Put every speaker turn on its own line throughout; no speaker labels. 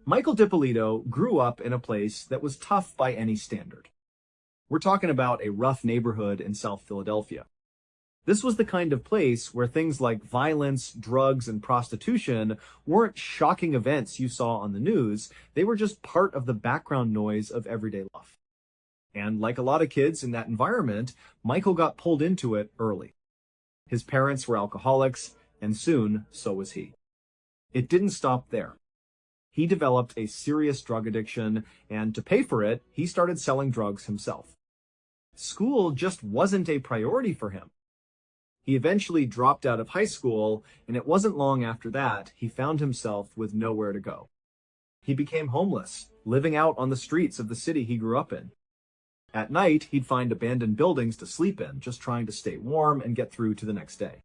Michael DiPolito grew up in a place that was tough by any standard. We're talking about a rough neighborhood in South Philadelphia. This was the kind of place where things like violence, drugs, and prostitution weren't shocking events you saw on the news. They were just part of the background noise of everyday life. And like a lot of kids in that environment, Michael got pulled into it early. His parents were alcoholics, and soon so was he. It didn't stop there. He developed a serious drug addiction, and to pay for it, he started selling drugs himself. School just wasn't a priority for him. He eventually dropped out of high school, and it wasn't long after that he found himself with nowhere to go. He became homeless, living out on the streets of the city he grew up in. At night, he'd find abandoned buildings to sleep in, just trying to stay warm and get through to the next day.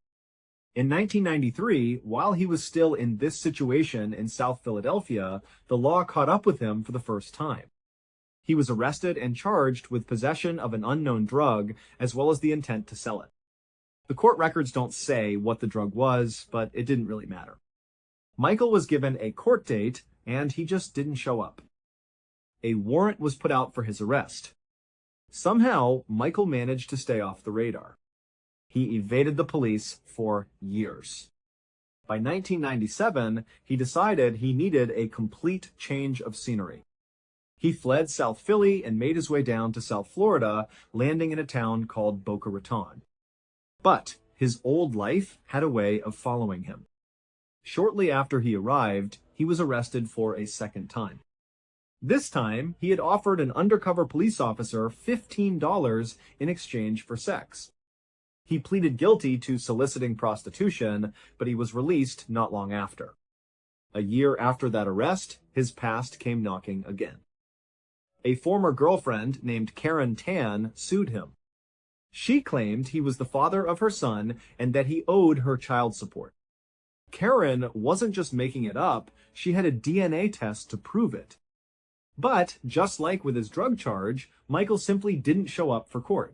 In 1993, while he was still in this situation in South Philadelphia, the law caught up with him for the first time. He was arrested and charged with possession of an unknown drug, as well as the intent to sell it. The court records don't say what the drug was, but it didn't really matter. Michael was given a court date, and he just didn't show up. A warrant was put out for his arrest. Somehow, Michael managed to stay off the radar. He evaded the police for years. By 1997, he decided he needed a complete change of scenery. He fled South Philly and made his way down to South Florida, landing in a town called Boca Raton. But his old life had a way of following him. Shortly after he arrived, he was arrested for a second time. This time, he had offered an undercover police officer $15 in exchange for sex. He pleaded guilty to soliciting prostitution, but he was released not long after. A year after that arrest, his past came knocking again. A former girlfriend named Karen Tan sued him. She claimed he was the father of her son and that he owed her child support. Karen wasn't just making it up, she had a DNA test to prove it. But, just like with his drug charge, Michael simply didn't show up for court.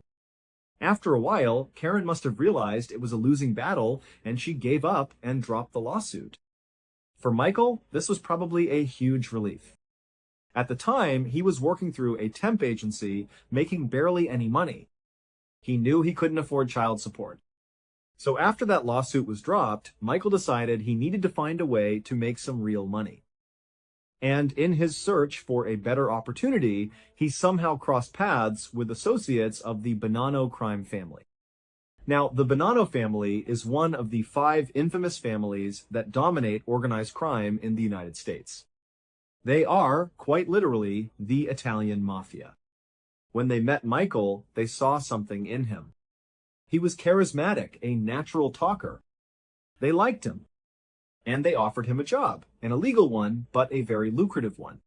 After a while, Karen must have realized it was a losing battle, and she gave up and dropped the lawsuit. For Michael, this was probably a huge relief. At the time, he was working through a temp agency, making barely any money. He knew he couldn't afford child support. So after that lawsuit was dropped, Michael decided he needed to find a way to make some real money. And in his search for a better opportunity, he somehow crossed paths with associates of the Bonanno crime family. Now, the Bonanno family is one of the 5 infamous families that dominate organized crime in the United States. They are, quite literally, the Italian mafia. When they met Michael, they saw something in him. He was charismatic, a natural talker. They liked him. And they offered him a job, an illegal one, but a very lucrative one.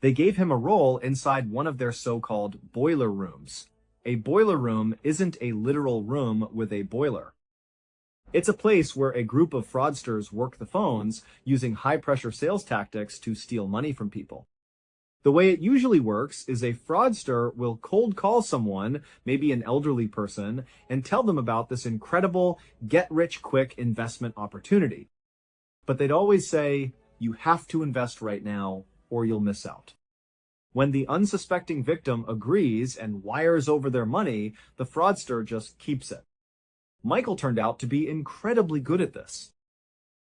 They gave him a role inside one of their so-called boiler rooms. A boiler room isn't a literal room with a boiler. It's a place where a group of fraudsters work the phones using high-pressure sales tactics to steal money from people. The way it usually works is a fraudster will cold call someone, maybe an elderly person, and tell them about this incredible get-rich-quick investment opportunity. But they'd always say, you have to invest right now, or you'll miss out. When the unsuspecting victim agrees and wires over their money, the fraudster just keeps it. Michael turned out to be incredibly good at this.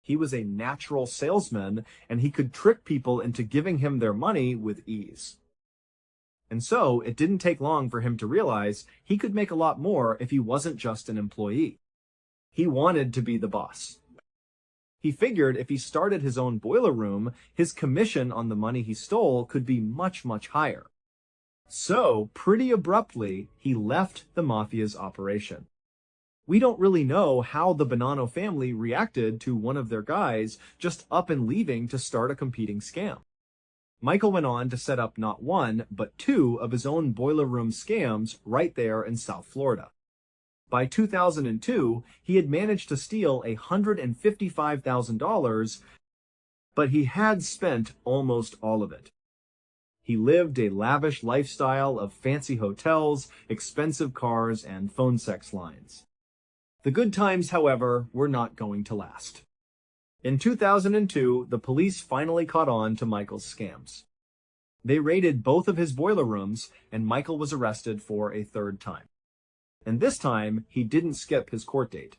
He was a natural salesman, and he could trick people into giving him their money with ease. And so, it didn't take long for him to realize he could make a lot more if he wasn't just an employee. He wanted to be the boss. He figured if he started his own boiler room, his commission on the money he stole could be much, much higher. So, pretty abruptly, he left the mafia's operation. We don't really know how the Bonanno family reacted to one of their guys just up and leaving to start a competing scam. Michael went on to set up not one, but 2 of his own boiler room scams right there in South Florida. By 2002, he had managed to steal $155,000, but he had spent almost all of it. He lived a lavish lifestyle of fancy hotels, expensive cars, and phone sex lines. The good times, however, were not going to last. In 2002, the police finally caught on to Michael's scams. They raided both of his boiler rooms, and Michael was arrested for a third time. And this time, he didn't skip his court date.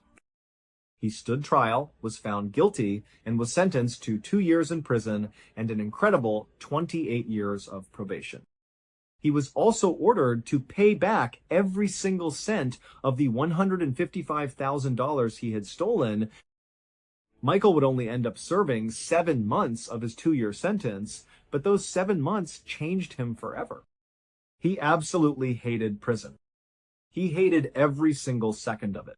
He stood trial, was found guilty, and was sentenced to 2 years in prison and an incredible 28 years of probation. He was also ordered to pay back every single cent of the $155,000 he had stolen. Michael would only end up serving 7 months of his 2-year sentence, but those 7 months changed him forever. He absolutely hated prison. He hated every single second of it.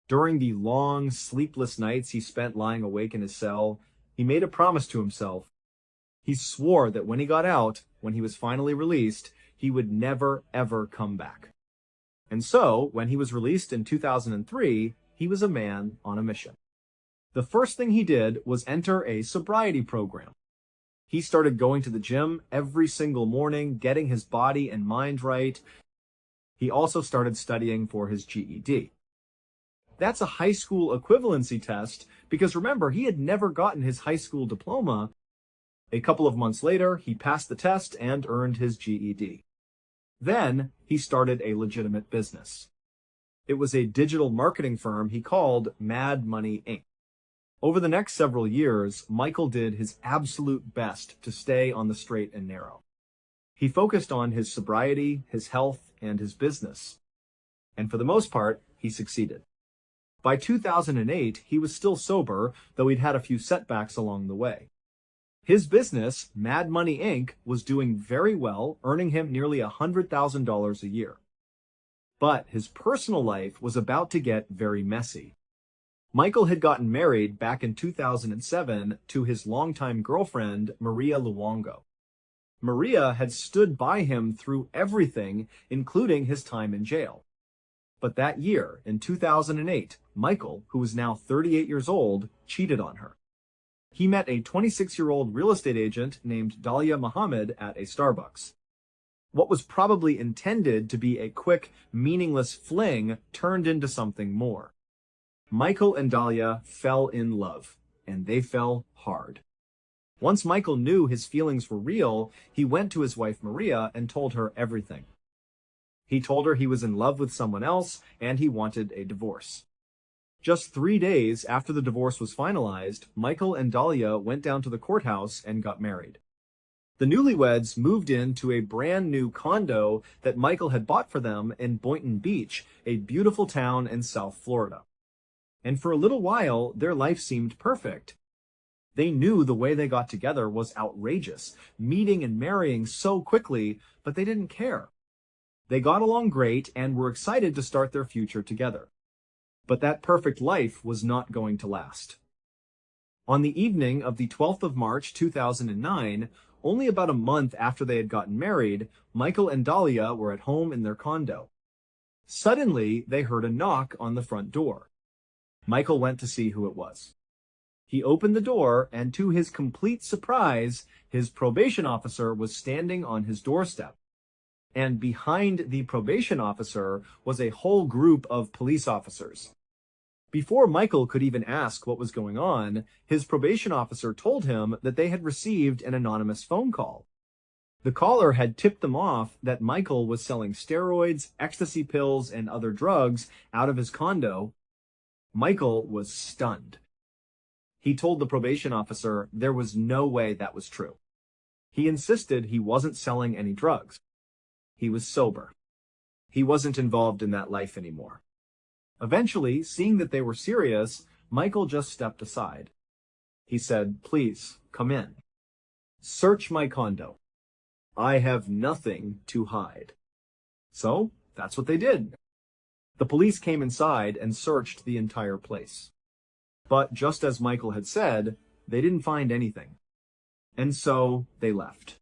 During the long, sleepless nights he spent lying awake in his cell, he made a promise to himself. He swore that when he got out, when he was finally released, he would never, ever come back. And so, when he was released in 2003, he was a man on a mission. The first thing he did was enter a sobriety program. He started going to the gym every single morning, getting his body and mind right. He also started studying for his GED. That's a high school equivalency test because remember, he had never gotten his high school diploma. A couple of months later, he passed the test and earned his GED. Then, he started a legitimate business. It was a digital marketing firm he called Mad Money Inc. Over the next several years, Michael did his absolute best to stay on the straight and narrow. He focused on his sobriety, his health, and his business. And for the most part, he succeeded. By 2008, he was still sober, though he'd had a few setbacks along the way. His business, Mad Money Inc., was doing very well, earning him nearly $100,000 a year. But his personal life was about to get very messy. Michael had gotten married back in 2007 to his longtime girlfriend, Maria Luongo. Maria had stood by him through everything, including his time in jail. But that year, in 2008, Michael, who was now 38 years old, cheated on her. He met a 26-year-old real estate agent named Dalia Muhammad at a Starbucks. What was probably intended to be a quick, meaningless fling turned into something more. Michael and Dalia fell in love, and they fell hard. Once Michael knew his feelings were real, he went to his wife Maria and told her everything. He told her he was in love with someone else and he wanted a divorce. Just 3 days after the divorce was finalized, Michael and Dalia went down to the courthouse and got married. The newlyweds moved into a brand new condo that Michael had bought for them in Boynton Beach, a beautiful town in South Florida. And for a little while, their life seemed perfect. They knew the way they got together was outrageous, meeting and marrying so quickly, but they didn't care. They got along great and were excited to start their future together. But that perfect life was not going to last. On the evening of the 12th of March 2009, only about a month after they had gotten married, Michael and Dalia were at home in their condo. Suddenly, they heard a knock on the front door. Michael went to see who it was. He opened the door, and to his complete surprise, his probation officer was standing on his doorstep. And behind the probation officer was a whole group of police officers. Before Michael could even ask what was going on, his probation officer told him that they had received an anonymous phone call. The caller had tipped them off that Michael was selling steroids, ecstasy pills, and other drugs out of his condo. Michael was stunned. He told the probation officer there was no way that was true. He insisted he wasn't selling any drugs. He was sober. He wasn't involved in that life anymore. Eventually, seeing that they were serious, Michael just stepped aside. He said, "Please, come in. Search my condo. I have nothing to hide." So, that's what they did. The police came inside and searched the entire place. But just as Michael had said, they didn't find anything. And so, they left.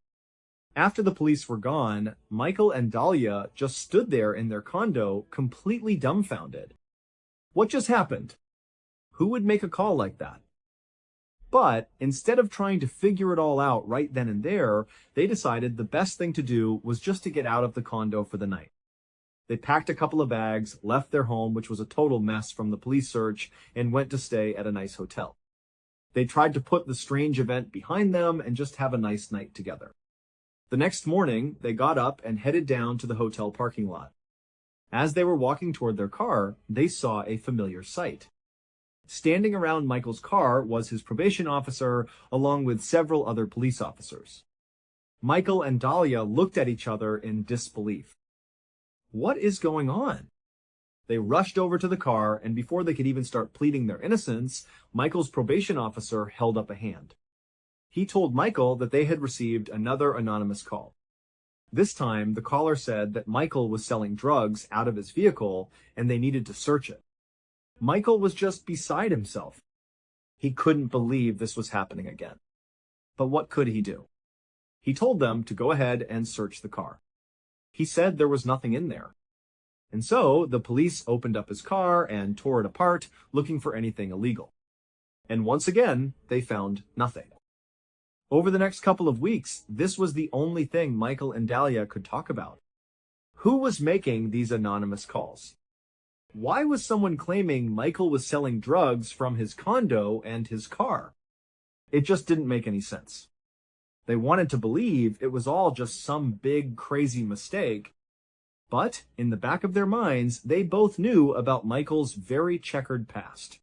After the police were gone, Michael and Dalia just stood there in their condo, completely dumbfounded. What just happened? Who would make a call like that? But instead of trying to figure it all out right then and there, they decided the best thing to do was just to get out of the condo for the night. They packed a couple of bags, left their home, which was a total mess from the police search, and went to stay at a nice hotel. They tried to put the strange event behind them and just have a nice night together. The next morning, they got up and headed down to the hotel parking lot. As they were walking toward their car, they saw a familiar sight. Standing around Michael's car was his probation officer, along with several other police officers. Michael and Dahlia looked at each other in disbelief. What is going on? They rushed over to the car, and before they could even start pleading their innocence, Michael's probation officer held up a hand. He told Michael that they had received another anonymous call. This time, the caller said that Michael was selling drugs out of his vehicle, and they needed to search it. Michael was just beside himself. He couldn't believe this was happening again. But what could he do? He told them to go ahead and search the car. He said there was nothing in there. And so the police opened up his car and tore it apart, looking for anything illegal. And once again, they found nothing. Over the next couple of weeks, this was the only thing Michael and Dahlia could talk about. Who was making these anonymous calls? Why was someone claiming Michael was selling drugs from his condo and his car? It just didn't make any sense. They wanted to believe it was all just some big, crazy mistake, but in the back of their minds, they both knew about Michael's very checkered past.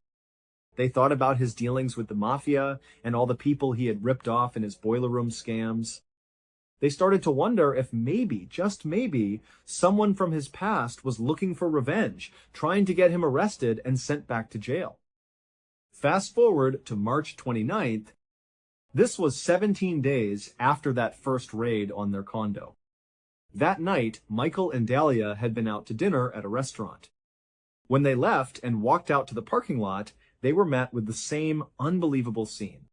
They thought about his dealings with the mafia and all the people he had ripped off in his boiler room scams. They started to wonder if maybe, just maybe, someone from his past was looking for revenge, trying to get him arrested and sent back to jail. Fast forward to March 29th. This was 17 days after that first raid on their condo. That night, Michael and Dahlia had been out to dinner at a restaurant. When they left and walked out to the parking lot, they were met with the same unbelievable scene.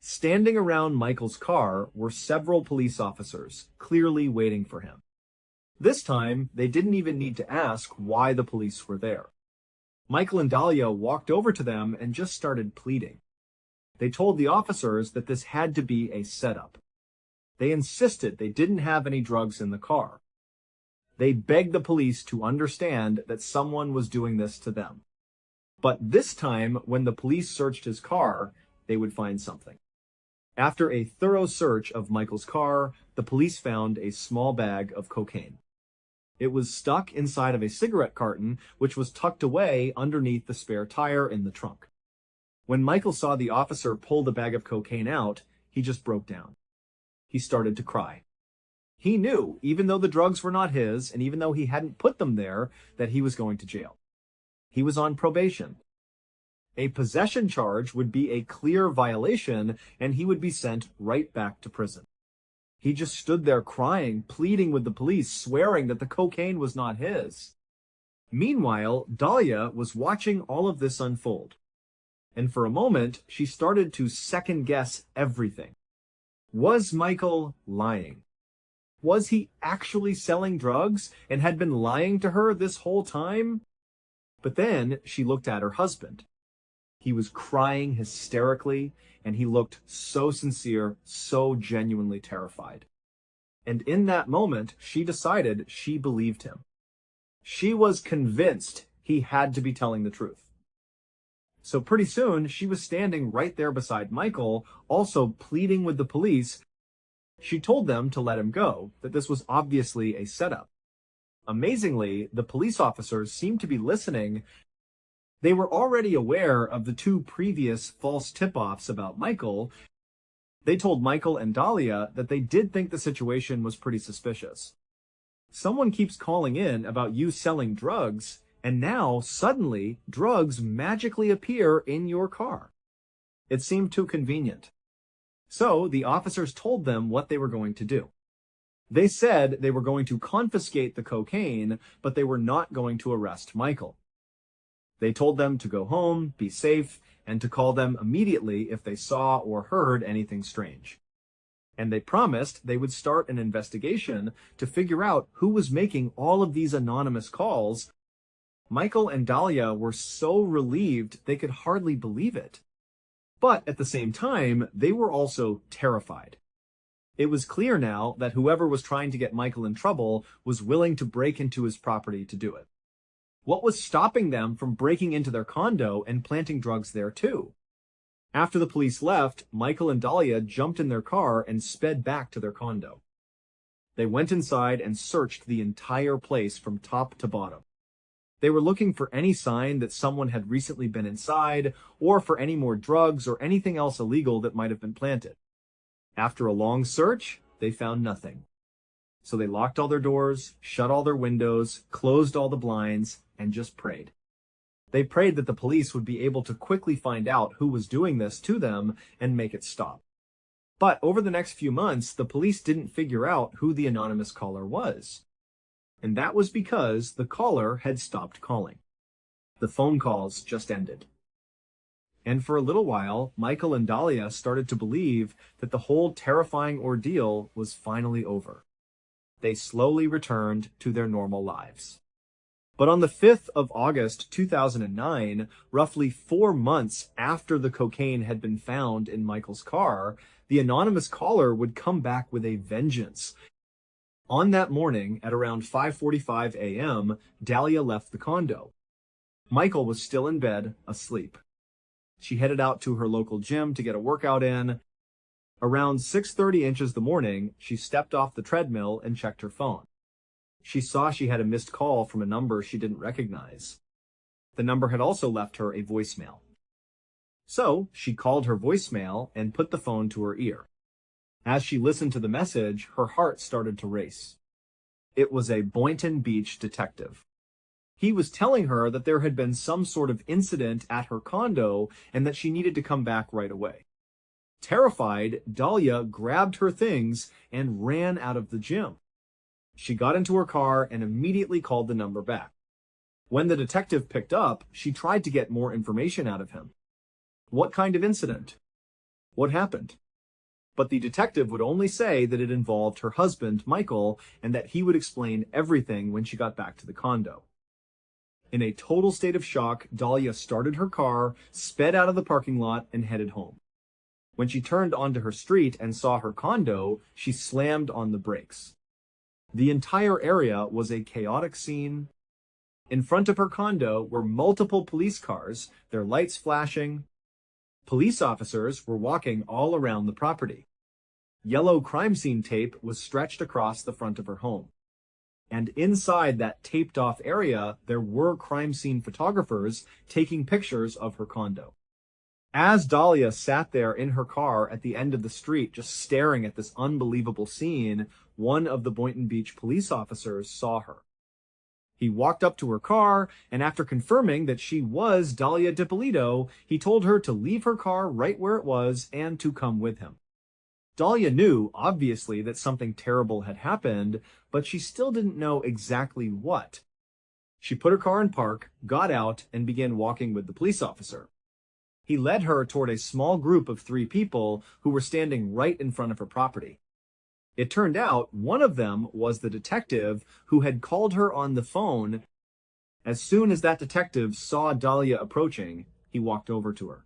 Standing around Michael's car were several police officers, clearly waiting for him. This time, they didn't even need to ask why the police were there. Michael and Dahlia walked over to them and just started pleading. They told the officers that this had to be a setup. They insisted they didn't have any drugs in the car. They begged the police to understand that someone was doing this to them. But this time, when the police searched his car, they would find something. After a thorough search of Michael's car, the police found a small bag of cocaine. It was stuck inside of a cigarette carton, which was tucked away underneath the spare tire in the trunk. When Michael saw the officer pull the bag of cocaine out, he just broke down. He started to cry. He knew, even though the drugs were not his, and even though he hadn't put them there, that he was going to jail. He was on probation. A possession charge would be a clear violation, and he would be sent right back to prison. He just stood there crying, pleading with the police, swearing that the cocaine was not his. Meanwhile, Dahlia was watching all of this unfold. And for a moment, she started to second-guess everything. Was Michael lying? Was he actually selling drugs and had been lying to her this whole time? But then she looked at her husband. He was crying hysterically, and he looked so sincere, so genuinely terrified. And in that moment, she decided she believed him. She was convinced he had to be telling the truth. So pretty soon, she was standing right there beside Michael, also pleading with the police. She told them to let him go, that this was obviously a setup. Amazingly, the police officers seemed to be listening. They were already aware of the two previous false tip-offs about Michael. They told Michael and Dahlia that they did think the situation was pretty suspicious. Someone keeps calling in about you selling drugs, and now, suddenly, drugs magically appear in your car. It seemed too convenient. So, the officers told them what they were going to do. They said they were going to confiscate the cocaine, but they were not going to arrest Michael. They told them to go home, be safe, and to call them immediately if they saw or heard anything strange. And they promised they would start an investigation to figure out who was making all of these anonymous calls. Michael and Dahlia were so relieved they could hardly believe it. But at the same time, they were also terrified. It was clear now that whoever was trying to get Michael in trouble was willing to break into his property to do it. What was stopping them from breaking into their condo and planting drugs there too? After the police left, Michael and Dahlia jumped in their car and sped back to their condo. They went inside and searched the entire place from top to bottom. They were looking for any sign that someone had recently been inside, or for any more drugs or anything else illegal that might have been planted. After a long search, they found nothing. So they locked all their doors, shut all their windows, closed all the blinds, and just prayed. They prayed that the police would be able to quickly find out who was doing this to them and make it stop. But over the next few months, the police didn't figure out who the anonymous caller was. And that was because the caller had stopped calling. The phone calls just ended. And for a little while, Michael and Dahlia started to believe that the whole terrifying ordeal was finally over. They slowly returned to their normal lives. But on the 5th of August 2009, roughly 4 months after the cocaine had been found in Michael's car, the anonymous caller would come back with a vengeance. On that morning, at around 5:45 a.m., Dahlia left the condo. Michael was still in bed, asleep. She headed out to her local gym to get a workout in. Around 6:30 inches the morning, she stepped off the treadmill and checked her phone. She saw she had a missed call from a number she didn't recognize. The number had also left her a voicemail. So she called her voicemail and put the phone to her ear. As she listened to the message, her heart started to race. It was a Boynton Beach detective. He was telling her that there had been some sort of incident at her condo and that she needed to come back right away. Terrified, Dahlia grabbed her things and ran out of the gym. She got into her car and immediately called the number back. When the detective picked up, she tried to get more information out of him. What kind of incident? What happened? But the detective would only say that it involved her husband, Michael, and that he would explain everything when she got back to the condo. In a total state of shock, Dahlia started her car, sped out of the parking lot, and headed home. When she turned onto her street and saw her condo, she slammed on the brakes. The entire area was a chaotic scene. In front of her condo were multiple police cars, their lights flashing. Police officers were walking all around the property. Yellow crime scene tape was stretched across the front of her home. And inside that taped-off area, there were crime scene photographers taking pictures of her condo. As Dahlia sat there in her car at the end of the street, just staring at this unbelievable scene, one of the Boynton Beach police officers saw her. He walked up to her car, and after confirming that she was Dahlia DiPolito, he told her to leave her car right where it was and to come with him. Dahlia knew, obviously, that something terrible had happened, but she still didn't know exactly what. She put her car in park, got out, and began walking with the police officer. He led her toward a small group of 3 people who were standing right in front of her property. It turned out one of them was the detective who had called her on the phone. As soon as that detective saw Dahlia approaching, he walked over to her.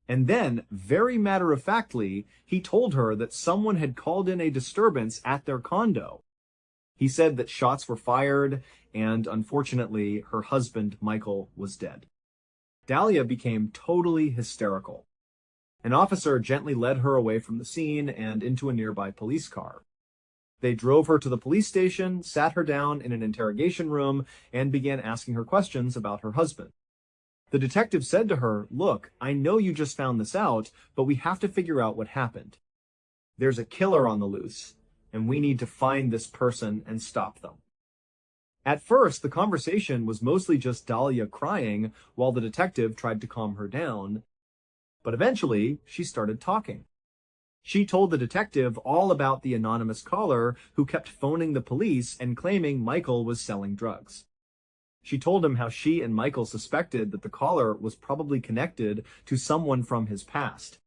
And then, very matter-of-factly, he told her that someone had called in a disturbance at their condo. He said that shots were fired, and unfortunately, her husband, Michael, was dead. Dahlia became totally hysterical. An officer gently led her away from the scene and into a nearby police car. They drove her to the police station, sat her down in an interrogation room, and began asking her questions about her husband. The detective said to her, "Look, I know you just found this out, but we have to figure out what happened. There's a killer on the loose, and we need to find this person and stop them." At first, the conversation was mostly just Dahlia crying while the detective tried to calm her down. But eventually, she started talking. She told the detective all about the anonymous caller who kept phoning the police and claiming Michael was selling drugs. She told him how she and Michael suspected that the caller was probably connected to someone from his past.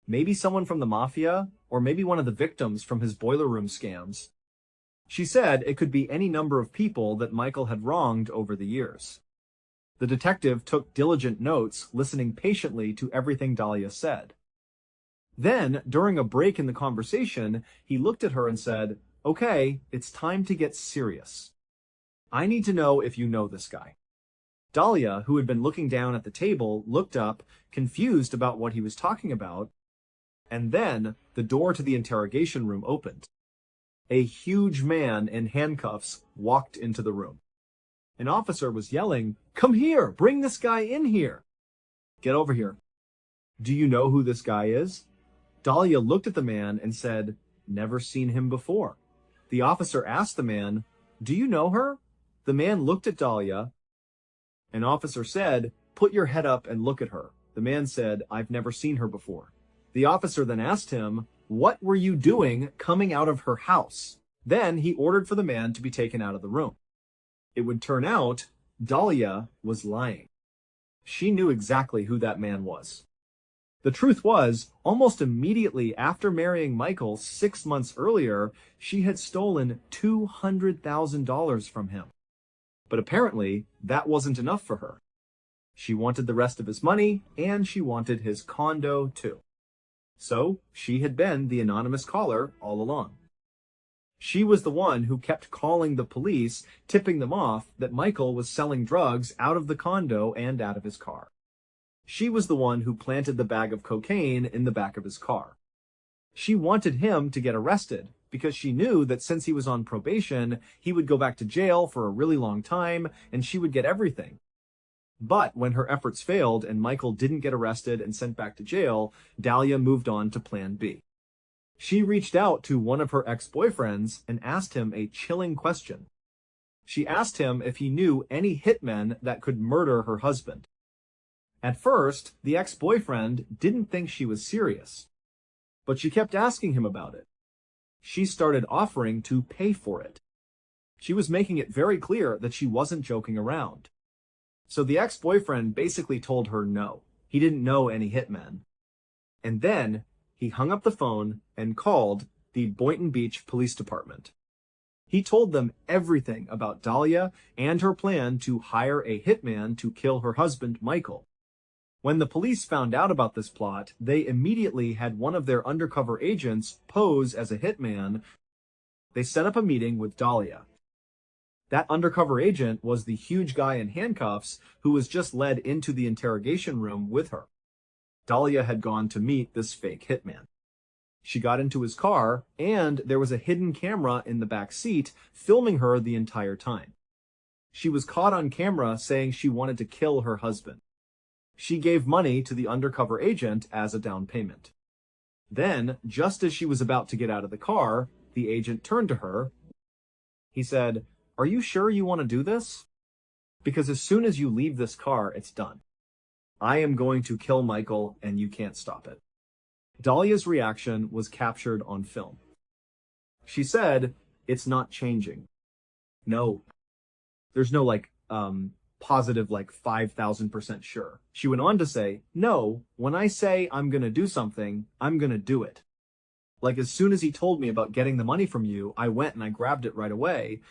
Maybe someone from the mafia, or maybe one of the victims from his boiler room scams. She said it could be any number of people that Michael had wronged over the years. The detective took diligent notes, listening patiently to everything Dahlia said. Then, during a break in the conversation, he looked at her and said, "Okay, it's time to get serious. I need to know if you know this guy." Dahlia, who had been looking down at the table, looked up, confused about what he was talking about, and then the door to the interrogation room opened. A huge man in handcuffs walked into the room. An officer was yelling, "Come here! Bring this guy in here!" "Get over here." "Do you know who this guy is?" Dahlia looked at the man and said, "Never seen him before." The officer asked the man, "Do you know her?" The man looked at Dahlia. An officer said, "Put your head up and look at her." The man said, "I've never seen her before." The officer then asked him, "What were you doing coming out of her house?" Then he ordered for the man to be taken out of the room. It would turn out Dahlia was lying. She knew exactly who that man was. The truth was, almost immediately after marrying Michael 6 months earlier, she had stolen $200,000 from him. But apparently, that wasn't enough for her. She wanted the rest of his money, and she wanted his condo too. So, she had been the anonymous caller all along. She was the one who kept calling the police, tipping them off that Michael was selling drugs out of the condo and out of his car. She was the one who planted the bag of cocaine in the back of his car. She wanted him to get arrested because she knew that since he was on probation, he would go back to jail for a really long time and she would get everything. But when her efforts failed and Michael didn't get arrested and sent back to jail, Dahlia moved on to Plan B. She reached out to one of her ex-boyfriends and asked him a chilling question. She asked him if he knew any hitmen that could murder her husband. At first, the ex-boyfriend didn't think she was serious, but she kept asking him about it. She started offering to pay for it. She was making it very clear that she wasn't joking around. So the ex-boyfriend basically told her no, he didn't know any hitmen. And then he hung up the phone and called the Boynton Beach Police Department. He told them everything about Dahlia and her plan to hire a hitman to kill her husband, Michael. When the police found out about this plot, they immediately had one of their undercover agents pose as a hitman. They set up a meeting with Dahlia. That undercover agent was the huge guy in handcuffs who was just led into the interrogation room with her. Dahlia had gone to meet this fake hitman. She got into his car, and there was a hidden camera in the back seat filming her the entire time. She was caught on camera saying she wanted to kill her husband. She gave money to the undercover agent as a down payment. Then, just as she was about to get out of the car, the agent turned to her. He said, "Are you sure you want to do this? Because as soon as you leave this car, it's done. I am going to kill Michael, and you can't stop it." Dahlia's reaction was captured on film. She said, "It's not changing. No. There's no, positive 5,000% sure." She went on to say, "No, when I say I'm gonna do something, I'm gonna do it. As soon as he told me about getting the money from you, I went and I grabbed it right away.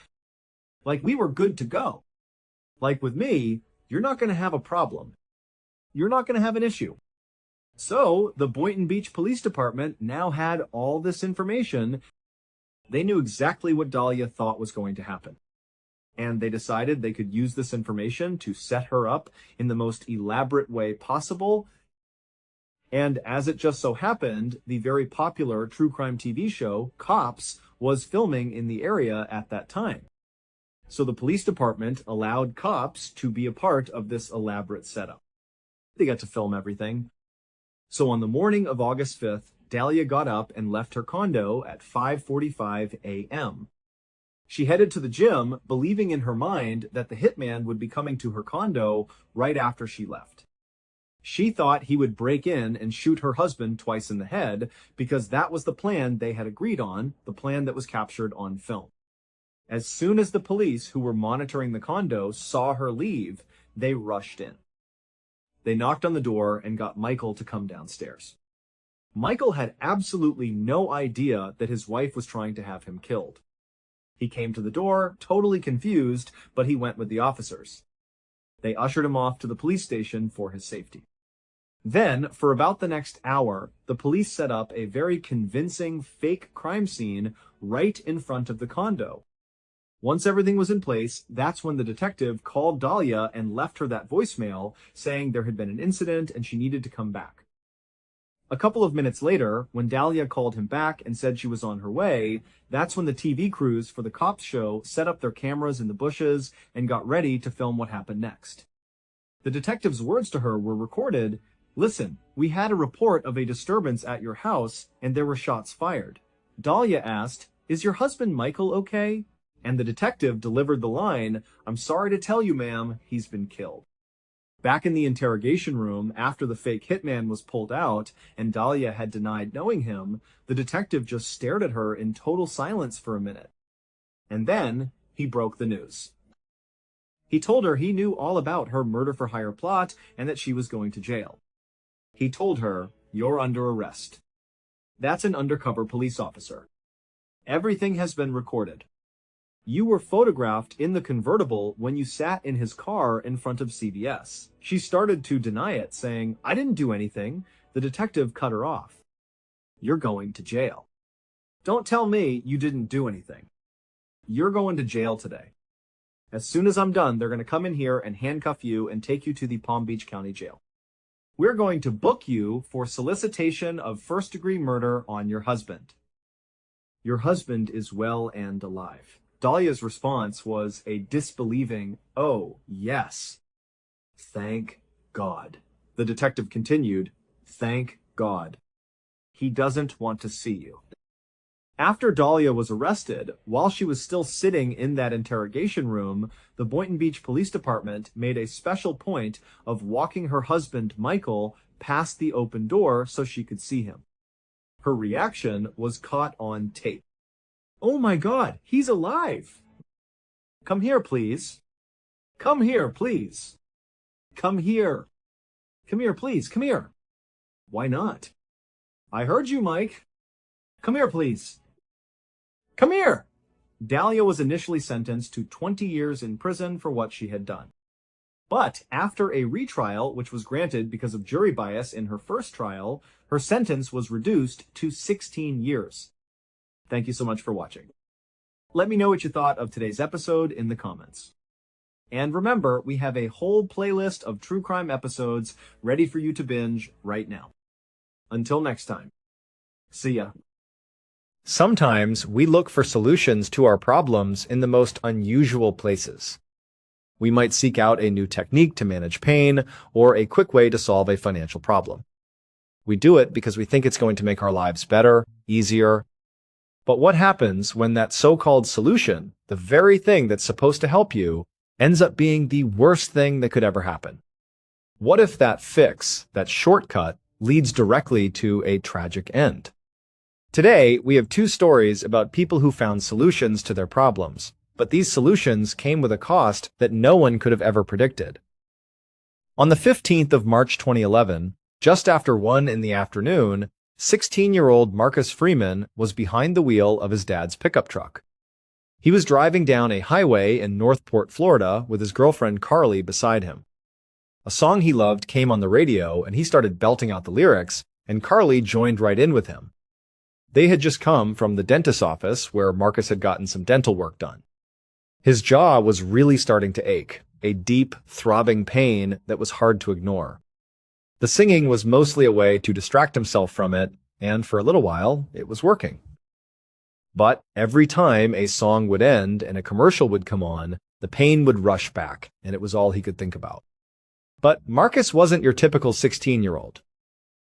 We were good to go. With me, you're not gonna have a problem. You're not gonna have an issue." So, the Boynton Beach Police Department now had all this information. They knew exactly what Dahlia thought was going to happen. And they decided they could use this information to set her up in the most elaborate way possible. And as it just so happened, the very popular true crime TV show, Cops, was filming in the area at that time. So the police department allowed Cops to be a part of this elaborate setup. They got to film everything. So on the morning of August 5th, Dahlia got up and left her condo at 5:45 a.m. She headed to the gym, believing in her mind that the hitman would be coming to her condo right after she left. She thought he would break in and shoot her husband twice in the head because that was the plan they had agreed on, the plan that was captured on film. As soon as the police who were monitoring the condo saw her leave, they rushed in. They knocked on the door and got Michael to come downstairs. Michael had absolutely no idea that his wife was trying to have him killed. He came to the door, totally confused, but he went with the officers. They ushered him off to the police station for his safety. Then, for about the next hour, the police set up a very convincing fake crime scene right in front of the condo. Once everything was in place, that's when the detective called Dahlia and left her that voicemail saying there had been an incident and she needed to come back. A couple of minutes later, when Dahlia called him back and said she was on her way, that's when the TV crews for the cops show set up their cameras in the bushes and got ready to film what happened next. The detective's words to her were recorded. "Listen, we had a report of a disturbance at your house and there were shots fired." Dahlia asked, "Is your husband Michael okay?" And the detective delivered the line, "I'm sorry to tell you, ma'am, he's been killed." Back in the interrogation room, after the fake hitman was pulled out and Dahlia had denied knowing him, the detective just stared at her in total silence for a minute. And then he broke the news. He told her he knew all about her murder-for-hire plot and that she was going to jail. He told her, "You're under arrest." That's an undercover police officer. Everything has been recorded. You were photographed in the convertible when you sat in his car in front of CBS. She started to deny it, saying, "I didn't do anything." The detective cut her off. "You're going to jail. Don't tell me you didn't do anything. You're going to jail today. As soon as I'm done, they're going to come in here and handcuff you and take you to the Palm Beach County Jail. We're going to book you for solicitation of first-degree murder on your husband. Your husband is well and alive." Dahlia's response was a disbelieving, "Oh, yes. Thank God." The detective continued, "Thank God. He doesn't want to see you." After Dahlia was arrested, while she was still sitting in that interrogation room, the Boynton Beach Police Department made a special point of walking her husband, Michael, past the open door so she could see him. Her reaction was caught on tape. "Oh my God, he's alive! Come here, please. Come here, please. Come here. Come here, please. Come here." "Why not?" "I heard you, Mike. Come here, please. Come here." Dahlia was initially sentenced to 20 years in prison for what she had done. But after a retrial, which was granted because of jury bias in her first trial, her sentence was reduced to 16 years. Thank you so much for watching. Let me know what you thought of today's episode in the comments. And remember, we have a whole playlist of true crime episodes ready for you to binge right now. Until next time, see ya.
Sometimes we look for solutions to our problems in the most unusual places. We might seek out a new technique to manage pain or a quick way to solve a financial problem. We do it because we think it's going to make our lives better, easier. But what happens when that so-called solution, the very thing that's supposed to help you, ends up being the worst thing that could ever happen? What if that fix, that shortcut, leads directly to a tragic end? Today, we have two stories about people who found solutions to their problems, but these solutions came with a cost that no one could have ever predicted. On the 15th of March 2011, just after 1 in the afternoon, 16-year-old Marcus Freeman was behind the wheel of his dad's pickup truck. He was driving down a highway in Northport, Florida, with his girlfriend Carly beside him. A song he loved came on the radio, and he started belting out the lyrics, and Carly joined right in with him. They had just come from the dentist's office where Marcus had gotten some dental work done. His jaw was really starting to ache, a deep, throbbing pain that was hard to ignore. The singing was mostly a way to distract himself from it, and for a little while, it was working. But every time a song would end and a commercial would come on, the pain would rush back, and it was all he could think about. But Marcus wasn't your typical 16-year-old.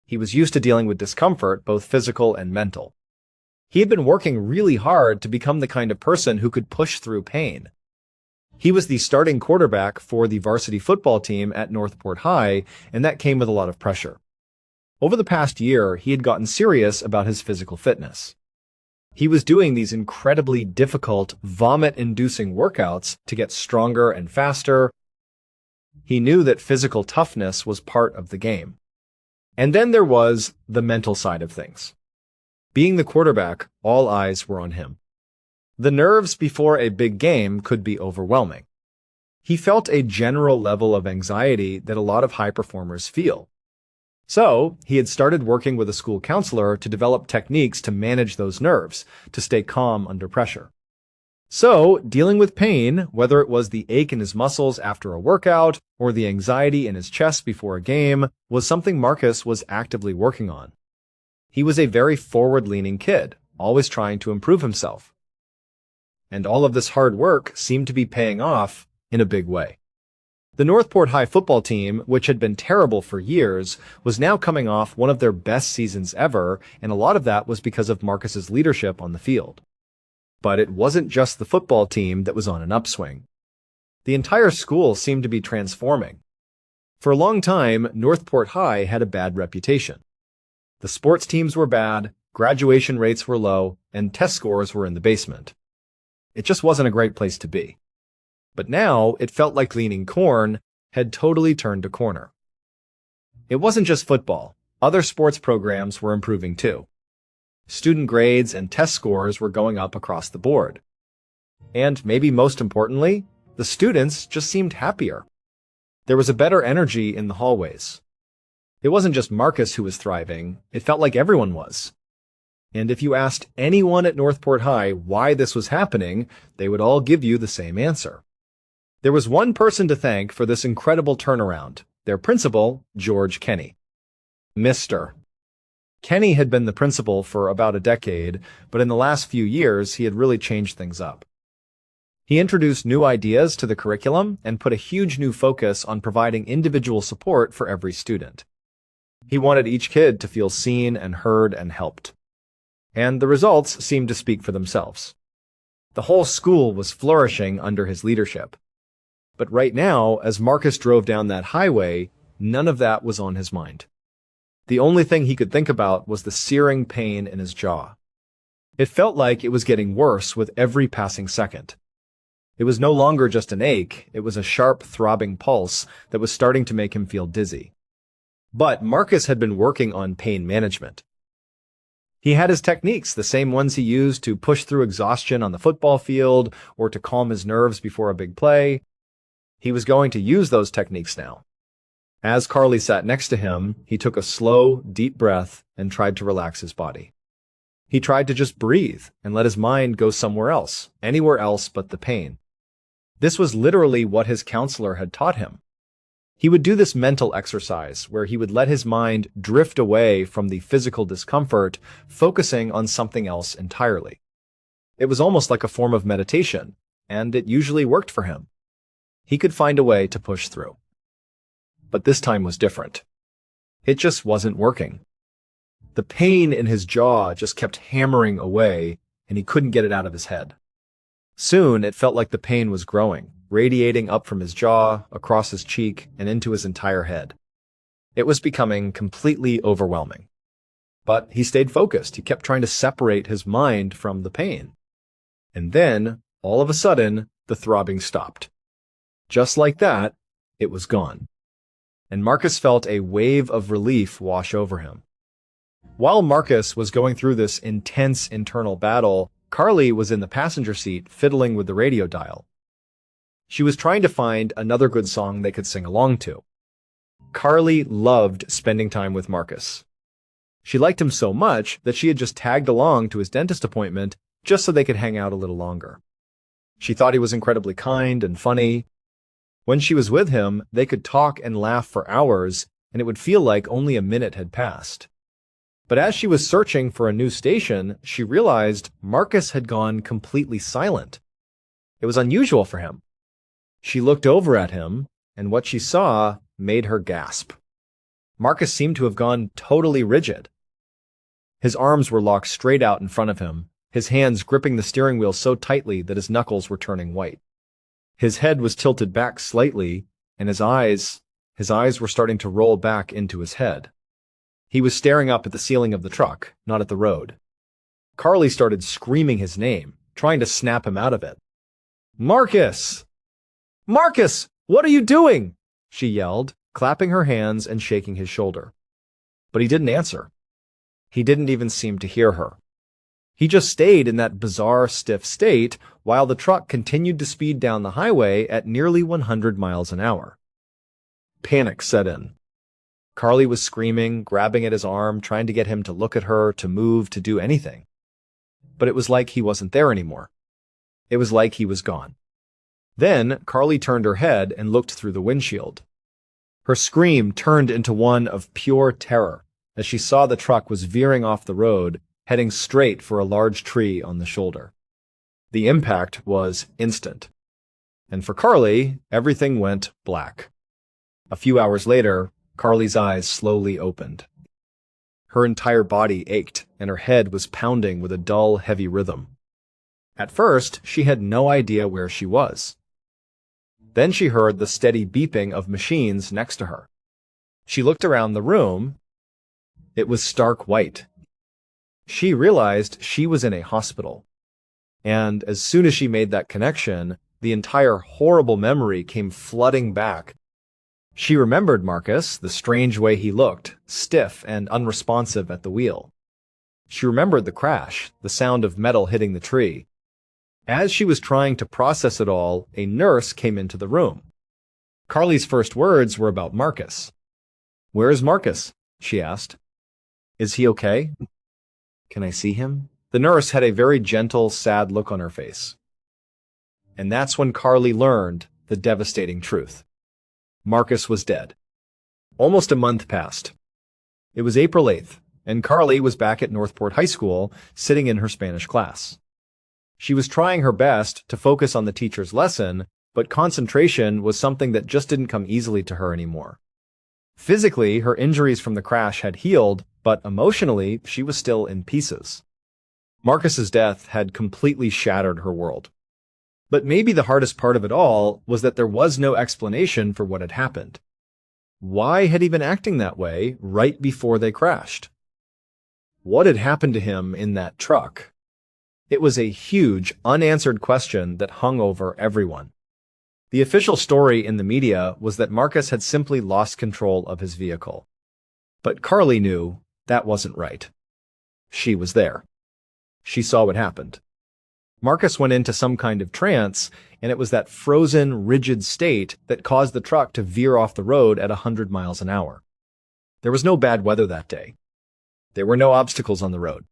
He was used to dealing with discomfort, both physical and mental. He had been working really hard to become the kind of person who could push through pain. He was the starting quarterback for the varsity football team at Northport High, and that came with a lot of pressure. Over the past year, he had gotten serious about his physical fitness. He was doing these incredibly difficult, vomit-inducing workouts to get stronger and faster. He knew that physical toughness was part of the game. And then there was the mental side of things. Being the quarterback, all eyes were on him. The nerves before a big game could be overwhelming. He felt a general level of anxiety that a lot of high performers feel. So, he had started working with a school counselor to develop techniques to manage those nerves, to stay calm under pressure. So, dealing with pain, whether it was the ache in his muscles after a workout or the anxiety in his chest before a game, was something Marcus was actively working on. He was a very forward-leaning kid, always trying to improve himself. And all of this hard work seemed to be paying off in a big way. The Northport High football team, which had been terrible for years, was now coming off one of their best seasons ever, and a lot of that was because of Marcus's leadership on the field. But it wasn't just the football team that was on an upswing. The entire school seemed to be transforming. For a long time, Northport High had a bad reputation. The sports teams were bad, graduation rates were low, and test scores were in the basement. It just wasn't a great place to be. But now, it felt like Leaning Corn had totally turned a corner. It wasn't just football. Other sports programs were improving too. Student grades and test scores were going up across the board. And maybe most importantly, the students just seemed happier. There was a better energy in the hallways. It wasn't just Marcus who was thriving, it felt like everyone was. And if you asked anyone at Northport High why this was happening, they would all give you the same answer. There was one person to thank for this incredible turnaround, their principal, George Kenny. Mr. Kenny had been the principal for about a decade, but in the last few years he had really changed things up. He introduced new ideas to the curriculum and put a huge new focus on providing individual support for every student. He wanted each kid to feel seen and heard and helped. And the results seemed to speak for themselves. The whole school was flourishing under his leadership. But right now, as Marcus drove down that highway, none of that was on his mind. The only thing he could think about was the searing pain in his jaw. It felt like it was getting worse with every passing second. It was no longer just an ache, it was a sharp, throbbing pulse that was starting to make him feel dizzy. But Marcus had been working on pain management. He had his techniques, the same ones he used to push through exhaustion on the football field or to calm his nerves before a big play. He was going to use those techniques now. As Carly sat next to him, he took a slow, deep breath and tried to relax his body. He tried to just breathe and let his mind go somewhere else, anywhere else but the pain. This was literally what his counselor had taught him. He would do this mental exercise where he would let his mind drift away from the physical discomfort, focusing on something else entirely. It was almost like a form of meditation, and it usually worked for him. He could find a way to push through. But this time was different. It just wasn't working. The pain in his jaw just kept hammering away, and he couldn't get it out of his head. Soon, it felt like the pain was growing, radiating up from his jaw, across his cheek, and into his entire head. It was becoming completely overwhelming. But he stayed focused. He kept trying to separate his mind from the pain. And then, all of a sudden, the throbbing stopped. Just like that, it was gone. And Marcus felt a wave of relief wash over him. While Marcus was going through this intense internal battle, Carly was in the passenger seat fiddling with the radio dial. She was trying to find another good song they could sing along to. Carly loved spending time with Marcus. She liked him so much that she had just tagged along to his dentist appointment just so they could hang out a little longer. She thought he was incredibly kind and funny. When she was with him, they could talk and laugh for hours, and it would feel like only a minute had passed. But as she was searching for a new station, she realized Marcus had gone completely silent. It was unusual for him. She looked over at him, and what she saw made her gasp. Marcus seemed to have gone totally rigid. His arms were locked straight out in front of him, his hands gripping the steering wheel so tightly that his knuckles were turning white. His head was tilted back slightly, and his eyes were starting to roll back into his head. He was staring up at the ceiling of the truck, not at the road. Carly started screaming his name, trying to snap him out of it. "Marcus! Marcus, what are you doing?" she yelled, clapping her hands and shaking his shoulder. But he didn't answer. He didn't even seem to hear her. He just stayed in that bizarre, stiff state while the truck continued to speed down the highway at nearly 100 miles an hour. Panic set in. Carly was screaming, grabbing at his arm, trying to get him to look at her, to move, to do anything. But it was like he wasn't there anymore. It was like he was gone. Then Carly turned her head and looked through the windshield. Her scream turned into one of pure terror as she saw the truck was veering off the road, heading straight for a large tree on the shoulder. The impact was instant. And for Carly, everything went black. A few hours later, Carly's eyes slowly opened. Her entire body ached, and her head was pounding with a dull, heavy rhythm. At first, she had no idea where she was. Then she heard the steady beeping of machines next to her. She looked around the room. It was stark white. She realized she was in a hospital. And as soon as she made that connection, the entire horrible memory came flooding back. She remembered Marcus, the strange way he looked, stiff and unresponsive at the wheel. She remembered the crash, the sound of metal hitting the tree. As she was trying to process it all, a nurse came into the room. Carly's first words were about Marcus. "Where is Marcus?" she asked. "Is he okay? Can I see him?" The nurse had a very gentle, sad look on her face. And that's when Carly learned the devastating truth. Marcus was dead. Almost a month passed. It was April 8th, and Carly was back at Northport High School, sitting in her Spanish class. She was trying her best to focus on the teacher's lesson, but concentration was something that just didn't come easily to her anymore. Physically, her injuries from the crash had healed, but emotionally, she was still in pieces. Marcus's death had completely shattered her world. But maybe the hardest part of it all was that there was no explanation for what had happened. Why had he been acting that way right before they crashed? What had happened to him in that truck? It was a huge, unanswered question that hung over everyone. The official story in the media was that Marcus had simply lost control of his vehicle. But Carly knew that wasn't right. She was there. She saw what happened. Marcus went into some kind of trance, and it was that frozen, rigid state that caused the truck to veer off the road at 100 miles an hour. There was no bad weather that day. There were no obstacles on the road.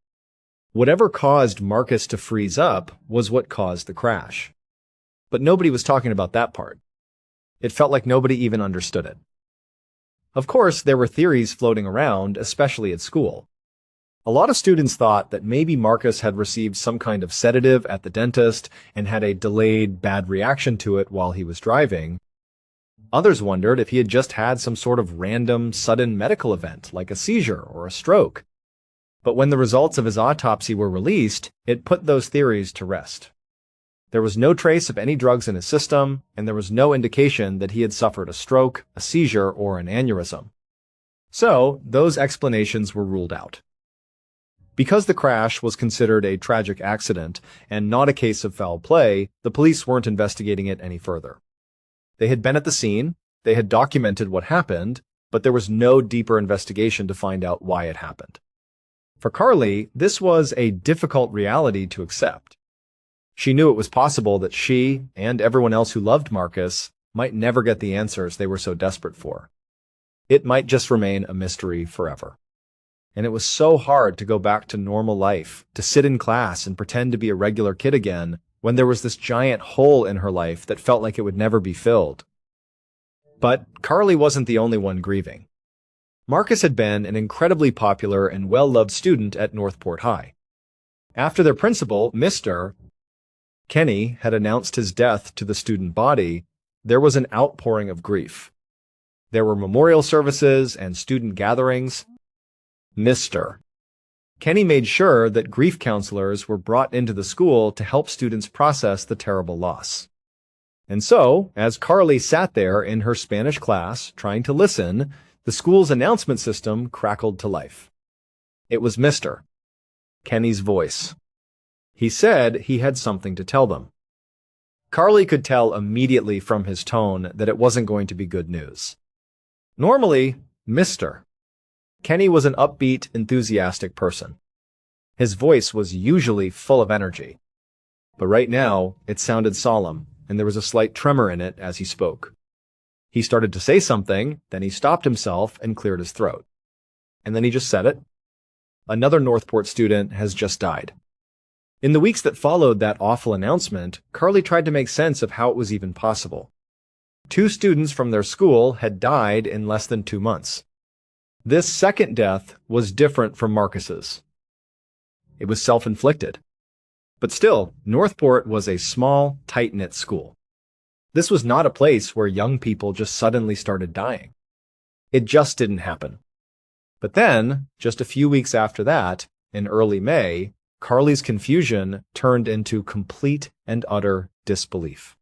Whatever caused Marcus to freeze up was what caused the crash. But nobody was talking about that part. It felt like nobody even understood it. Of course, there were theories floating around, especially at school. A lot of students thought that maybe Marcus had received some kind of sedative at the dentist and had a delayed bad reaction to it while he was driving. Others wondered if he had just had some sort of random, sudden medical event, like a seizure or a stroke. But when the results of his autopsy were released, it put those theories to rest. There was no trace of any drugs in his system, and there was no indication that he had suffered a stroke, a seizure, or an aneurysm. So, those explanations were ruled out. Because the crash was considered a tragic accident and not a case of foul play, the police weren't investigating it any further. They had been at the scene, they had documented what happened, but there was no deeper investigation to find out why it happened. For Carly, this was a difficult reality to accept. She knew it was possible that she, and everyone else who loved Marcus, might never get the answers they were so desperate for. It might just remain a mystery forever. And it was so hard to go back to normal life, to sit in class and pretend to be a regular kid again, when there was this giant hole in her life that felt like it would never be filled. But Carly wasn't the only one grieving. Marcus had been an incredibly popular and well-loved student at Northport High. After their principal, Mr. Kenny, had announced his death to the student body, there was an outpouring of grief. There were memorial services and student gatherings. Mr. Kenny made sure that grief counselors were brought into the school to help students process the terrible loss. And so, as Carly sat there in her Spanish class trying to listen, the school's announcement system crackled to life. It was Mr. Kenny's voice. He said he had something to tell them. Carly could tell immediately from his tone that it wasn't going to be good news. Normally, Mr. Kenny was an upbeat, enthusiastic person. His voice was usually full of energy. But right now, it sounded solemn, and there was a slight tremor in it as he spoke. He started to say something, then he stopped himself and cleared his throat. And then he just said it. Another Northport student has just died. In the weeks that followed that awful announcement, Carly tried to make sense of how it was even possible. 2 students from their school had died in less than 2 months. This second death was different from Marcus's. It was self-inflicted. But still, Northport was a small, tight-knit school. This was not a place where young people just suddenly started dying. It just didn't happen. But then, just a few weeks after that, in early May, Carly's confusion turned into complete and utter disbelief.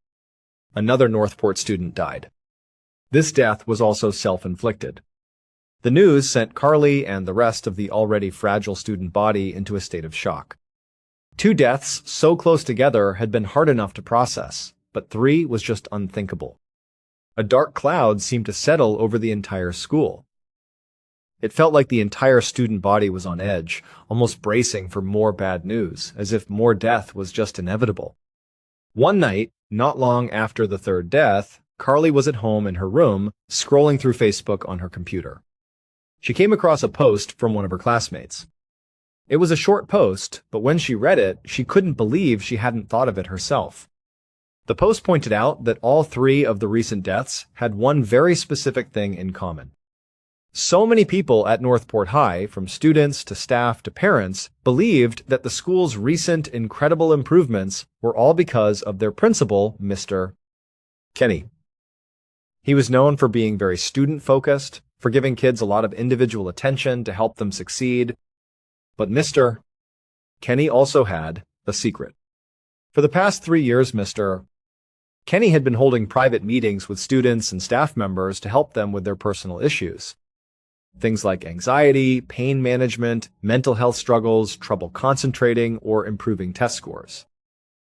Another Northport student died. This death was also self-inflicted. The news sent Carly and the rest of the already fragile student body into a state of shock. 2 deaths so close together had been hard enough to process, but 3 was just unthinkable. A dark cloud seemed to settle over the entire school. It felt like the entire student body was on edge, almost bracing for more bad news, as if more death was just inevitable. One night, not long after the 3rd death, Carly was at home in her room, scrolling through Facebook on her computer. She came across a post from one of her classmates. It was a short post, but when she read it, she couldn't believe she hadn't thought of it herself. The post pointed out that all 3 of the recent deaths had one very specific thing in common. So many people at Northport High, from students to staff to parents, believed that the school's recent incredible improvements were all because of their principal, Mr. Kenny. He was known for being very student-focused, for giving kids a lot of individual attention to help them succeed. But Mr. Kenny also had a secret. For the past 3 years, Mr. Kenny had been holding private meetings with students and staff members to help them with their personal issues. Things like anxiety, pain management, mental health struggles, trouble concentrating, or improving test scores.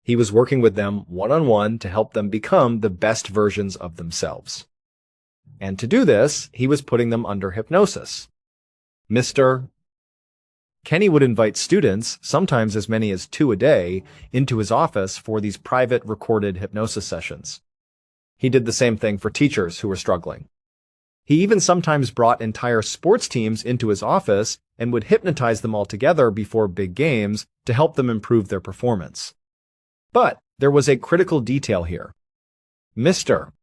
He was working with them one-on-one to help them become the best versions of themselves. And to do this, he was putting them under hypnosis. Mr. Kenny would invite students, sometimes as many as 2 a day, into his office for these private recorded hypnosis sessions. He did the same thing for teachers who were struggling. He even sometimes brought entire sports teams into his office and would hypnotize them all together before big games to help them improve their performance. But there was a critical detail here. Mr.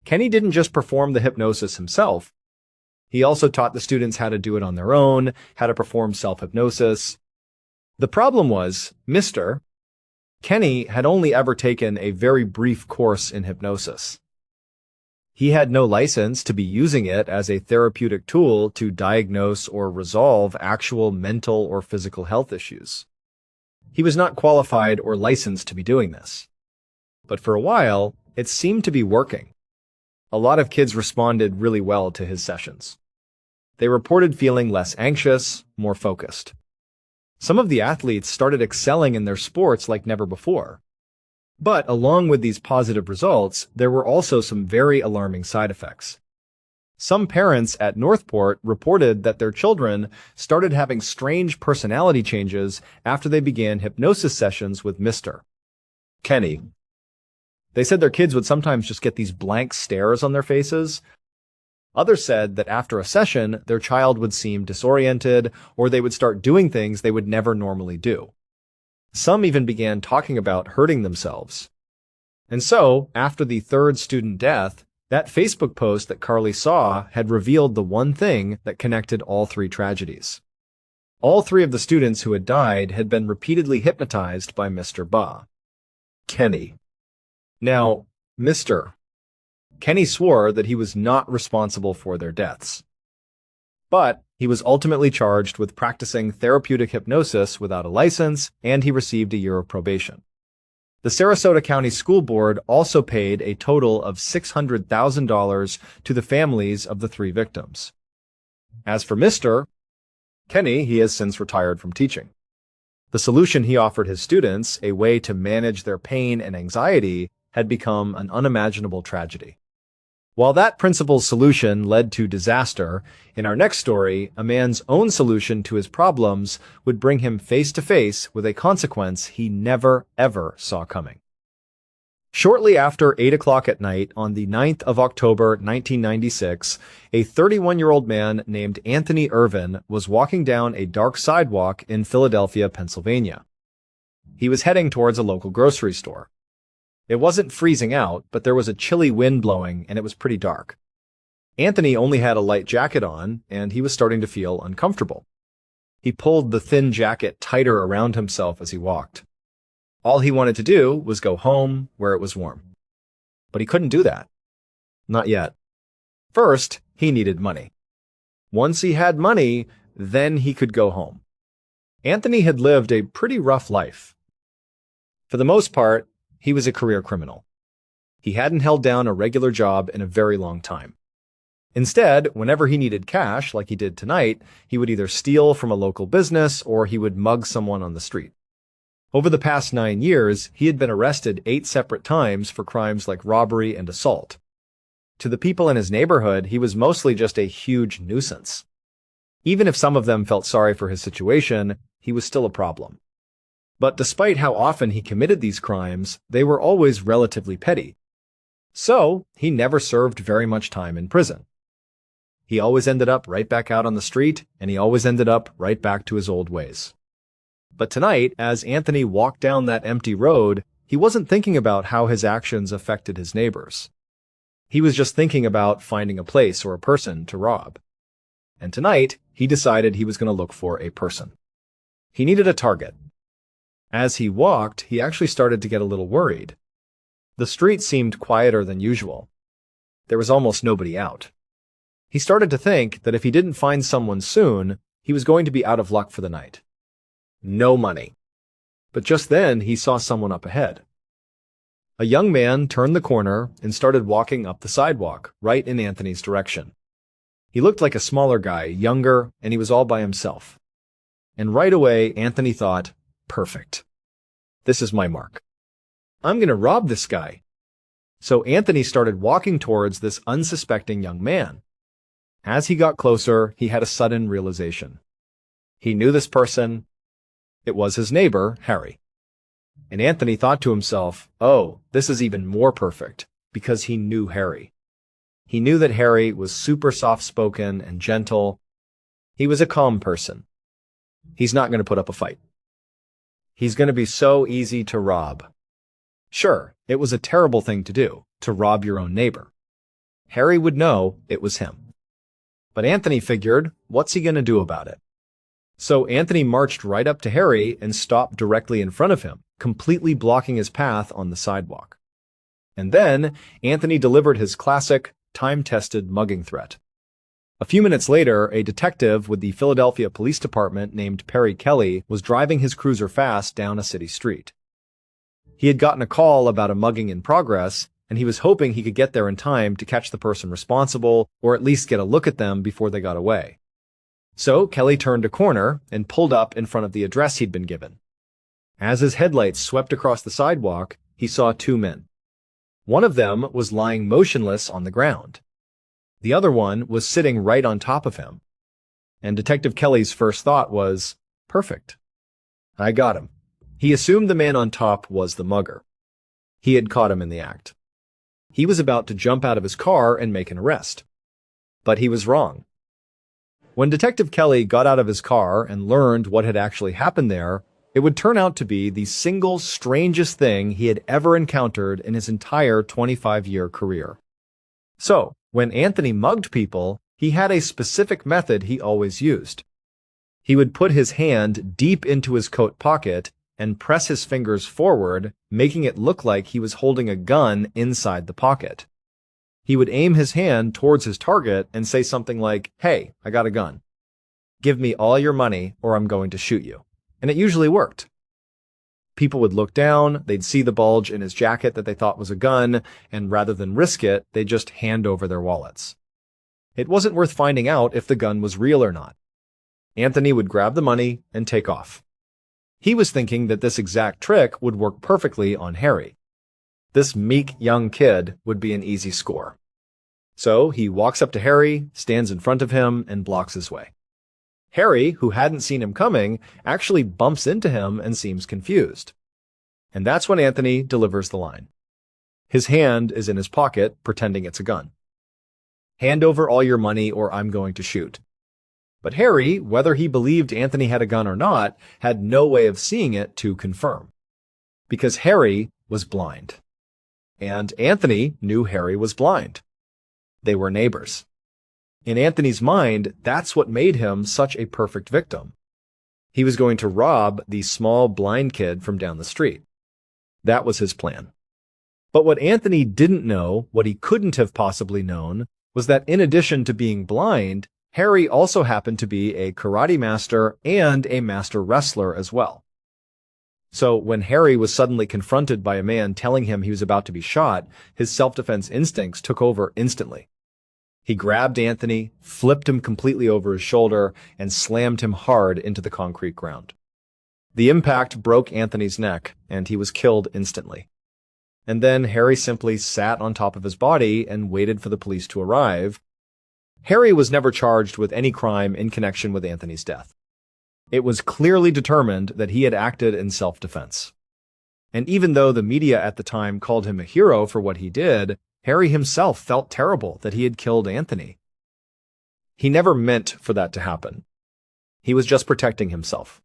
Kenny didn't just perform the hypnosis himself. He also taught the students how to do it on their own, how to perform self-hypnosis. The problem was, Mr. Kenny had only ever taken a very brief course in hypnosis. He had no license to be using it as a therapeutic tool to diagnose or resolve actual mental or physical health issues. He was not qualified or licensed to be doing this. But for a while, it seemed to be working. A lot of kids responded really well to his sessions. They reported feeling less anxious, more focused. Some of the athletes started excelling in their sports like never before. But along with these positive results, there were also some very alarming side effects. Some parents at Northport reported that their children started having strange personality changes after they began hypnosis sessions with Mr. Kenny. They said their kids would sometimes just get these blank stares on their faces. Others said that after a session, their child would seem disoriented, or they would start doing things they would never normally do. Some even began talking about hurting themselves. And so, after the 3rd student death, that Facebook post that Carly saw had revealed the one thing that connected all 3 tragedies. All 3 of the students who had died had been repeatedly hypnotized by Mr. Kenny. Now, Mr. Kenny swore that he was not responsible for their deaths. But he was ultimately charged with practicing therapeutic hypnosis without a license, and he received a year of probation. The Sarasota County School Board also paid a total of $600,000 to the families of the 3 victims. As for Mr. Kenny, he has since retired from teaching. The solution he offered his students, a way to manage their pain and anxiety, had become an unimaginable tragedy. While that principal's solution led to disaster, in our next story, a man's own solution to his problems would bring him face to face with a consequence he never, ever saw coming. Shortly after 8 o'clock at night on the 9th of October, 1996, a 31-year-old man named Anthony Irvin was walking down a dark sidewalk in Philadelphia, Pennsylvania. He was heading towards a local grocery store. It wasn't freezing out, but there was a chilly wind blowing and it was pretty dark. Anthony only had a light jacket on, and he was starting to feel uncomfortable. He pulled the thin jacket tighter around himself as he walked. All he wanted to do was go home where it was warm. But he couldn't do that. Not yet. First, he needed money. Once he had money, then he could go home. Anthony had lived a pretty rough life. For the most part, he was a career criminal. He hadn't held down a regular job in a very long time. Instead, whenever he needed cash, like he did tonight, he would either steal from a local business or he would mug someone on the street. Over the past 9 years, he had been arrested 8 separate times for crimes like robbery and assault. To the people in his neighborhood, he was mostly just a huge nuisance. Even if some of them felt sorry for his situation, he was still a problem. But despite how often he committed these crimes, they were always relatively petty. So, he never served very much time in prison. He always ended up right back out on the street, and he always ended up right back to his old ways. But tonight, as Anthony walked down that empty road, he wasn't thinking about how his actions affected his neighbors. He was just thinking about finding a place or a person to rob. And tonight, he decided he was going to look for a person. He needed a target. As he walked, he actually started to get a little worried. The street seemed quieter than usual. There was almost nobody out. He started to think that if he didn't find someone soon, he was going to be out of luck for the night. No money. But just then, he saw someone up ahead. A young man turned the corner and started walking up the sidewalk, right in Anthony's direction. He looked like a smaller guy, younger, and he was all by himself. And right away, Anthony thought, perfect. This is my mark. I'm going to rob this guy. So Anthony started walking towards this unsuspecting young man. As he got closer, he had a sudden realization. He knew this person. It was his neighbor, Harry. And Anthony thought to himself, oh, this is even more perfect, because he knew Harry. He knew that Harry was super soft-spoken and gentle. He was a calm person. He's not going to put up a fight. He's going to be so easy to rob. Sure, it was a terrible thing to do, to rob your own neighbor. Harry would know it was him. But Anthony figured, what's he going to do about it? So Anthony marched right up to Harry and stopped directly in front of him, completely blocking his path on the sidewalk. And then Anthony delivered his classic, time-tested mugging threat. A few minutes later, a detective with the Philadelphia Police Department named Perry Kelly was driving his cruiser fast down a city street. He had gotten a call about a mugging in progress, and he was hoping he could get there in time to catch the person responsible or at least get a look at them before they got away. So Kelly turned a corner and pulled up in front of the address he'd been given. As his headlights swept across the sidewalk, he saw 2 men. One of them was lying motionless on the ground. The other one was sitting right on top of him. And Detective Kelly's first thought was, perfect. I got him. He assumed the man on top was the mugger. He had caught him in the act. He was about to jump out of his car and make an arrest. But he was wrong. When Detective Kelly got out of his car and learned what had actually happened there, it would turn out to be the single strangest thing he had ever encountered in his entire 25-year career. So, when Anthony mugged people, he had a specific method he always used. He would put his hand deep into his coat pocket and press his fingers forward, making it look like he was holding a gun inside the pocket. He would aim his hand towards his target and say something like, "Hey, I got a gun. Give me all your money or I'm going to shoot you." And it usually worked. People would look down, they'd see the bulge in his jacket that they thought was a gun, and rather than risk it, they'd just hand over their wallets. It wasn't worth finding out if the gun was real or not. Anthony would grab the money and take off. He was thinking that this exact trick would work perfectly on Harry. This meek young kid would be an easy score. So he walks up to Harry, stands in front of him, and blocks his way. Harry, who hadn't seen him coming, actually bumps into him and seems confused. And that's when Anthony delivers the line. His hand is in his pocket, pretending it's a gun. Hand over all your money or I'm going to shoot. But Harry, whether he believed Anthony had a gun or not, had no way of seeing it to confirm. because Harry was blind. And Anthony knew Harry was blind. They were neighbors. In Anthony's mind, that's what made him such a perfect victim. He was going to rob the small blind kid from down the street. That was his plan. But what Anthony didn't know, what he couldn't have possibly known, was that in addition to being blind, Harry also happened to be a karate master and a master wrestler as well. So when Harry was suddenly confronted by a man telling him he was about to be shot, his self-defense instincts took over instantly. He grabbed Anthony, flipped him completely over his shoulder, and slammed him hard into the concrete ground. The impact broke Anthony's neck, and he was killed instantly. And then Harry simply sat on top of his body and waited for the police to arrive. Harry was never charged with any crime in connection with Anthony's death. It was clearly determined that he had acted in self-defense. And even though the media at the time called him a hero for what he did, Harry himself felt terrible that he had killed Anthony. He never meant for that to happen. He was just protecting himself.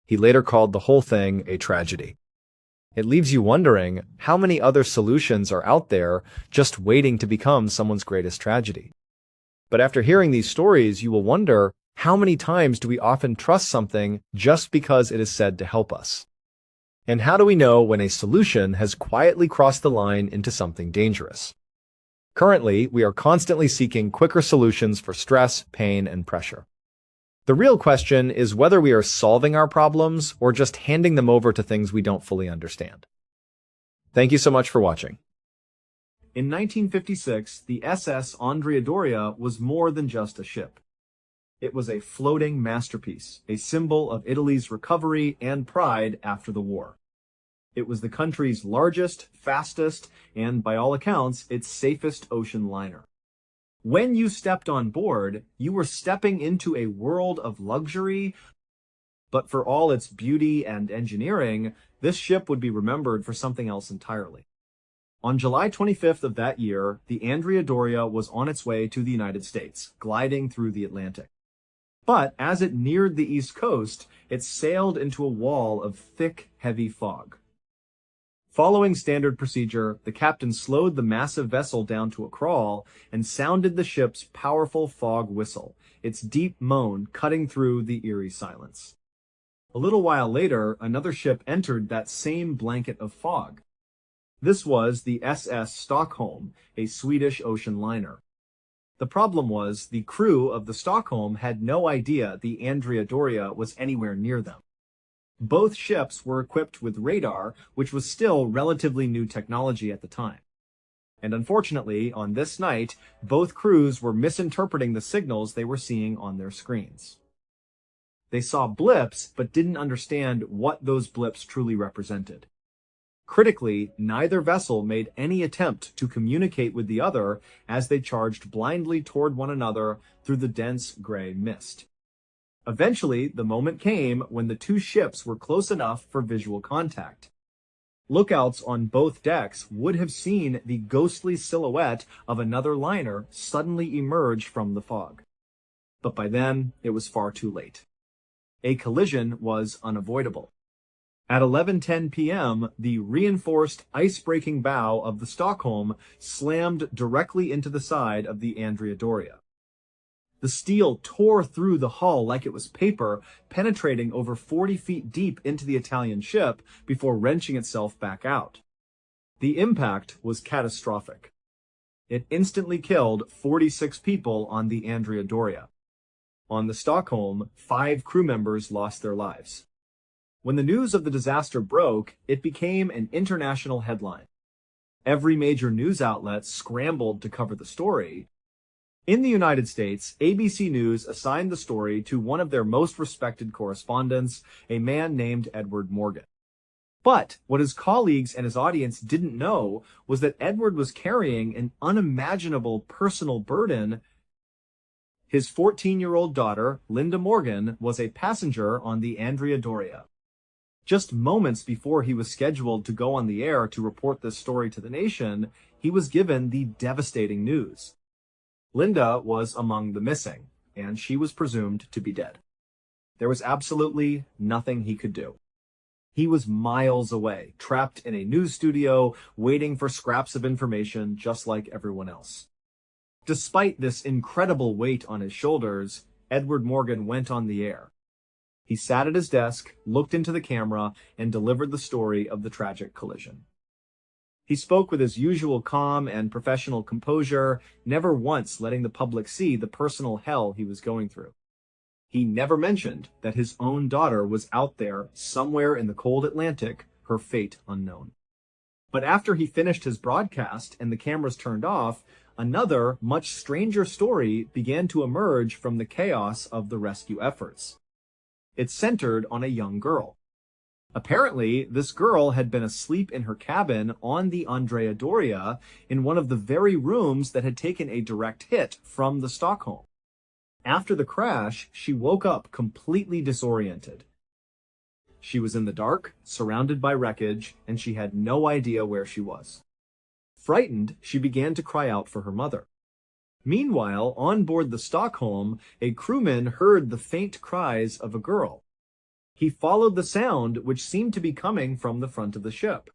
He later called the whole thing a tragedy. It leaves you wondering how many other solutions are out there just waiting to become someone's greatest tragedy. But after hearing these stories, you will wonder, how many times do we often trust something just because it is said to help us? And how do we know when a solution has quietly crossed the line into something dangerous? Currently, we are constantly seeking quicker solutions for stress, pain, and pressure. The real question is whether we are solving our problems or just handing them over to things we don't fully understand. Thank you so much for watching.
In 1956, the SS Andrea Doria was more than just a ship. It was a floating masterpiece, a symbol of Italy's recovery and pride after the war. It was the country's largest, fastest, and by all accounts, its safest ocean liner. When you stepped on board, you were stepping into a world of luxury, but for all its beauty and engineering, this ship would be remembered for something else entirely. On July 25th of that year, the Andrea Doria was on its way to the United States, gliding through the Atlantic. But as it neared the East Coast, it sailed into a wall of thick, heavy fog. Following standard procedure, the captain slowed the massive vessel down to a crawl and sounded the ship's powerful fog whistle, its deep moan cutting through the eerie silence. A little while later, another ship entered that same blanket of fog. This was the SS Stockholm, a Swedish ocean liner. The problem was the crew of the Stockholm had no idea the Andrea Doria was anywhere near them. Both ships were equipped with radar, which was still relatively new technology at the time. And unfortunately, on this night, both crews were misinterpreting the signals they were seeing on their screens. They saw blips, but didn't understand what those blips truly represented. Critically, neither vessel made any attempt to communicate with the other as they charged blindly toward one another through the dense gray mist. Eventually, the moment came when the two ships were close enough for visual contact. Lookouts on both decks would have seen the ghostly silhouette of another liner suddenly emerge from the fog. But by then, it was far too late. A collision was unavoidable. At 11:10 p.m., the reinforced ice-breaking bow of the Stockholm slammed directly into the side of the Andrea Doria. The steel tore through the hull like it was paper, penetrating over 40 feet deep into the Italian ship before wrenching itself back out. The impact was catastrophic. It instantly killed 46 people on the Andrea Doria. On the Stockholm, 5 crew members lost their lives. When the news of the disaster broke, it became an international headline. Every major news outlet scrambled to cover the story. In the United States, ABC News assigned the story to one of their most respected correspondents, a man named Edward Morgan. But what his colleagues and his audience didn't know was that Edward was carrying an unimaginable personal burden. His 14-year-old daughter, Linda Morgan, was a passenger on the Andrea Doria. Just moments before he was scheduled to go on the air to report this story to the nation, he was given the devastating news. Linda was among the missing, and she was presumed to be dead. There was absolutely nothing he could do. He was miles away, trapped in a news studio, waiting for scraps of information just like everyone else. Despite this incredible weight on his shoulders, Edward Morgan went on the air. He sat at his desk, looked into the camera, and delivered the story of the tragic collision. He spoke with his usual calm and professional composure, never once letting the public see the personal hell he was going through. He never mentioned that his own daughter was out there somewhere in the cold Atlantic, her fate unknown. But after he finished his broadcast and the cameras turned off, another, much stranger story began to emerge from the chaos of the rescue efforts. It centered on a young girl. Apparently, this girl had been asleep in her cabin on the Andrea Doria in one of the very rooms that had taken a direct hit from the Stockholm. After the crash, she woke up completely disoriented. She was in the dark, surrounded by wreckage, and she had no idea where she was. Frightened, she began to cry out for her mother. Meanwhile, on board the Stockholm, a crewman heard the faint cries of a girl. He followed the sound, which seemed to be coming from the front of the ship.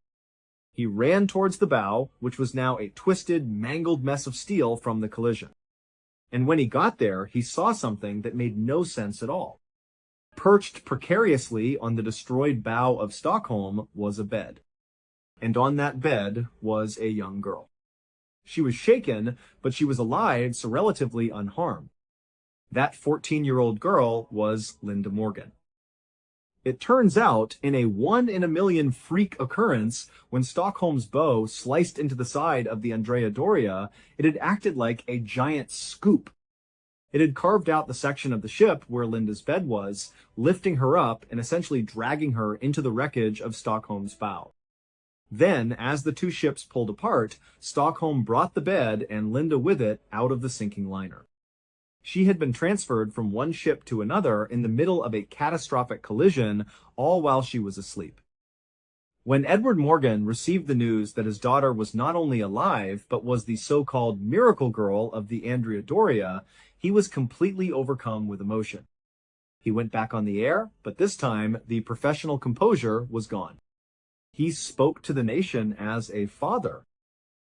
He ran towards the bow, which was now a twisted, mangled mess of steel from the collision. And when he got there, he saw something that made no sense at all. Perched precariously on the destroyed bow of Stockholm was a bed. And on that bed was a young girl. She was shaken, but she was alive, so relatively unharmed. That 14-year-old girl was Linda Morgan. It turns out, in a 1-in-a-million freak occurrence, when Stockholm's bow sliced into the side of the Andrea Doria, it had acted like a giant scoop. It had carved out the section of the ship where Linda's bed was, lifting her up and essentially dragging her into the wreckage of Stockholm's bow. Then, as the two ships pulled apart, Stockholm brought the bed and Linda with it out of the sinking liner. She had been transferred from one ship to another in the middle of a catastrophic collision, all while she was asleep. When Edward Morgan received the news that his daughter was not only alive, but was the so-called miracle girl of the Andrea Doria, he was completely overcome with emotion. He went back on the air, but this time the professional composure was gone. He spoke to the nation as a father.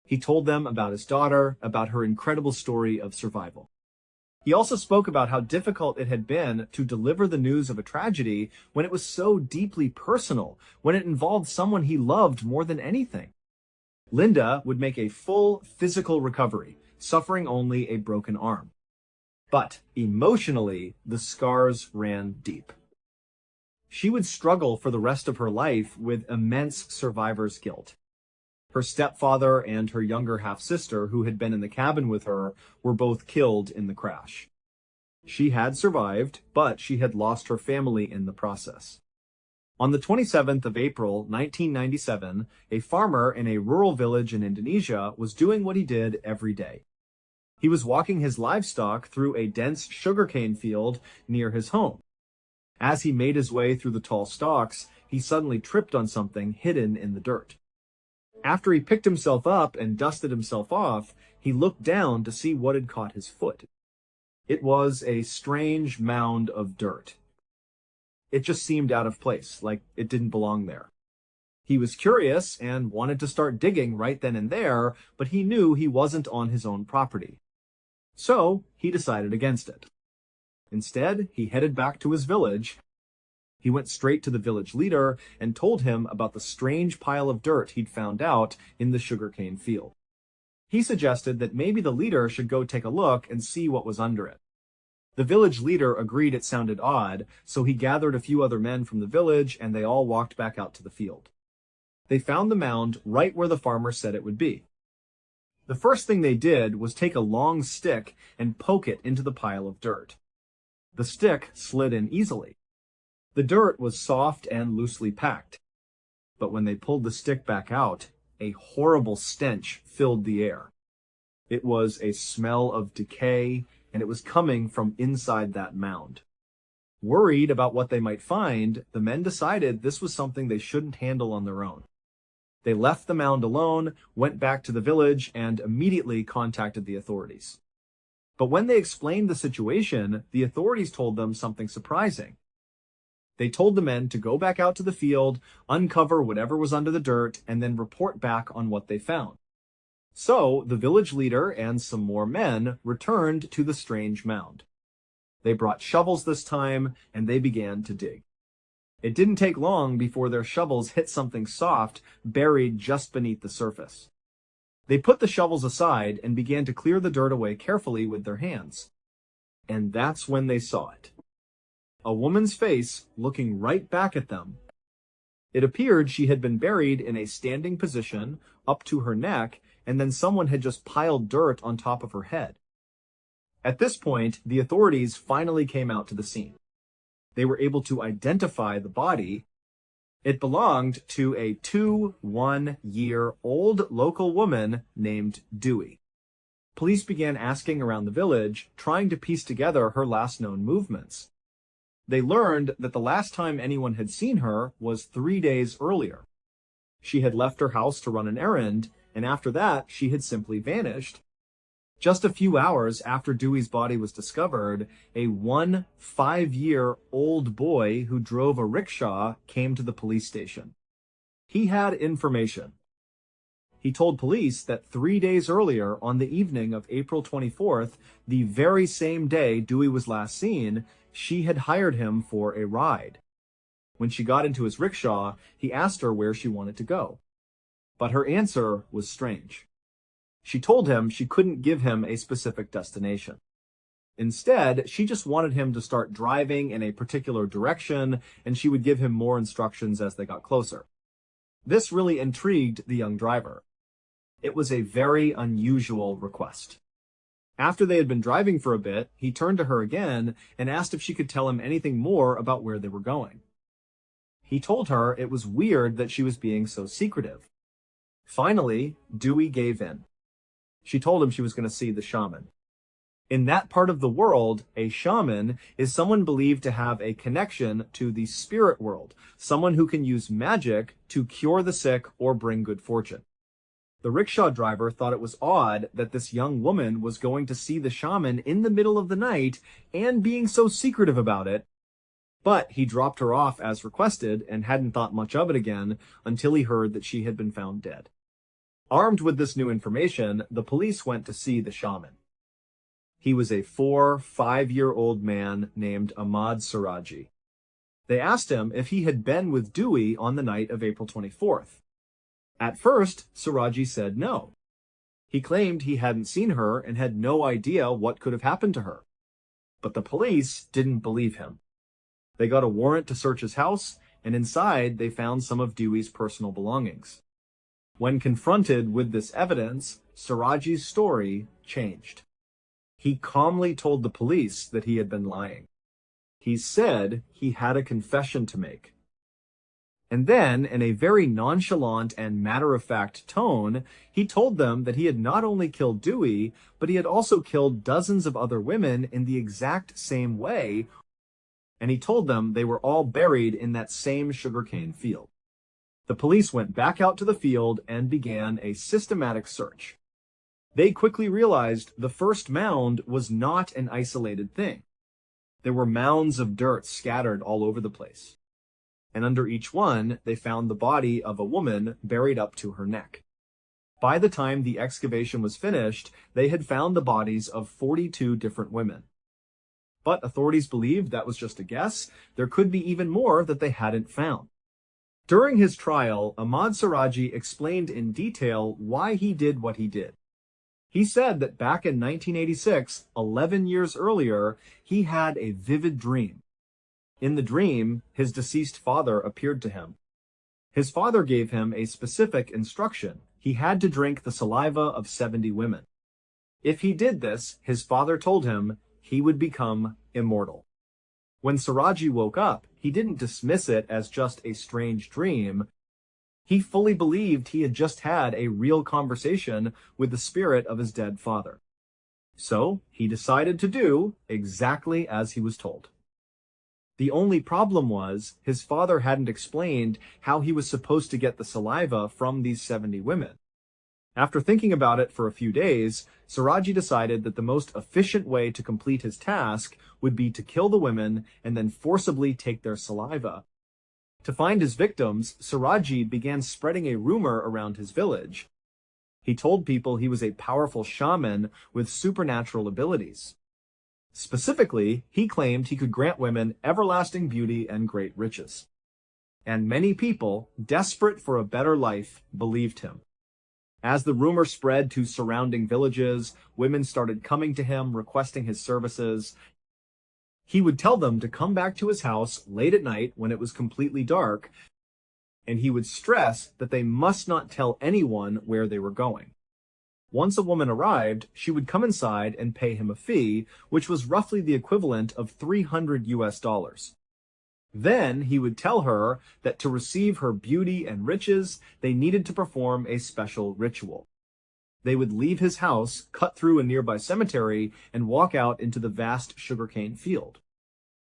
He told them about his daughter, about her incredible story of survival. He also spoke about how difficult it had been to deliver the news of a tragedy when it was so deeply personal, when it involved someone he loved more than anything. Linda would make a full physical recovery, suffering only a broken arm. But emotionally, the scars ran deep. She would struggle for the rest of her life with immense survivor's guilt. Her stepfather and her younger half-sister, who had been in the cabin with her, were both killed in the crash. She had survived, but she had lost her family in the process. On the 27th of April, 1997, a farmer in a rural village in Indonesia was doing what he did every day. He was walking his livestock through a dense sugarcane field near his home. As he made his way through the tall stalks, he suddenly tripped on something hidden in the dirt. After he picked himself up and dusted himself off, he looked down to see what had caught his foot. It was a strange mound of dirt. It just seemed out of place, like it didn't belong there. He was curious and wanted to start digging right then and there, but he knew he wasn't on his own property. So he decided against it. Instead, he headed back to his village. He went straight to the village leader and told him about the strange pile of dirt he'd found out in the sugarcane field. He suggested that maybe the leader should go take a look and see what was under it. The village leader agreed it sounded odd, so he gathered a few other men from the village and they all walked back out to the field. They found the mound right where the farmer said it would be. The first thing they did was take a long stick and poke it into the pile of dirt. The stick slid in easily. The dirt was soft and loosely packed. But when they pulled the stick back out, a horrible stench filled the air. It was a smell of decay, and it was coming from inside that mound. Worried about what they might find, the men decided this was something they shouldn't handle on their own. They left the mound alone, went back to the village, and immediately contacted the authorities. But when they explained the situation, the authorities told them something surprising. They told the men to go back out to the field, uncover whatever was under the dirt, and then report back on what they found. So, the village leader and some more men returned to the strange mound. They brought shovels this time, and they began to dig. It didn't take long before their shovels hit something soft buried just beneath the surface. They put the shovels aside and began to clear the dirt away carefully with their hands. And that's when they saw it. A woman's face looking right back at them. It appeared she had been buried in a standing position up to her neck, and then someone had just piled dirt on top of her head. At this point, the authorities finally came out to the scene. They were able to identify the body. It belonged to a 21-year-old local woman named Dewey. Police began asking around the village, trying to piece together her last known movements. They learned that the last time anyone had seen her was 3 days earlier. She had left her house to run an errand, and after that, she had simply vanished. Just a few hours after Dewey's body was discovered, a 5-year-old boy who drove a rickshaw came to the police station. He had information. He told police that 3 days earlier, on the evening of April 24th, the very same day Dewey was last seen, she had hired him for a ride. When she got into his rickshaw, he asked her where she wanted to go. But her answer was strange. She told him she couldn't give him a specific destination. Instead, she just wanted him to start driving in a particular direction, and she would give him more instructions as they got closer. This really intrigued the young driver. It was a very unusual request. After they had been driving for a bit, he turned to her again and asked if she could tell him anything more about where they were going. He told her it was weird that she was being so secretive. Finally, Dewey gave in. She told him she was going to see the shaman. In that part of the world, a shaman is someone believed to have a connection to the spirit world, someone who can use magic to cure the sick or bring good fortune. The rickshaw driver thought it was odd that this young woman was going to see the shaman in the middle of the night and being so secretive about it, but he dropped her off as requested and hadn't thought much of it again until he heard that she had been found dead. Armed with this new information, the police went to see the shaman. He was a 5-year-old man named Ahmad Siraji. They asked him if he had been with Dewey on the night of April 24th. At first, Siraji said no. He claimed he hadn't seen her and had no idea what could have happened to her. But the police didn't believe him. They got a warrant to search his house, and inside they found some of Dewey's personal belongings. When confronted with this evidence, Siraji's story changed. He calmly told the police that he had been lying. He said he had a confession to make. And then, in a very nonchalant and matter-of-fact tone, he told them that he had not only killed Dewey, but he had also killed dozens of other women in the exact same way, and he told them they were all buried in that same sugarcane field. The police went back out to the field and began a systematic search. They quickly realized the first mound was not an isolated thing. There were mounds of dirt scattered all over the place. And under each one, they found the body of a woman buried up to her neck. By the time the excavation was finished, they had found the bodies of 42 different women. But authorities believed that was just a guess. There could be even more that they hadn't found. During his trial, Ahmad Siraji explained in detail why he did what he did. He said that back in 1986, 11 years earlier, he had a vivid dream. In the dream, his deceased father appeared to him. His father gave him a specific instruction. He had to drink the saliva of 70 women. If he did this, his father told him he would become immortal. When Siraji woke up, he didn't dismiss it as just a strange dream. He fully believed he had just had a real conversation with the spirit of his dead father. So he decided to do exactly as he was told. The only problem was his father hadn't explained how he was supposed to get the saliva from these 70 women. After thinking about it for a few days, Siraji decided that the most efficient way to complete his task would be to kill the women and then forcibly take their saliva. To find his victims, Siraji began spreading a rumor around his village. He told people he was a powerful shaman with supernatural abilities. Specifically, he claimed he could grant women everlasting beauty and great riches. And many people, desperate for a better life, believed him. As the rumor spread to surrounding villages, women started coming to him requesting his services. He would tell them to come back to his house late at night when it was completely dark, and he would stress that they must not tell anyone where they were going. Once a woman arrived, she would come inside and pay him a fee, which was roughly the equivalent of $300. Then he would tell her that to receive her beauty and riches, they needed to perform a special ritual. They would leave his house, cut through a nearby cemetery, and walk out into the vast sugarcane field.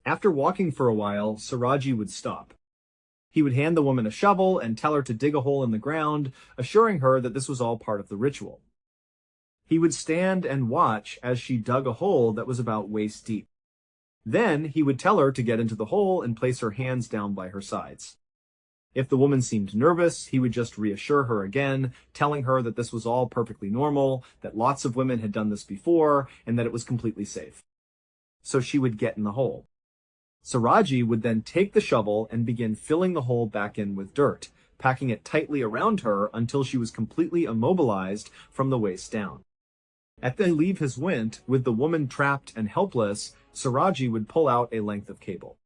After walking for a while, Siraji would stop. He would hand the woman a shovel and tell her to dig a hole in the ground, assuring her that this was all part of the ritual. He would stand and watch as she dug a hole that was about waist deep. Then he would tell her to get into the hole and place her hands down by her sides. If the woman seemed nervous, he would just reassure her again, telling her that this was all perfectly normal, that lots of women had done this before, and that it was completely safe. So she would get in the hole. Siraji would then take the shovel and begin filling the hole back in with dirt, packing it tightly around her until she was completely immobilized from the waist down. At the leave his went, with the woman trapped and helpless, Siraji would pull out a length of cable.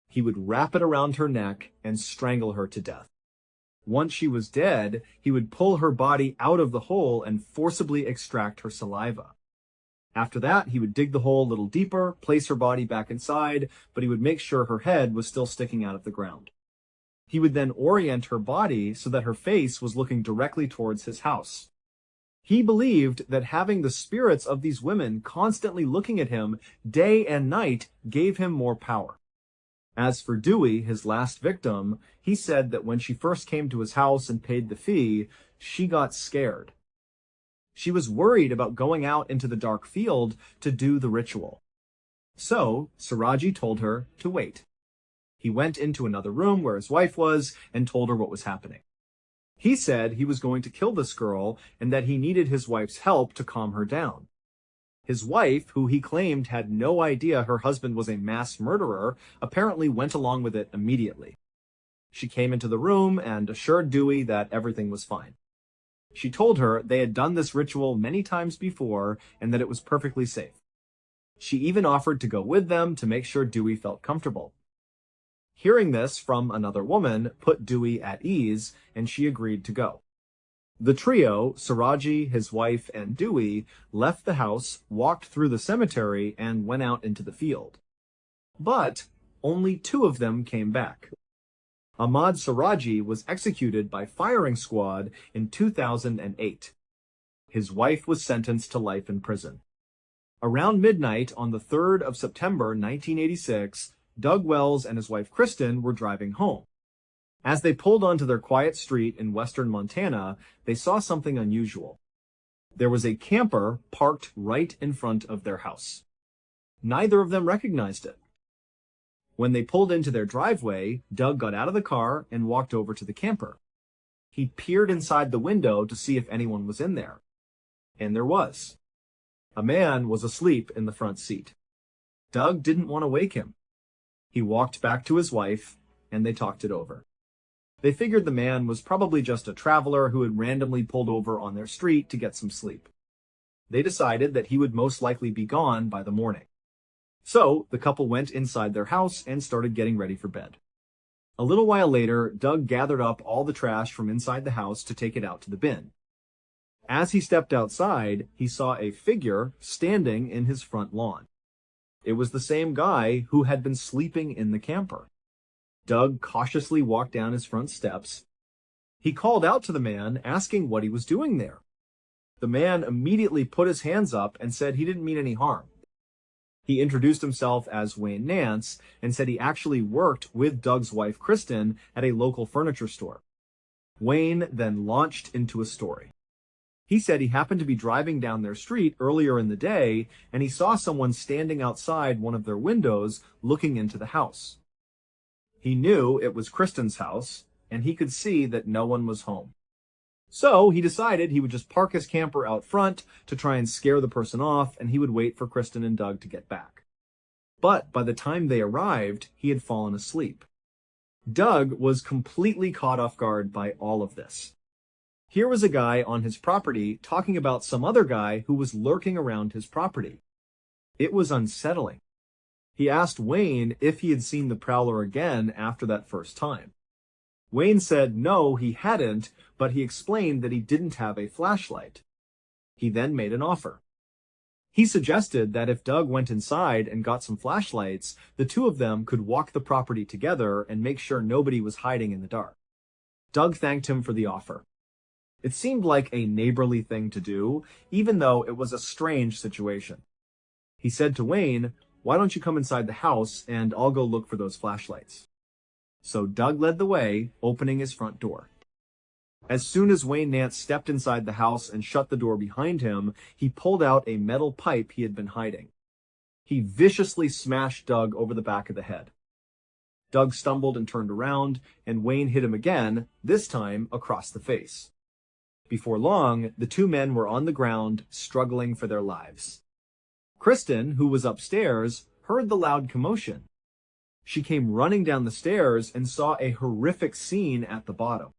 He would wrap it around her neck and strangle her to death. Once she was dead, he would pull her body out of the hole and forcibly extract her saliva. After that, he would dig the hole a little deeper, place her body back inside, but he would make sure her head was still sticking out of the ground. He would then orient her body so that her face was looking directly towards his house. He believed that having the spirits of these women constantly looking at him day and night gave him more power. As for Dewey, his last victim, he said that when she first came to his house and paid the fee, she got scared. She was worried about going out into the dark field to do the ritual. So, Siraji told her to wait. He went into another room where his wife was and told her what was happening. He said he was going to kill this girl and that he needed his wife's help to calm her down. His wife, who he claimed had no idea her husband was a mass murderer, apparently went along with it immediately. She came into the room and assured Dewey that everything was fine. She told her they had done this ritual many times before and that it was perfectly safe. She even offered to go with them to make sure Dewey felt comfortable. Hearing this from another woman put Dewey at ease, and she agreed to go. The trio, Siraji, his wife, and Dewey, left the house, walked through the cemetery, and went out into the field. But only 2 of them came back. Ahmad Siraji was executed by firing squad in 2008. His wife was sentenced to life in prison. Around midnight on the 3rd of September 1986, Doug Wells and his wife Kristen were driving home. As they pulled onto their quiet street in western Montana, they saw something unusual. There was a camper parked right in front of their house. Neither of them recognized it. When they pulled into their driveway, Doug got out of the car and walked over to the camper. He peered inside the window to see if anyone was in there. And there was. A man was asleep in the front seat. Doug didn't want to wake him. He walked back to his wife, and they talked it over. They figured the man was probably just a traveler who had randomly pulled over on their street to get some sleep. They decided that he would most likely be gone by the morning. So, the couple went inside their house and started getting ready for bed. A little while later, Doug gathered up all the trash from inside the house to take it out to the bin. As he stepped outside, he saw a figure standing in his front lawn. It was the same guy who had been sleeping in the camper. Doug cautiously walked down his front steps. He called out to the man, asking what he was doing there. The man immediately put his hands up and said he didn't mean any harm. He introduced himself as Wayne Nance and said he actually worked with Doug's wife Kristen at a local furniture store. Wayne then launched into a story. He said he happened to be driving down their street earlier in the day, and he saw someone standing outside one of their windows looking into the house. He knew it was Kristen's house, and he could see that no one was home. So he decided he would just park his camper out front to try and scare the person off, and he would wait for Kristen and Doug to get back. But by the time they arrived, he had fallen asleep. Doug was completely caught off guard by all of this. Here was a guy on his property talking about some other guy who was lurking around his property. It was unsettling. He asked Wayne if he had seen the prowler again after that first time. Wayne said no, he hadn't, but he explained that he didn't have a flashlight. He then made an offer. He suggested that if Doug went inside and got some flashlights, the two of them could walk the property together and make sure nobody was hiding in the dark. Doug thanked him for the offer. It seemed like a neighborly thing to do, even though it was a strange situation. He said to Wayne, "Why don't you come inside the house and I'll go look for those flashlights?" So Doug led the way, opening his front door. As soon as Wayne Nance stepped inside the house and shut the door behind him, he pulled out a metal pipe he had been hiding. He viciously smashed Doug over the back of the head. Doug stumbled and turned around, and Wayne hit him again, this time across the face. Before long, the two men were on the ground, struggling for their lives. Kristen, who was upstairs, heard the loud commotion. She came running down the stairs and saw a horrific scene at the bottom.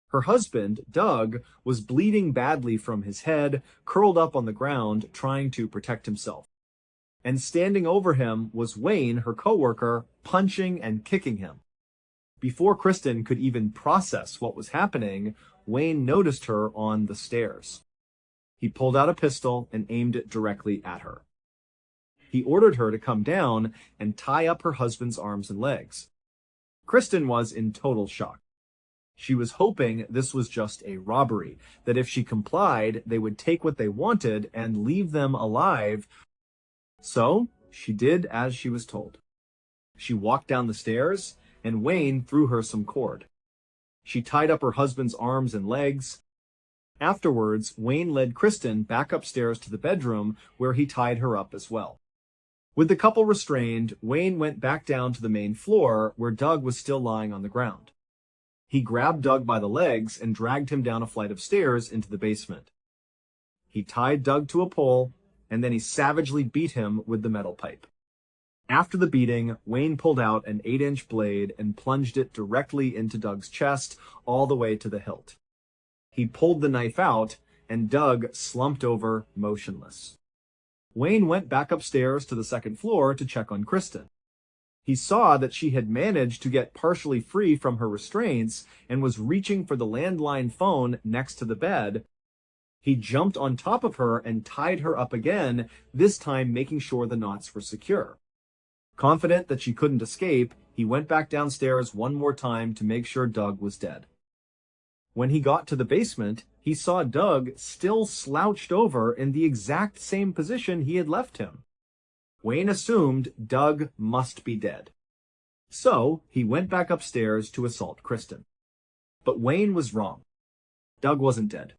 Her husband, Doug, was bleeding badly from his head, curled up on the ground, trying to protect himself. And standing over him was Wayne, her coworker, punching and kicking him. Before Kristen could even process what was happening, Wayne noticed her on the stairs. He pulled out a pistol and aimed it directly at her. He ordered her to come down and tie up her husband's arms and legs. Kristen was in total shock. She was hoping this was just a robbery, that if she complied, they would take what they wanted and leave them alive. So she did as she was told. She walked down the stairs, and Wayne threw her some cord. She tied up her husband's arms and legs. Afterwards, Wayne led Kristen back upstairs to the bedroom, where he tied her up as well. With the couple restrained, Wayne went back down to the main floor, where Doug was still lying on the ground. He grabbed Doug by the legs and dragged him down a flight of stairs into the basement. He tied Doug to a pole, and then he savagely beat him with the metal pipe. After the beating, Wayne pulled out an 8-inch blade and plunged it directly into Doug's chest, all the way to the hilt. He pulled the knife out, and Doug slumped over, motionless. Wayne went back upstairs to the second floor to check on Kristen. He saw that she had managed to get partially free from her restraints and was reaching for the landline phone next to the bed. He jumped on top of her and tied her up again, this time making sure the knots were secure. Confident that she couldn't escape, he went back downstairs one more time to make sure Doug was dead. When he got to the basement, he saw Doug still slouched over in the exact same position he had left him. Wayne assumed Doug must be dead. So he went back upstairs to assault Kristen. But Wayne was wrong. Doug wasn't dead.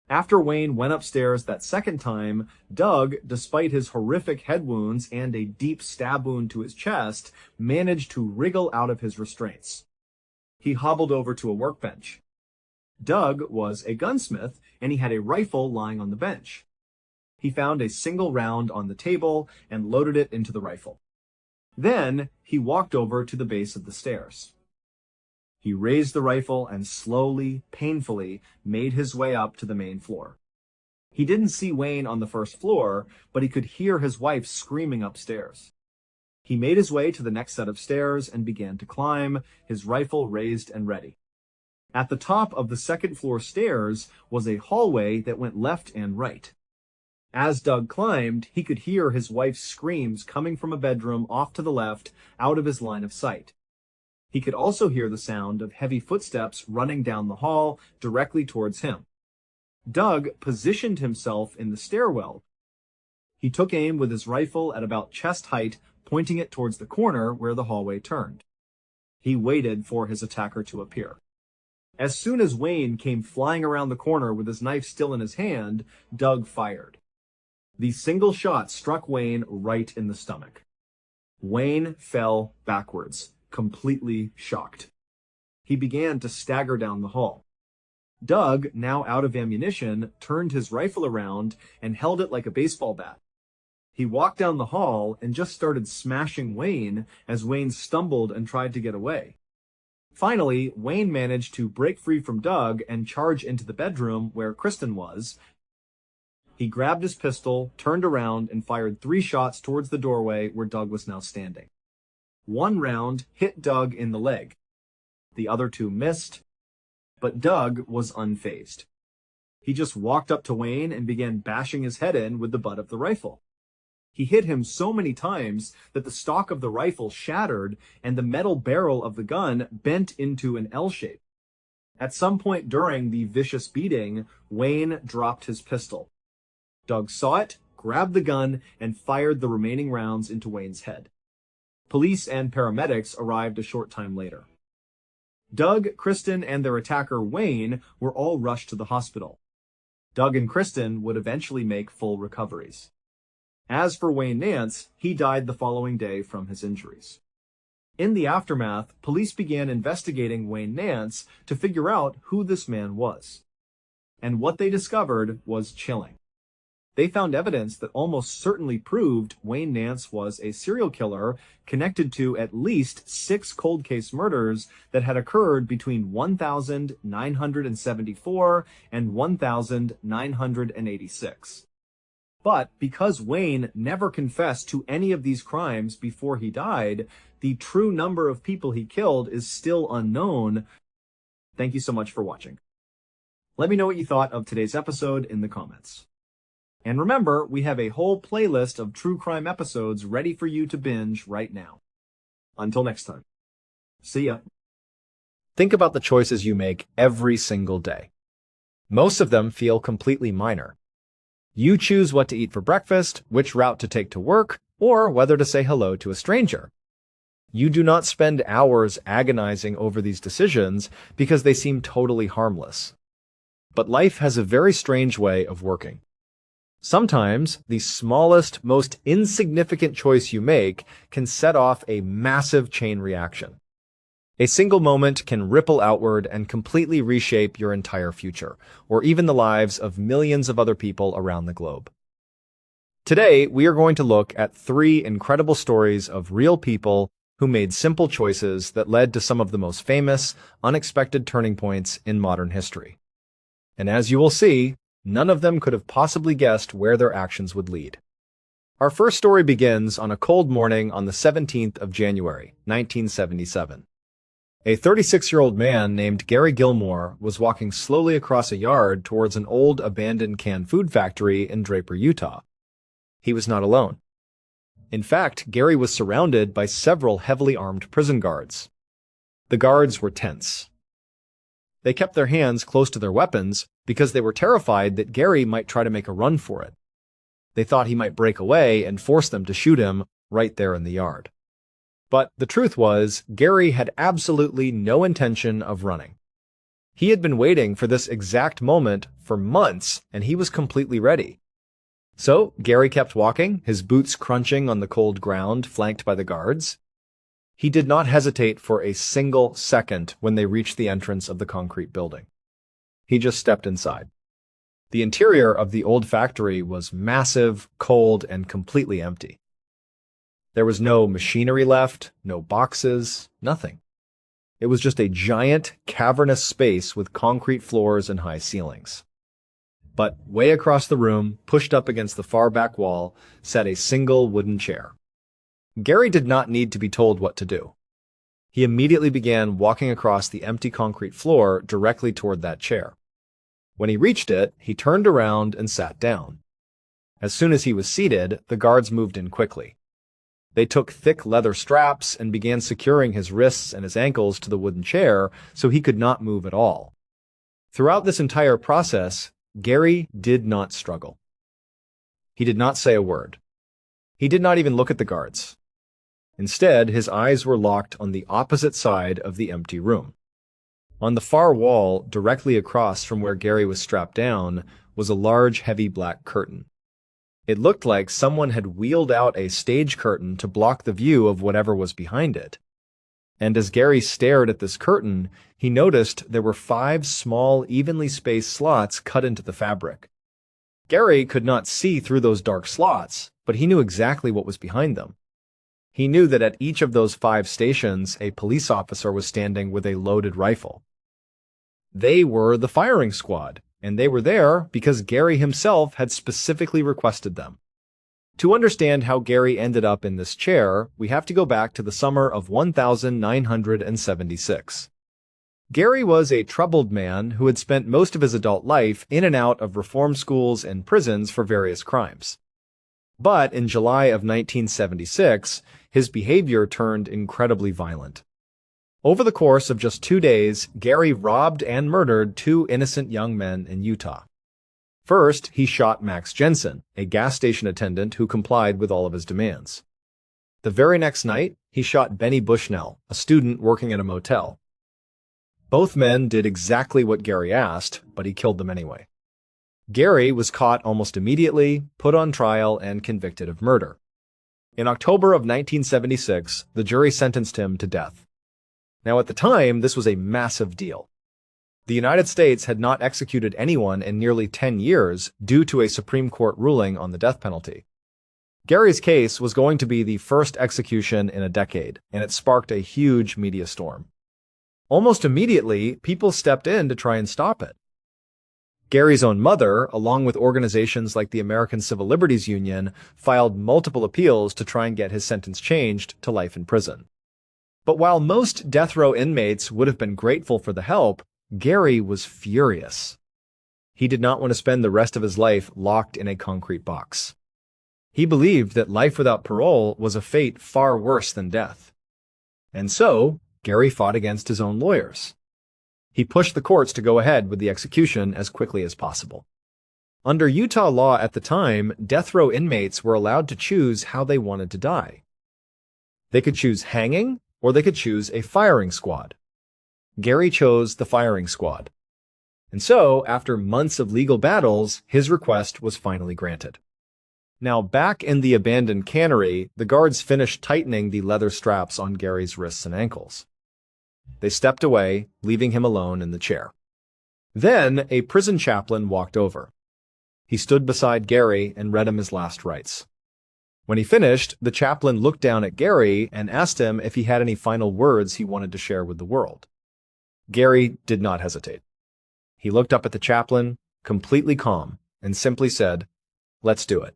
After Wayne went upstairs that second time, Doug, despite his horrific head wounds and a deep stab wound to his chest, managed to wriggle out of his restraints. He hobbled over to a workbench. Doug was a gunsmith, and he had a rifle lying on the bench. He found a single round on the table and loaded it into the rifle. Then he walked over to the base of the stairs. He raised the rifle and slowly, painfully, made his way up to the main floor. He didn't see Wayne on the first floor, but he could hear his wife screaming upstairs. He made his way to the next set of stairs and began to climb, his rifle raised and ready. At the top of the second floor stairs was a hallway that went left and right. As Doug climbed, he could hear his wife's screams coming from a bedroom off to the left, out of his line of sight. He could also hear the sound of heavy footsteps running down the hall directly towards him. Doug positioned himself in the stairwell. He took aim with his rifle at about chest height, pointing it towards the corner where the hallway turned. He waited for his attacker to appear. As soon as Wayne came flying around the corner with his knife still in his hand, Doug fired. The single shot struck Wayne right in the stomach. Wayne fell backwards, completely shocked. He began to stagger down the hall. Doug, now out of ammunition, turned his rifle around and held it like a baseball bat. He walked down the hall and just started smashing Wayne as Wayne stumbled and tried to get away. Finally, Wayne managed to break free from Doug and charge into the bedroom where Kristen was. He grabbed his pistol, turned around, and fired 3 shots towards the doorway where Doug was now standing. 1 round hit Doug in the leg. The other 2 missed, but Doug was unfazed. He just walked up to Wayne and began bashing his head in with the butt of the rifle. He hit him so many times that the stock of the rifle shattered and the metal barrel of the gun bent into an L shape. At some point during the vicious beating, Wayne dropped his pistol. Doug saw it, grabbed the gun, and fired the remaining rounds into Wayne's head. Police and paramedics arrived a short time later. Doug, Kristen, and their attacker Wayne were all rushed to the hospital. Doug and Kristen would eventually make full recoveries. As for Wayne Nance, he died the following day from his injuries. In the aftermath, police began investigating Wayne Nance to figure out who this man was. And what they discovered was chilling. They found evidence that almost certainly proved Wayne Nance was a serial killer connected to at least 6 cold case murders that had occurred between 1974 and 1986. But because Wayne never confessed to any of these crimes before he died, the true number of people he killed is still unknown. Thank you so much for watching. Let me know what you thought of today's episode in the comments. And remember, we have a whole playlist of true crime episodes ready for you to binge right now. Until next time. See ya.
Think about the choices you make every single day. Most of them feel completely minor. You choose what to eat for breakfast, which route to take to work, or whether to say hello to a stranger. You do not spend hours agonizing over these decisions because they seem totally harmless. But life has a very strange way of working. Sometimes, the smallest, most insignificant choice you make can set off a massive chain reaction. A single moment can ripple outward and completely reshape your entire future, or even the lives of millions of other people around the globe. Today, we are going to look at 3 incredible stories of real people who made simple choices that led to some of the most famous, unexpected turning points in modern history. And as you will see, none of them could have possibly guessed where their actions would lead. Our first story begins on a cold morning on the 17th of January, 1977. A 36-year-old man named Gary Gilmore was walking slowly across a yard towards an old abandoned canned food factory in Draper, Utah. He was not alone. In fact, Gary was surrounded by several heavily armed prison guards. The guards were tense. They kept their hands close to their weapons because they were terrified that Gary might try to make a run for it. They thought he might break away and force them to shoot him right there in the yard. But the truth was, Gary had absolutely no intention of running. He had been waiting for this exact moment for months, and he was completely ready. So Gary kept walking, his boots crunching on the cold ground, flanked by the guards. He did not hesitate for a single second when they reached the entrance of the concrete building. He just stepped inside. The interior of the old factory was massive, cold, and completely empty. There was no machinery left, no boxes, nothing. It was just a giant, cavernous space with concrete floors and high ceilings. But way across the room, pushed up against the far back wall, sat a single wooden chair. Gary did not need to be told what to do. He immediately began walking across the empty concrete floor directly toward that chair. When he reached it, he turned around and sat down. As soon as he was seated, the guards moved in quickly. They took thick leather straps and began securing his wrists and his ankles to the wooden chair so he could not move at all. Throughout this entire process, Gary did not struggle. He did not say a word. He did not even look at the guards. Instead, his eyes were locked on the opposite side of the empty room. On the far wall, directly across from where Gary was strapped down, was a large, heavy black curtain. It looked like someone had wheeled out a stage curtain to block the view of whatever was behind it. And as Gary stared at this curtain, he noticed there were 5 small, evenly spaced slots cut into the fabric. Gary could not see through those dark slots, but he knew exactly what was behind them. He knew that at each of those 5 stations, a police officer was standing with a loaded rifle. They were the firing squad, and they were there because Gary himself had specifically requested them. To understand how Gary ended up in this chair, we have to go back to the summer of 1976. Gary was a troubled man who had spent most of his adult life in and out of reform schools and prisons for various crimes. But in July of 1976, his behavior turned incredibly violent. Over the course of just 2 days, Gary robbed and murdered 2 innocent young men in Utah. First, he shot Max Jensen, a gas station attendant who complied with all of his demands. The very next night, he shot Benny Bushnell, a student working at a motel. Both men did exactly what Gary asked, but he killed them anyway. Gary was caught almost immediately, put on trial, and convicted of murder. In October of 1976, the jury sentenced him to death. Now, at the time, this was a massive deal. The United States had not executed anyone in nearly 10 years due to a Supreme Court ruling on the death penalty. Gary's case was going to be the first execution in a decade, and it sparked a huge media storm. Almost immediately, people stepped in to try and stop it. Gary's own mother, along with organizations like the American Civil Liberties Union, filed multiple appeals to try and get his sentence changed to life in prison. But while most death row inmates would have been grateful for the help, Gary was furious. He did not want to spend the rest of his life locked in a concrete box. He believed that life without parole was a fate far worse than death. And so, Gary fought against his own lawyers. He pushed the courts to go ahead with the execution as quickly as possible. Under Utah law at the time, death row inmates were allowed to choose how they wanted to die. They could choose hanging, or they could choose a firing squad. Gary chose the firing squad. And so, after months of legal battles, his request was finally granted. Now, back in the abandoned cannery, the guards finished tightening the leather straps on Gary's wrists and ankles. They stepped away, leaving him alone in the chair. Then, a prison chaplain walked over. He stood beside Gary and read him his last rites. When he finished, the chaplain looked down at Gary and asked him if he had any final words he wanted to share with the world. Gary did not hesitate. He looked up at the chaplain, completely calm, and simply said, "Let's do it."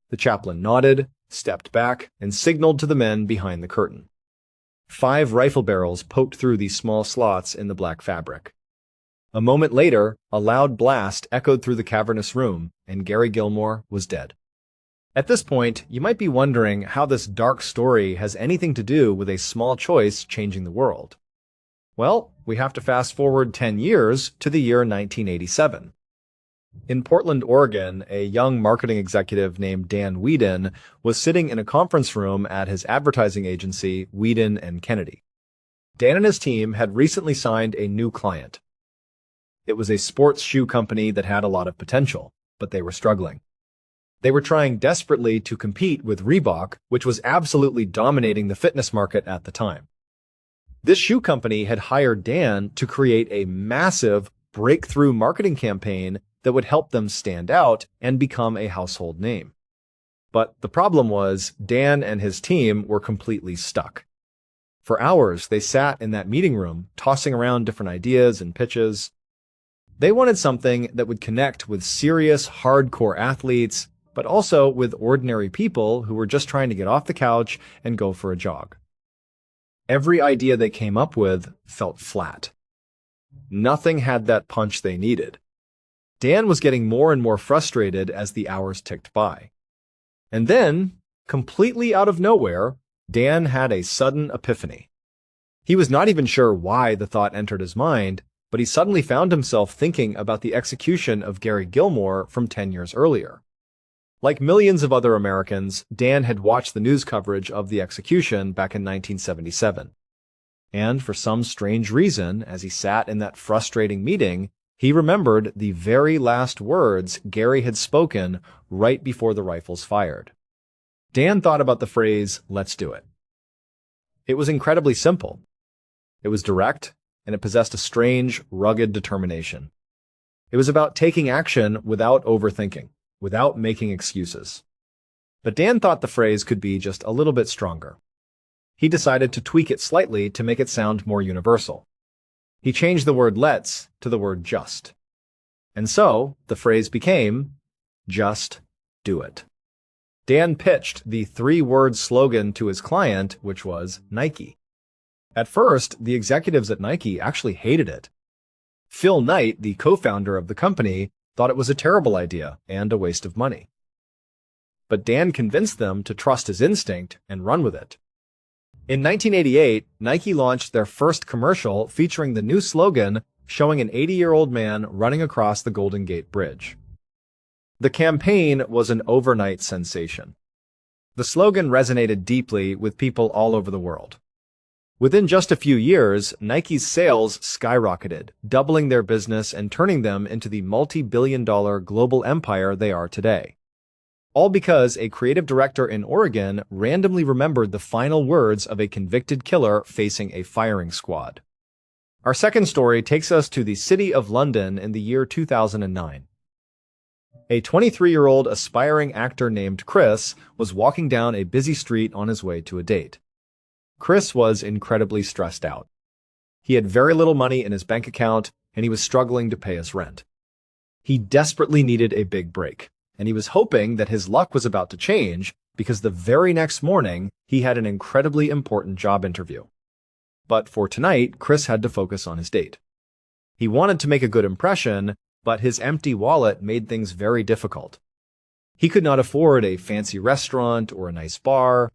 The chaplain nodded, stepped back, and signaled to the men behind the curtain. 5 rifle barrels poked through these small slots in the black fabric. A moment later, a loud blast echoed through the cavernous room, and Gary Gilmore was dead. At this point, you might be wondering how this dark story has anything to do with a small choice changing the world. Well, we have to fast forward 10 years to the year 1987. In Portland, Oregon, a young marketing executive named Dan Whedon was sitting in a conference room at his advertising agency, Whedon and Kennedy. Dan and his team had recently signed a new client. It was a sports shoe company that had a lot of potential, but they were struggling. They were trying desperately to compete with Reebok, which was absolutely dominating the fitness market at the time. This shoe company had hired Dan to create a massive breakthrough marketing campaign that would help them stand out and become a household name. But the problem was Dan and his team were completely stuck. For hours, they sat in that meeting room, tossing around different ideas and pitches. They wanted something that would connect with serious, hardcore athletes, but also with ordinary people who were just trying to get off the couch and go for a jog. Every idea they came up with felt flat. Nothing had that punch they needed. Dan was getting more and more frustrated as the hours ticked by. And then, completely out of nowhere, Dan had a sudden epiphany. He was not even sure why the thought entered his mind, but he suddenly found himself thinking about the execution of Gary Gilmore from 10 years earlier. Like millions of other Americans, Dan had watched the news coverage of the execution back in 1977. And for some strange reason, as he sat in that frustrating meeting, he remembered the very last words Gary had spoken right before the rifles fired. Dan thought about the phrase, "Let's do it." It was incredibly simple. It was direct, and it possessed a strange, rugged determination. It was about taking action without overthinking, without making excuses. But Dan thought the phrase could be just a little bit stronger. He decided to tweak it slightly to make it sound more universal. He changed the word let's to the word just. And so, the phrase became, just do it. Dan pitched the three-word slogan to his client, which was Nike. At first, the executives at Nike actually hated it. Phil Knight, the co-founder of the company, thought it was a terrible idea and a waste of money. But Dan convinced them to trust his instinct and run with it. In 1988, Nike launched their first commercial featuring the new slogan showing an 80-year-old man running across the Golden Gate Bridge. The campaign was an overnight sensation. The slogan resonated deeply with people all over the world. Within just a few years, Nike's sales skyrocketed, doubling their business and turning them into the multi-billion-dollar global empire they are today. All because a creative director in Oregon randomly remembered the final words of a convicted killer facing a firing squad. Our second story takes us to the city of London in the year 2009. A 23-year-old aspiring actor named Chris was walking down a busy street on his way to a date. Chris was incredibly stressed out. He had very little money in his bank account, and he was struggling to pay his rent. He desperately needed a big break, and he was hoping that his luck was about to change because the very next morning he had an incredibly important job interview. But for tonight, Chris had to focus on his date. He wanted to make a good impression, but his empty wallet made things very difficult. He could not afford a fancy restaurant or a nice bar.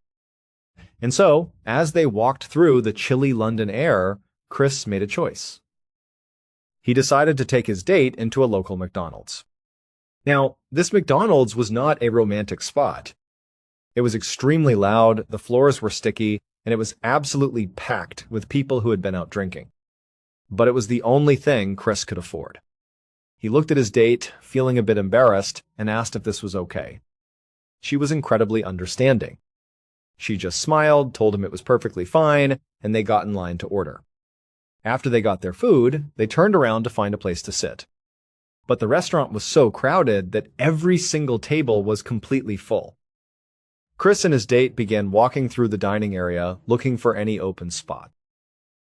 And so, as they walked through the chilly London air, Chris made a choice. He decided to take his date into a local McDonald's. Now, this McDonald's was not a romantic spot. It was extremely loud, the floors were sticky, and it was absolutely packed with people who had been out drinking. But it was the only thing Chris could afford. He looked at his date, feeling a bit embarrassed, and asked if this was okay. She was incredibly understanding. She just smiled, told him it was perfectly fine, and they got in line to order. After they got their food, they turned around to find a place to sit. But the restaurant was so crowded that every single table was completely full. Chris and his date began walking through the dining area, looking for any open spot.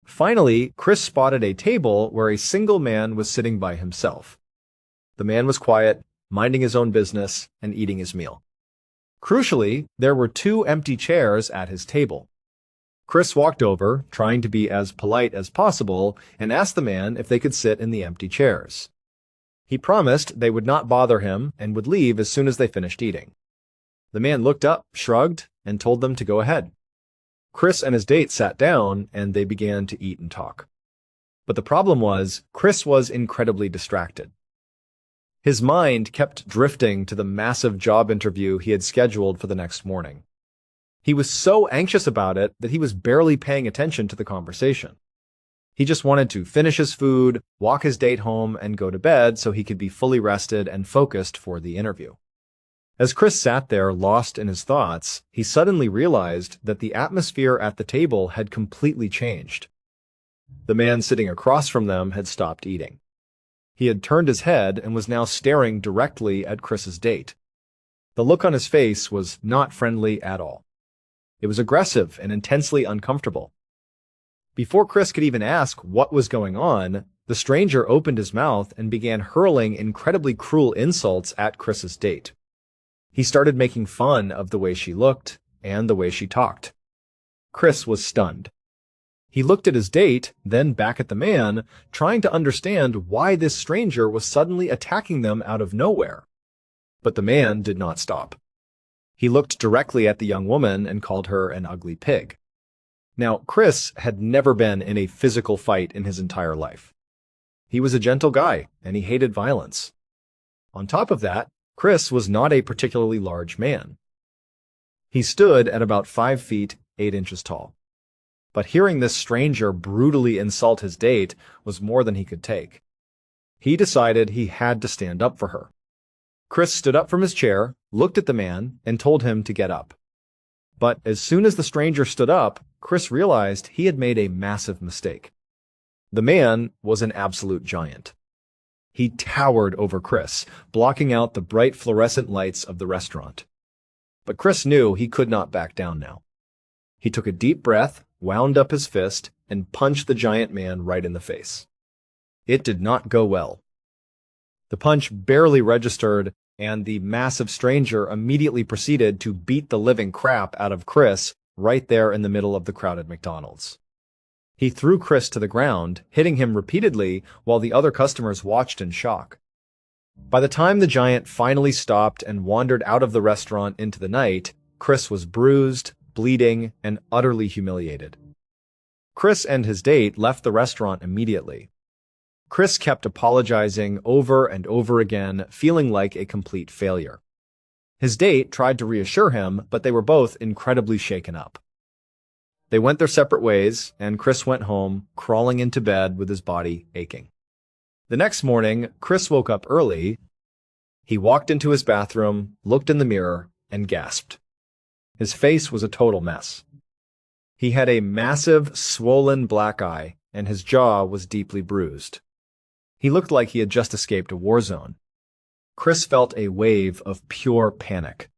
Finally, Chris spotted a table where a single man was sitting by himself. The man was quiet, minding his own business, and eating his meal. Crucially, there were 2 empty chairs at his table. Chris walked over, trying to be as polite as possible, and asked the man if they could sit in the empty chairs. He promised they would not bother him and would leave as soon as they finished eating. The man looked up, shrugged, and told them to go ahead. Chris and his date sat down, and they began to eat and talk. But the problem was, Chris was incredibly distracted. His mind kept drifting to the massive job interview he had scheduled for the next morning. He was so anxious about it that he was barely paying attention to the conversation. He just wanted to finish his food, walk his date home, and go to bed so he could be fully rested and focused for the interview. As Chris sat there lost in his thoughts, he suddenly realized that the atmosphere at the table had completely changed. The man sitting across from them had stopped eating. He had turned his head and was now staring directly at Chris's date. The look on his face was not friendly at all. It was aggressive and intensely uncomfortable. Before Chris could even ask what was going on, the stranger opened his mouth and began hurling incredibly cruel insults at Chris's date. He started making fun of the way she looked and the way she talked. Chris was stunned. He looked at his date, then back at the man, trying to understand why this stranger was suddenly attacking them out of nowhere. But the man did not stop. He looked directly at the young woman and called her an ugly pig. Now, Chris had never been in a physical fight in his entire life. He was a gentle guy, and he hated violence. On top of that, Chris was not a particularly large man. He stood at about 5 feet, 8 inches tall. But hearing this stranger brutally insult his date was more than he could take. He decided he had to stand up for her. Chris stood up from his chair, looked at the man, and told him to get up. But as soon as the stranger stood up, Chris realized he had made a massive mistake. The man was an absolute giant. He towered over Chris, blocking out the bright fluorescent lights of the restaurant. But Chris knew he could not back down now. He took a deep breath, wound up his fist, and punched the giant man right in the face. It did not go well. The punch barely registered, and the massive stranger immediately proceeded to beat the living crap out of Chris right there in the middle of the crowded McDonald's. He threw Chris to the ground, hitting him repeatedly while the other customers watched in shock. By the time the giant finally stopped and wandered out of the restaurant into the night, Chris was bruised, bleeding, and utterly humiliated. Chris and his date left the restaurant immediately. Chris kept apologizing over and over again, feeling like a complete failure. His date tried to reassure him, but they were both incredibly shaken up. They went their separate ways, and Chris went home, crawling into bed with his body aching. The next morning, Chris woke up early. He walked into his bathroom, looked in the mirror, and gasped. His face was a total mess. He had a massive, swollen black eye, and his jaw was deeply bruised. He looked like he had just escaped a war zone. Chris felt a wave of pure panic.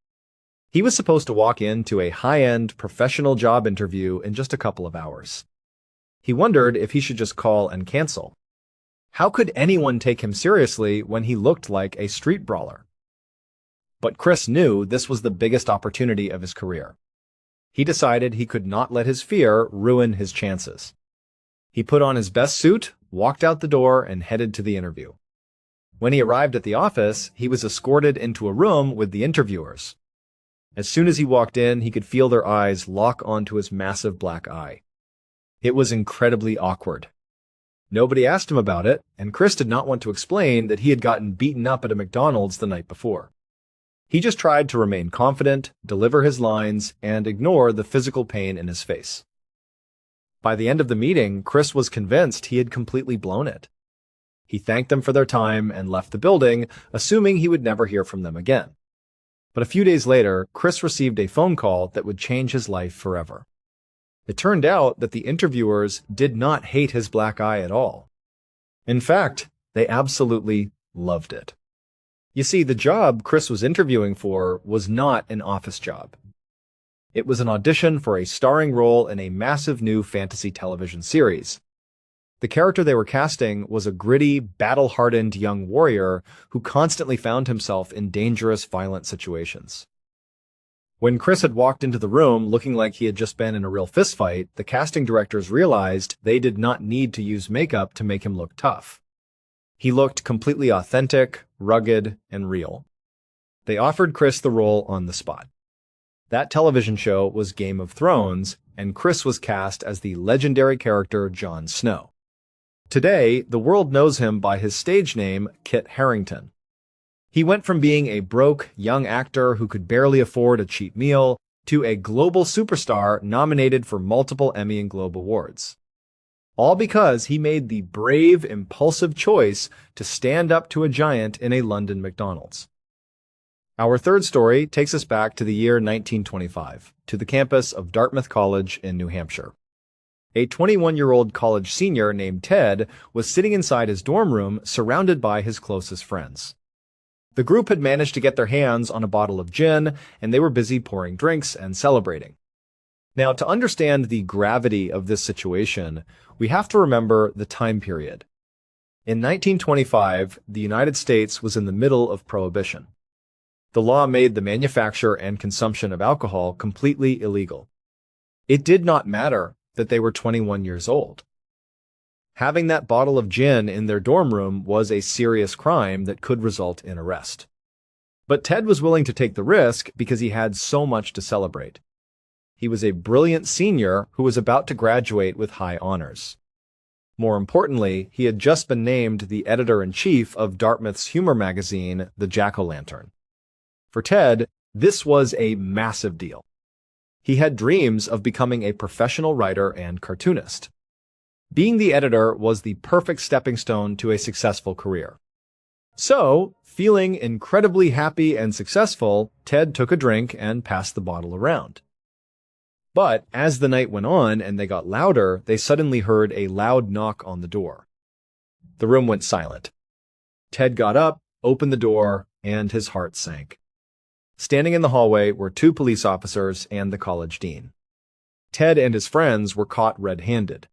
He was supposed to walk into a high-end professional job interview in just a couple of hours. He wondered if he should just call and cancel. How could anyone take him seriously when he looked like a street brawler? But Chris knew this was the biggest opportunity of his career. He decided he could not let his fear ruin his chances. He put on his best suit, walked out the door, and headed to the interview. When he arrived at the office, he was escorted into a room with the interviewers. As soon as he walked in, he could feel their eyes lock onto his massive black eye. It was incredibly awkward. Nobody asked him about it, and Chris did not want to explain that he had gotten beaten up at a McDonald's the night before. He just tried to remain confident, deliver his lines, and ignore the physical pain in his face. By the end of the meeting, Chris was convinced he had completely blown it. He thanked them for their time and left the building, assuming he would never hear from them again. But a few days later, Chris received a phone call that would change his life forever. It turned out that the interviewers did not hate his black eye at all. In fact, they absolutely loved it. You see, the job Chris was interviewing for was not an office job. It was an audition for a starring role in a massive new fantasy television series. The character they were casting was a gritty, battle-hardened young warrior who constantly found himself in dangerous, violent situations. When Chris had walked into the room looking like he had just been in a real fistfight, the casting directors realized they did not need to use makeup to make him look tough. He looked completely authentic, rugged, and real. They offered Chris the role on the spot. That television show was Game of Thrones, and Chris was cast as the legendary character Jon Snow. Today, the world knows him by his stage name, Kit Harington. He went from being a broke, young actor who could barely afford a cheap meal to a global superstar nominated for multiple Emmy and Globe Awards. All because he made the brave, impulsive choice to stand up to a giant in a London McDonald's. Our third story takes us back to the year 1925, to the campus of Dartmouth College in New Hampshire. A 21-year-old college senior named Ted was sitting inside his dorm room surrounded by his closest friends. The group had managed to get their hands on a bottle of gin, and they were busy pouring drinks and celebrating. Now, to understand the gravity of this situation, we have to remember the time period. In 1925, the United States was in the middle of Prohibition. The law made the manufacture and consumption of alcohol completely illegal. It did not matter that they were 21 years old. Having that bottle of gin in their dorm room was a serious crime that could result in arrest. But Ted was willing to take the risk because he had so much to celebrate. He was a brilliant senior who was about to graduate with high honors. More importantly, he had just been named the editor-in-chief of Dartmouth's humor magazine, The Jack-O-Lantern. For Ted, this was a massive deal. He had dreams of becoming a professional writer and cartoonist. Being the editor was the perfect stepping stone to a successful career. So, feeling incredibly happy and successful, Ted took a drink and passed the bottle around. But as the night went on and they got louder, they suddenly heard a loud knock on the door. The room went silent. Ted got up, opened the door, and his heart sank. Standing in the hallway were 2 police officers and the college dean. Ted and his friends were caught red-handed.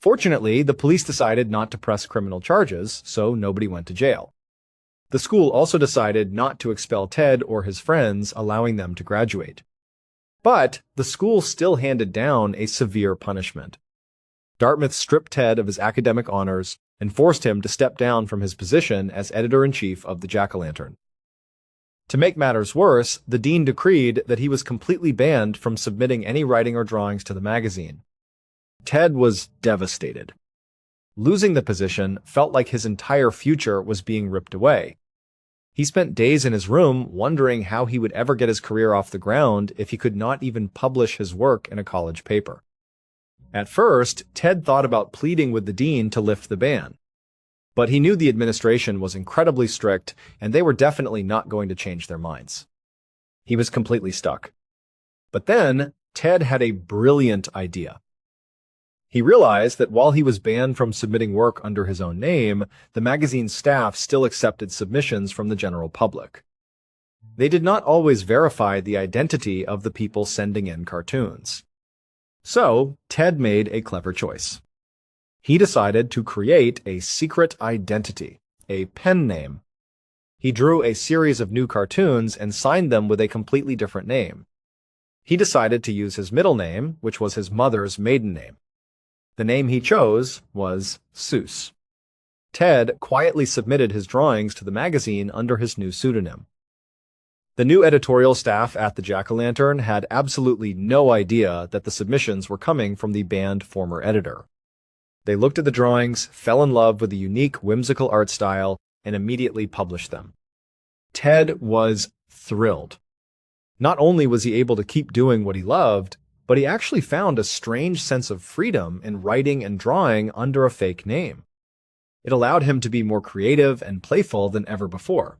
Fortunately, the police decided not to press criminal charges, so nobody went to jail. The school also decided not to expel Ted or his friends, allowing them to graduate. But the school still handed down a severe punishment. Dartmouth stripped Ted of his academic honors and forced him to step down from his position as editor-in-chief of the Jack-o'-lantern. To make matters worse, the dean decreed that he was completely banned from submitting any writing or drawings to the magazine. Ted was devastated. Losing the position felt like his entire future was being ripped away. He spent days in his room wondering how he would ever get his career off the ground if he could not even publish his work in a college paper. At first, Ted thought about pleading with the dean to lift the ban. But he knew the administration was incredibly strict, and they were definitely not going to change their minds. He was completely stuck. But then, Ted had a brilliant idea. He realized that while he was banned from submitting work under his own name, the magazine's staff still accepted submissions from the general public. They did not always verify the identity of the people sending in cartoons. So, Ted made a clever choice. He decided to create a secret identity, a pen name. He drew a series of new cartoons and signed them with a completely different name. He decided to use his middle name, which was his mother's maiden name. The name he chose was Seuss. Ted quietly submitted his drawings to the magazine under his new pseudonym. The new editorial staff at the Jack-o'-lantern had absolutely no idea that the submissions were coming from the banned former editor. They looked at the drawings, fell in love with the unique, whimsical art style, and immediately published them. Ted was thrilled. Not only was he able to keep doing what he loved, but he actually found a strange sense of freedom in writing and drawing under a fake name. It allowed him to be more creative and playful than ever before.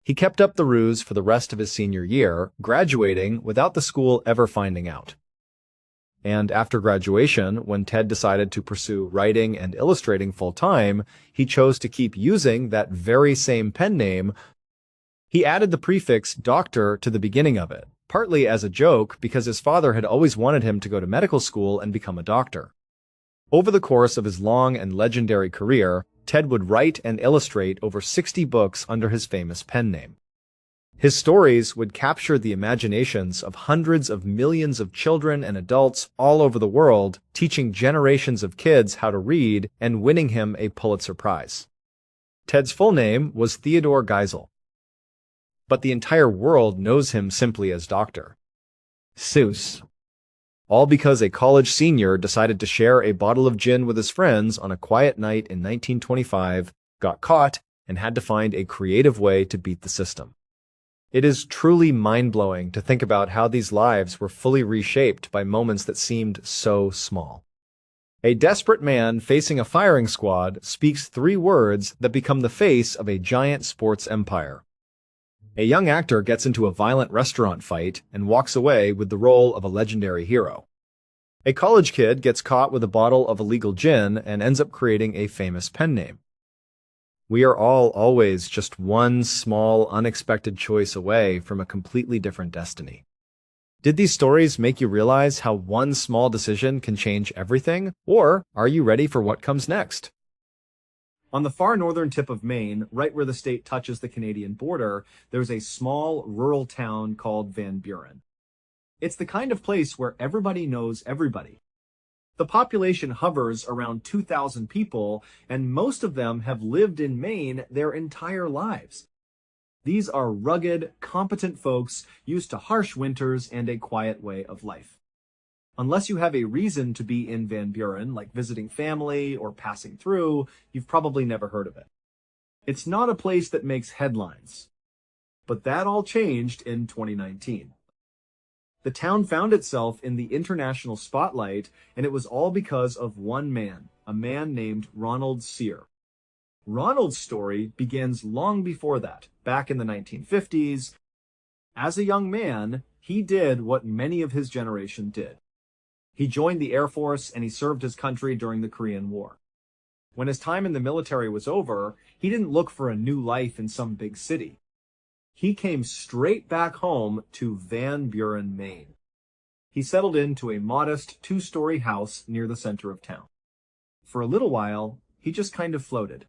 He kept up the ruse for the rest of his senior year, graduating without the school ever finding out. And after graduation, when Ted decided to pursue writing and illustrating full-time, he chose to keep using that very same pen name. He added the prefix Doctor to the beginning of it, partly as a joke because his father had always wanted him to go to medical school and become a doctor. Over the course of his long and legendary career, Ted would write and illustrate over 60 books under his famous pen name. His stories would capture the imaginations of hundreds of millions of children and adults all over the world, teaching generations of kids how to read and winning him a Pulitzer Prize. Ted's full name was Theodore Geisel, but the entire world knows him simply as Dr. Seuss. All because a college senior decided to share a bottle of gin with his friends on a quiet night in 1925, got caught, and had to find a creative way to beat the system. It is truly mind-blowing to think about how these lives were fully reshaped by moments that seemed so small. A desperate man facing a firing squad speaks 3 words that become the face of a giant sports empire. A young actor gets into a violent restaurant fight and walks away with the role of a legendary hero. A college kid gets caught with a bottle of illegal gin and ends up creating a famous pen name. We are all always just one small, unexpected choice away from a completely different destiny. Did these stories make you realize how one small decision can change everything? Or are you ready for what comes next?
On the far northern tip of Maine, right where the state touches the Canadian border, there's a small rural town called Van Buren. It's the kind of place where everybody knows everybody. The population hovers around 2,000 people, and most of them have lived in Maine their entire lives. These are rugged, competent folks used to harsh winters and a quiet way of life. Unless you have a reason to be in Van Buren, like visiting family or passing through, you've probably never heard of it. It's not a place that makes headlines. But that all changed in 2019. The town found itself in the international spotlight, and it was all because of one man, a man named Ronald Sear. Ronald's story begins long before that, back in the 1950s. As a young man, he did what many of his generation did. He joined the Air Force and he served his country during the Korean War. When his time in the military was over, he didn't look for a new life in some big city. He came straight back home to Van Buren, Maine. He settled into a modest two-story house near the center of town. For a little while, he just kind of floated.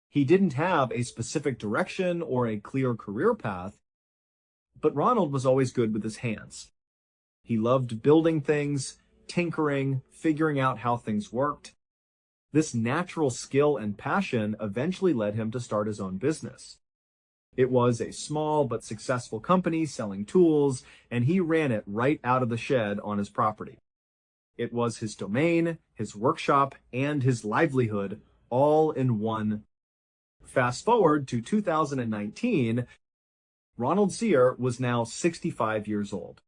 He didn't have a specific direction or a clear career path, but Ronald was always good with his hands. He loved building things, tinkering, figuring out how things worked. This natural skill and passion eventually led him to start his own business. It was a small but successful company selling tools, and he ran it right out of the shed on his property. It was his domain, his workshop, and his livelihood all in one. Fast forward to 2019, Ronald Sear was now 65 years old.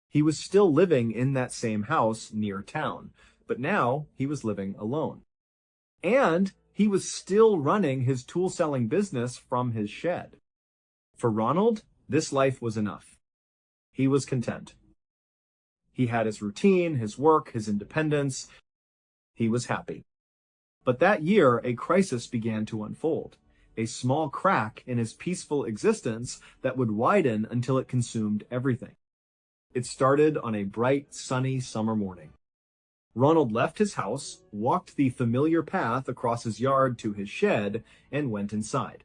He was still living in that same house near town, but now he was living alone. And he was still running his tool-selling business from his shed. For Ronald, this life was enough. He was content. He had his routine, his work, his independence. He was happy. But that year, a crisis began to unfold, a small crack in his peaceful existence that would widen until it consumed everything. It started on a bright, sunny summer morning. Ronald left his house, walked the familiar path across his yard to his shed, and went inside.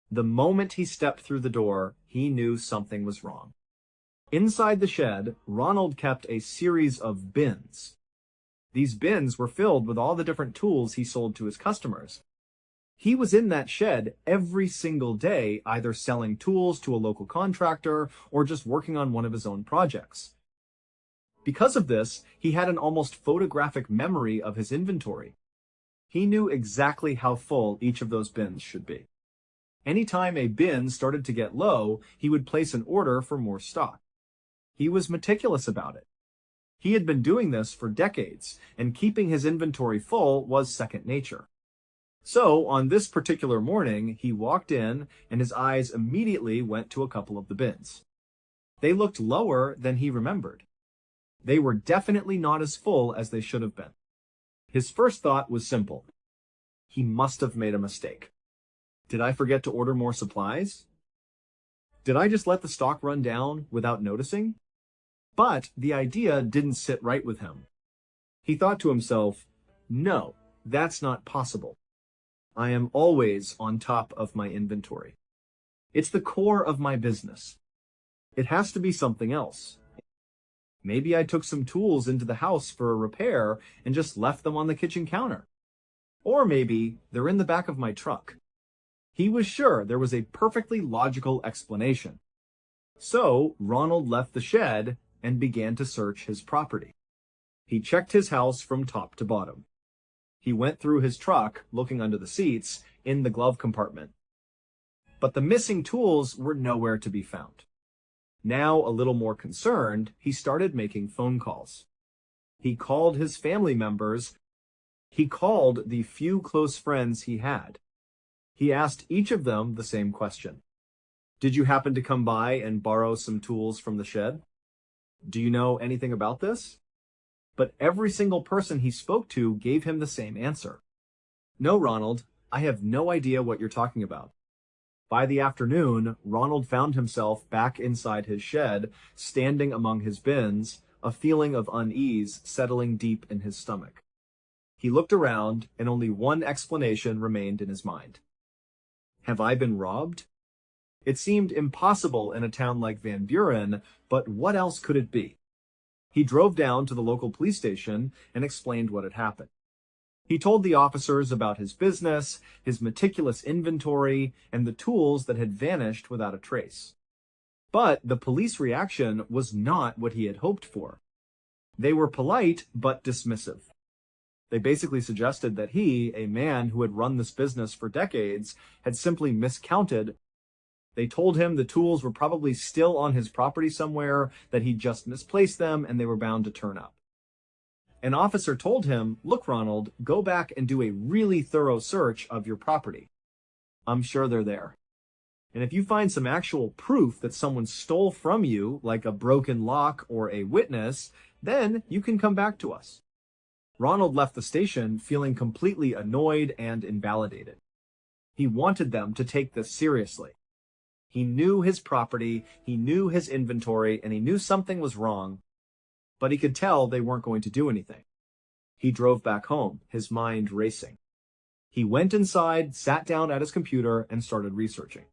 The moment he stepped through the door, he knew something was wrong. Inside the shed, Ronald kept a series of bins. These bins were filled with all the different tools he sold to his customers. He was in that shed every single day, either selling tools to a local contractor or just working on one of his own projects. Because of this, he had an almost photographic memory of his inventory. He knew exactly how full each of those bins should be. Anytime a bin started to get low, he would place an order for more stock. He was meticulous about it. He had been doing this for decades, and keeping his inventory full was second nature. So, on this particular morning, he walked in, and his eyes immediately went to a couple of the bins. They looked lower than he remembered. They were definitely not as full as they should have been. His first thought was simple. He must have made a mistake. Did I forget to order more supplies? Did I just let the stock run down without noticing? But the idea didn't sit right with him. He thought to himself, no, that's not possible. I am always on top of my inventory. It's the core of my business. It has to be something else. Maybe I took some tools into the house for a repair and just left them on the kitchen counter. Or maybe they're in the back of my truck. He was sure there was a perfectly logical explanation. So Ronald left the shed and began to search his property. He checked his house from top to bottom. He went through his truck, looking under the seats, in the glove compartment. But the missing tools were nowhere to be found. Now a little more concerned, he started making phone calls. He called his family members. He called the few close friends he had. He asked each of them the same question. Did you happen to come by and borrow some tools from the shed? Do you know anything about this? But every single person he spoke to gave him the same answer. No, Ronald, I have no idea what you're talking about. By the afternoon, Ronald found himself back inside his shed, standing among his bins, a feeling of unease settling deep in his stomach. He looked around, and only one explanation remained in his mind. Have I been robbed? It seemed impossible in a town like Van Buren, but what else could it be? He drove down to the local police station and explained what had happened. He told the officers about his business, his meticulous inventory, and the tools that had vanished without a trace. But the police reaction was not what he had hoped for. They were polite but dismissive. They basically suggested that he, a man who had run this business for decades, had simply miscounted. They told him the tools were probably still on his property somewhere, that he'd just misplaced them and they were bound to turn up. An officer told him, "Look, Ronald, go back and do a really thorough search of your property. I'm sure they're there. And if you find some actual proof that someone stole from you, like a broken lock or a witness, then you can come back to us." Ronald left the station feeling completely annoyed and invalidated. He wanted them to take this seriously. He knew his property, he knew his inventory, and he knew something was wrong, but he could tell they weren't going to do anything. He drove back home, his mind racing. He went inside, sat down at his computer, and started researching.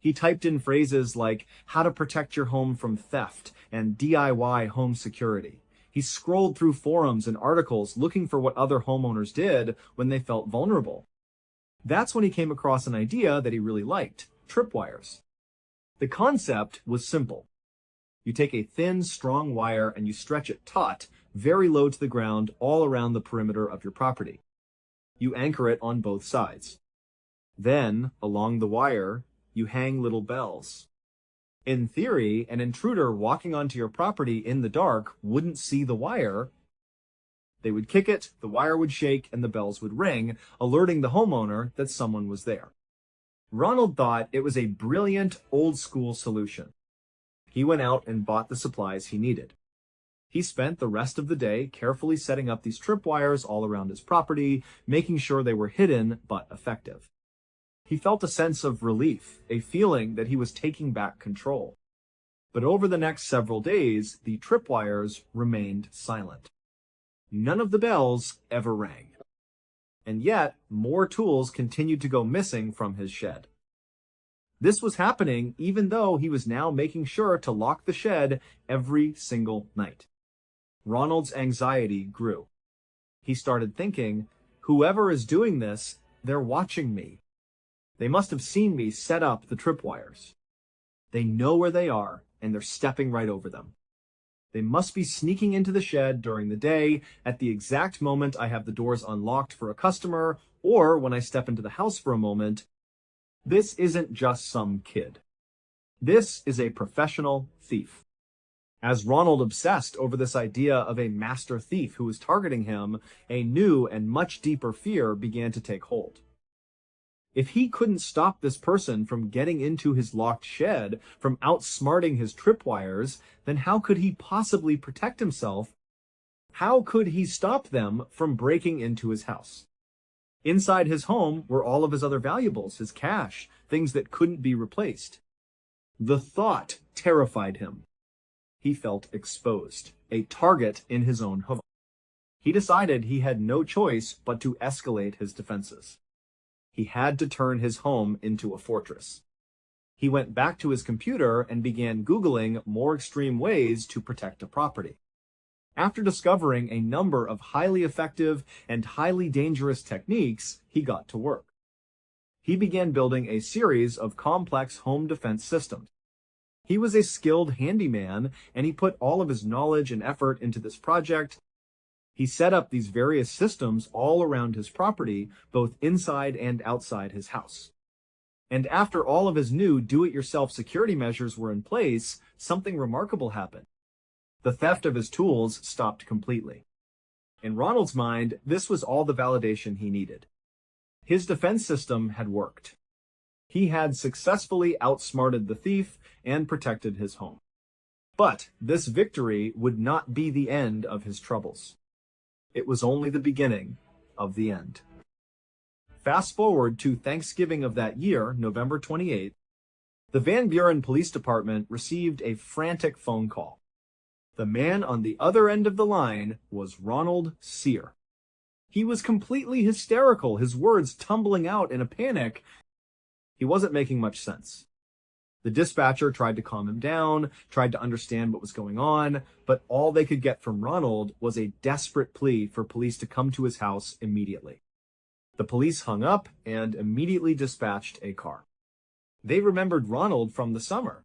He typed in phrases like how to protect your home from theft and DIY home security. He scrolled through forums and articles looking for what other homeowners did when they felt vulnerable. That's when he came across an idea that he really liked: tripwires. The concept was simple. You take a thin, strong wire and you stretch it taut, very low to the ground, all around the perimeter of your property. You anchor it on both sides. Then, along the wire, you hang little bells. In theory, an intruder walking onto your property in the dark wouldn't see the wire. They would kick it, the wire would shake, and the bells would ring, alerting the homeowner that someone was there. Ronald thought it was a brilliant, old-school solution. He went out and bought the supplies he needed. He spent the rest of the day carefully setting up these tripwires all around his property, making sure they were hidden but effective. He felt a sense of relief, a feeling that he was taking back control. But over the next several days, the tripwires remained silent. None of the bells ever rang. And yet, more tools continued to go missing from his shed. This was happening even though he was now making sure to lock the shed every single night. Ronald's anxiety grew. He started thinking, whoever is doing this, they're watching me. They must have seen me set up the tripwires. They know where they are, and they're stepping right over them. They must be sneaking into the shed during the day, at the exact moment I have the doors unlocked for a customer, or when I step into the house for a moment. This isn't just some kid. This is a professional thief. As Ronald obsessed over this idea of a master thief who was targeting him, a new and much deeper fear began to take hold. If he couldn't stop this person from getting into his locked shed, from outsmarting his tripwires, then how could he possibly protect himself? How could he stop them from breaking into his house? Inside his home were all of his other valuables, his cash, things that couldn't be replaced. The thought terrified him. He felt exposed, a target in his own home. He decided he had no choice but to escalate his defenses. He had to turn his home into a fortress. He went back to his computer and began Googling more extreme ways to protect a property. After discovering a number of highly effective and highly dangerous techniques, he got to work. He began building a series of complex home defense systems. He was a skilled handyman, and he put all of his knowledge and effort into this project. He set up these various systems all around his property, both inside and outside his house. And after all of his new do-it-yourself security measures were in place, something remarkable happened. The theft of his tools stopped completely. In Ronald's mind, this was all the validation he needed. His defense system had worked. He had successfully outsmarted the thief and protected his home. But this victory would not be the end of his troubles. It was only the beginning of the end. Fast forward to Thanksgiving of that year, November 28th, the Van Buren Police Department received a frantic phone call. The man on the other end of the line was Ronald Sear. He was completely hysterical, his words tumbling out in a panic. He wasn't making much sense. The dispatcher tried to calm him down, tried to understand what was going on, but all they could get from Ronald was a desperate plea for police to come to his house immediately. The police hung up and immediately dispatched a car. They remembered Ronald from the summer.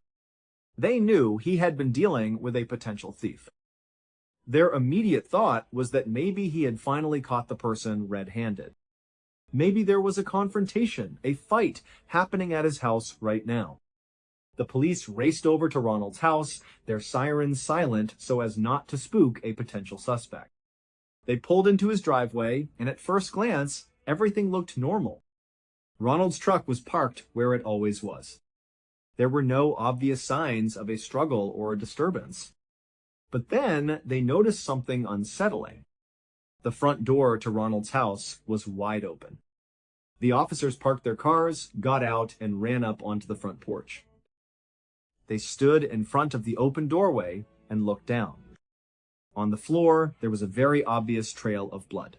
They knew he had been dealing with a potential thief. Their immediate thought was that maybe he had finally caught the person red-handed. Maybe there was a confrontation, a fight happening at his house right now. The police raced over to Ronald's house, their sirens silent so as not to spook a potential suspect. They pulled into his driveway, and at first glance, everything looked normal. Ronald's truck was parked where it always was. There were no obvious signs of a struggle or a disturbance. But then they noticed something unsettling. The front door to Ronald's house was wide open. The officers parked their cars, got out, and ran up onto the front porch. They stood in front of the open doorway and looked down. On the floor, there was a very obvious trail of blood.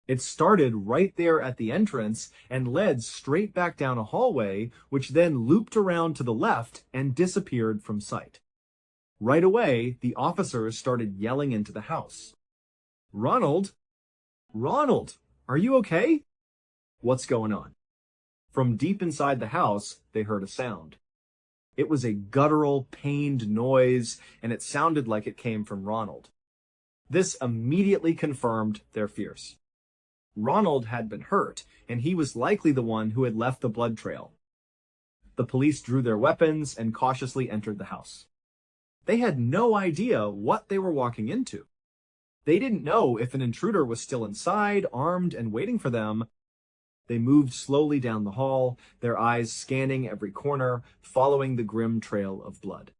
It started right there at the entrance and led straight back down a hallway, which then looped around to the left and disappeared from sight. Right away, the officers started yelling into the house. "Ronald? Ronald, are you okay? What's going on?" From deep inside the house, they heard a sound. It was a guttural, pained noise, and it sounded like it came from Ronald. This immediately confirmed their fears. Ronald had been hurt, and he was likely the one who had left the blood trail. The police drew their weapons and cautiously entered the house. They had no idea what they were walking into. They didn't know if an intruder was still inside, armed, and waiting for them. They moved slowly down the hall, their eyes scanning every corner, following the grim trail of blood.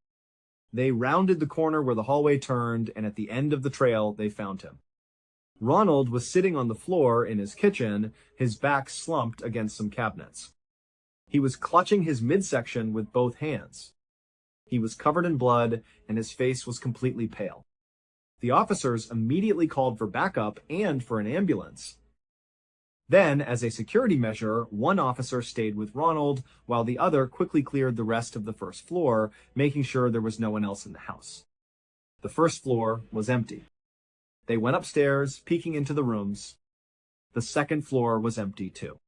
They rounded the corner where the hallway turned, and at the end of the trail, they found him. Ronald was sitting on the floor in his kitchen, his back slumped against some cabinets. He was clutching his midsection with both hands. He was covered in blood, and his face was completely pale. The officers immediately called for backup and for an ambulance. Then, as a security measure, one officer stayed with Ronald, while the other quickly cleared the rest of the first floor, making sure there was no one else in the house. The first floor was empty. They went upstairs, peeking into the rooms. The second floor was empty too.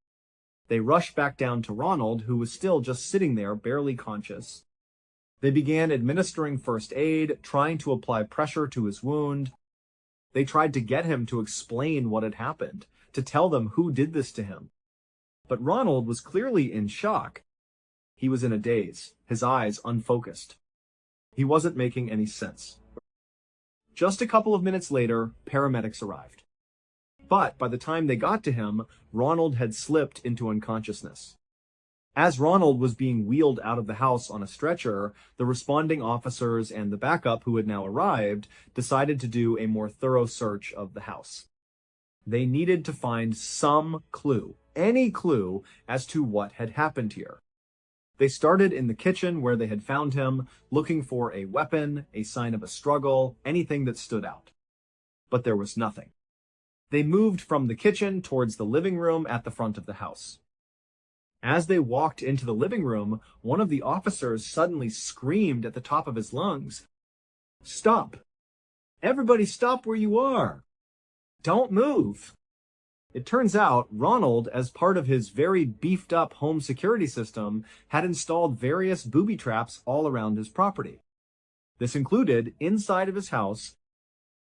They rushed back down to Ronald, who was still just sitting there, barely conscious. They began administering first aid, trying to apply pressure to his wound. They tried to get him to explain what had happened, to tell them who did this to him. But Ronald was clearly in shock. He was in a daze, his eyes unfocused. He wasn't making any sense. Just a couple of minutes later, paramedics arrived. But by the time they got to him, Ronald had slipped into unconsciousness. As Ronald was being wheeled out of the house on a stretcher, the responding officers and the backup who had now arrived decided to do a more thorough search of the house. They needed to find some clue, any clue, as to what had happened here. They started in the kitchen where they had found him, looking for a weapon, a sign of a struggle, anything that stood out. But there was nothing. They moved from the kitchen towards the living room at the front of the house. As they walked into the living room, one of the officers suddenly screamed at the top of his lungs, "Stop! Everybody stop where you are! Don't move!" It turns out Ronald, as part of his very beefed-up home security system, had installed various booby traps all around his property. This included inside of his house,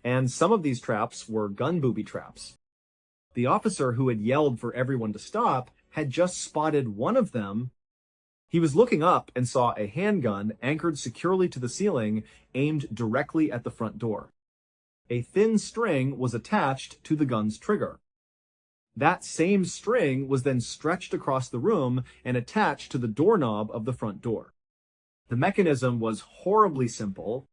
and some of these traps were gun booby traps. The officer who had yelled for everyone to stop had just spotted one of them. He was looking up and saw a handgun anchored securely to the ceiling, aimed directly at the front door. A thin string was attached to the gun's trigger. That same string was then stretched across the room and attached to the doorknob of the front door. The mechanism was horribly simple.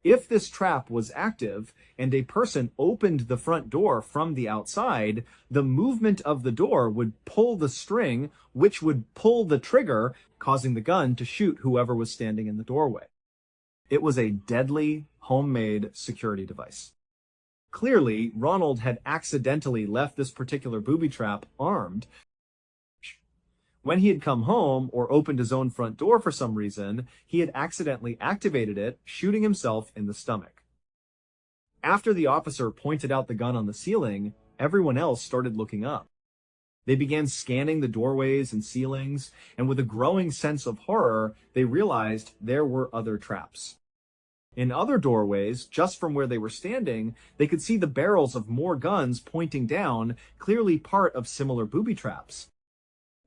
If this trap was active and a person opened the front door from the outside, the movement of the door would pull the string, which would pull the trigger, causing the gun to shoot whoever was standing in the doorway. It was a deadly, homemade security device. Clearly, Ronald had accidentally left this particular booby trap armed. When he had come home or opened his own front door for some reason, he had accidentally activated it, shooting himself in the stomach. After the officer pointed out the gun on the ceiling, everyone else started looking up. They began scanning the doorways and ceilings, and with a growing sense of horror, they realized there were other traps. In other doorways, just from where they were standing, they could see the barrels of more guns pointing down, clearly part of similar booby traps.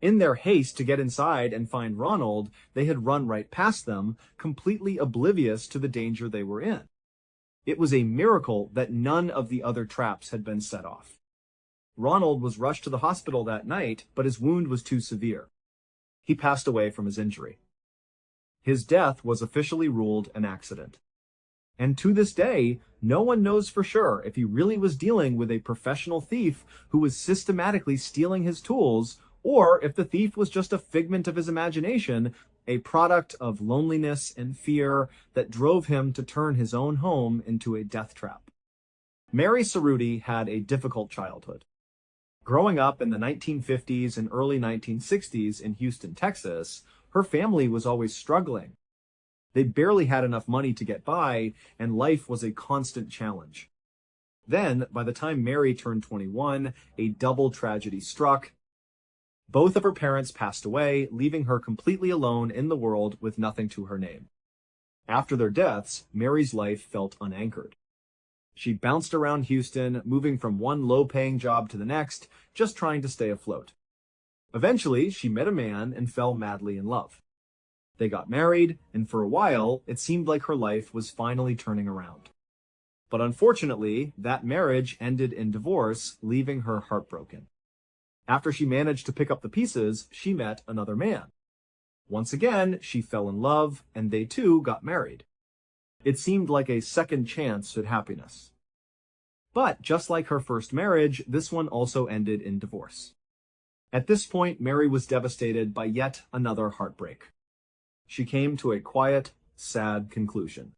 In their haste to get inside and find Ronald, they had run right past them, completely oblivious to the danger they were in. It was a miracle that none of the other traps had been set off. Ronald was rushed to the hospital that night, but his wound was too severe. He passed away from his injury. His death was officially ruled an accident. And to this day, no one knows for sure if he really was dealing with a professional thief who was systematically stealing his tools, or if the thief was just a figment of his imagination, a product of loneliness and fear that drove him to turn his own home into a death trap. Mary Cerruti had a difficult childhood. Growing up in the 1950s and early 1960s in Houston, Texas, her family was always struggling. They barely had enough money to get by, and life was a constant challenge. Then, by the time Mary turned 21, a double tragedy struck. Both of her parents passed away, leaving her completely alone in the world with nothing to her name. After their deaths, Mary's life felt unanchored. She bounced around Houston, moving from one low-paying job to the next, just trying to stay afloat. Eventually, she met a man and fell madly in love. They got married, and for a while, it seemed like her life was finally turning around. But unfortunately, that marriage ended in divorce, leaving her heartbroken. After she managed to pick up the pieces, she met another man. Once again, she fell in love, and they too got married. It seemed like a second chance at happiness. But just like her first marriage, this one also ended in divorce. At this point, Mary was devastated by yet another heartbreak. She came to a quiet, sad conclusion.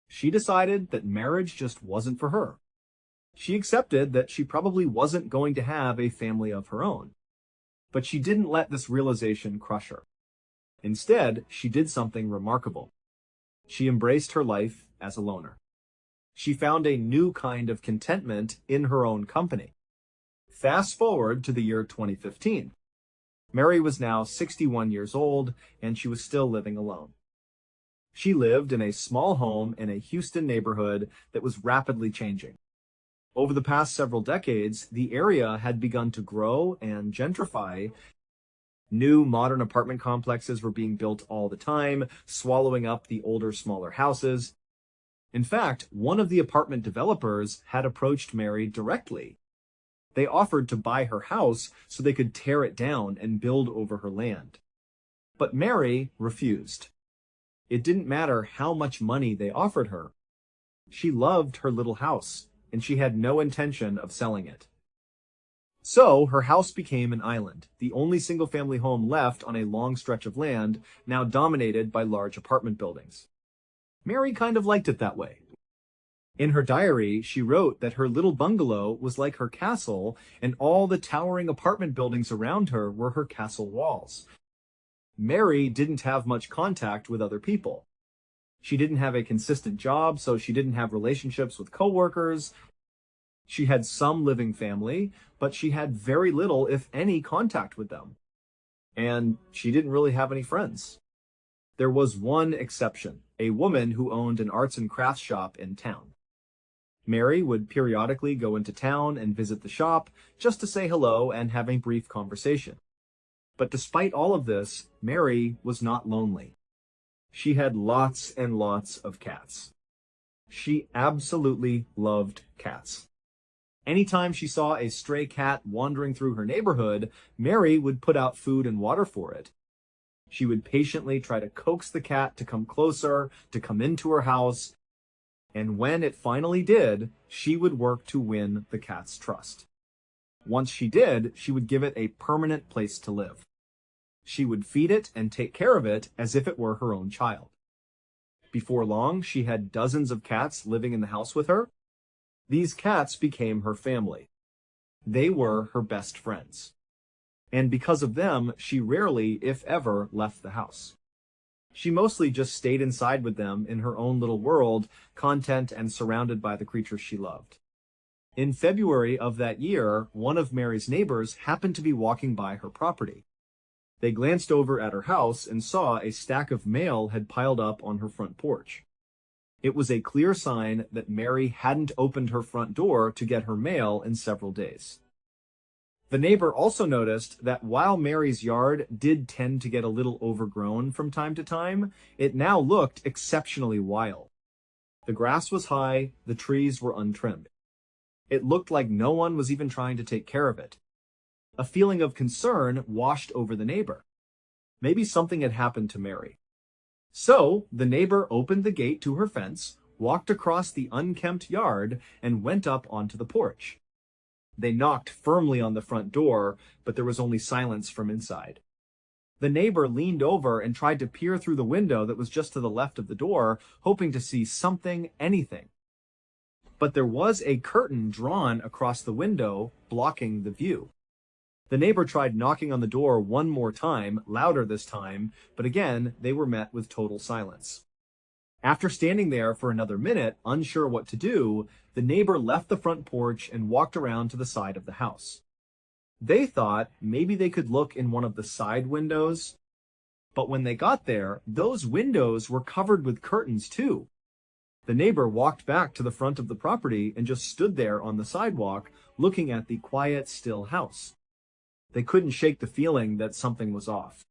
She decided that marriage just wasn't for her. She accepted that she probably wasn't going to have a family of her own. But she didn't let this realization crush her. Instead, she did something remarkable. She embraced her life as a loner. She found a new kind of contentment in her own company. Fast forward to the year 2015. Mary was now 61 years old, and she was still living alone. She lived in a small home in a Houston neighborhood that was rapidly changing. Over the past several decades, the area had begun to grow and gentrify. New modern apartment complexes were being built all the time, swallowing up the older, smaller houses. In fact, one of the apartment developers had approached Mary directly. They offered to buy her house so they could tear it down and build over her land. But Mary refused. It didn't matter how much money they offered her. She loved her little house, and she had no intention of selling it. So her house became an island, the only single-family home left on a long stretch of land, now dominated by large apartment buildings. Mary kind of liked it that way. In her diary, she wrote that her little bungalow was like her castle, and all the towering apartment buildings around her were her castle walls. Mary didn't have much contact with other people. She didn't have a consistent job, so she didn't have relationships with coworkers. She had some living family, but she had very little, if any, contact with them. And she didn't really have any friends. There was one exception, a woman who owned an arts and crafts shop in town. Mary would periodically go into town and visit the shop just to say hello and have a brief conversation. But despite all of this, Mary was not lonely. She had lots and lots of cats. She absolutely loved cats. Anytime she saw a stray cat wandering through her neighborhood, Mary would put out food and water for it. She would patiently try to coax the cat to come closer, to come into her house, and when it finally did, she would work to win the cat's trust. Once she did, she would give it a permanent place to live. She would feed it and take care of it as if it were her own child. Before long, she had dozens of cats living in the house with her. These cats became her family. They were her best friends. And because of them, she rarely, if ever, left the house. She mostly just stayed inside with them in her own little world, content and surrounded by the creatures she loved. In February of that year, one of Mary's neighbors happened to be walking by her property. They glanced over at her house and saw a stack of mail had piled up on her front porch. It was a clear sign that Mary hadn't opened her front door to get her mail in several days. The neighbor also noticed that while Mary's yard did tend to get a little overgrown from time to time, it now looked exceptionally wild. The grass was high, the trees were untrimmed. It looked like no one was even trying to take care of it. A feeling of concern washed over the neighbor. Maybe something had happened to Mary. So, the neighbor opened the gate to her fence, walked across the unkempt yard, and went up onto the porch. They knocked firmly on the front door, but there was only silence from inside. The neighbor leaned over and tried to peer through the window that was just to the left of the door, hoping to see something, anything. But there was a curtain drawn across the window, blocking the view. The neighbor tried knocking on the door one more time, louder this time, but again, they were met with total silence. After standing there for another minute, unsure what to do, the neighbor left the front porch and walked around to the side of the house. They thought maybe they could look in one of the side windows, but when they got there, those windows were covered with curtains too. The neighbor walked back to the front of the property and just stood there on the sidewalk, looking at the quiet, still house. They couldn't shake the feeling that something was off.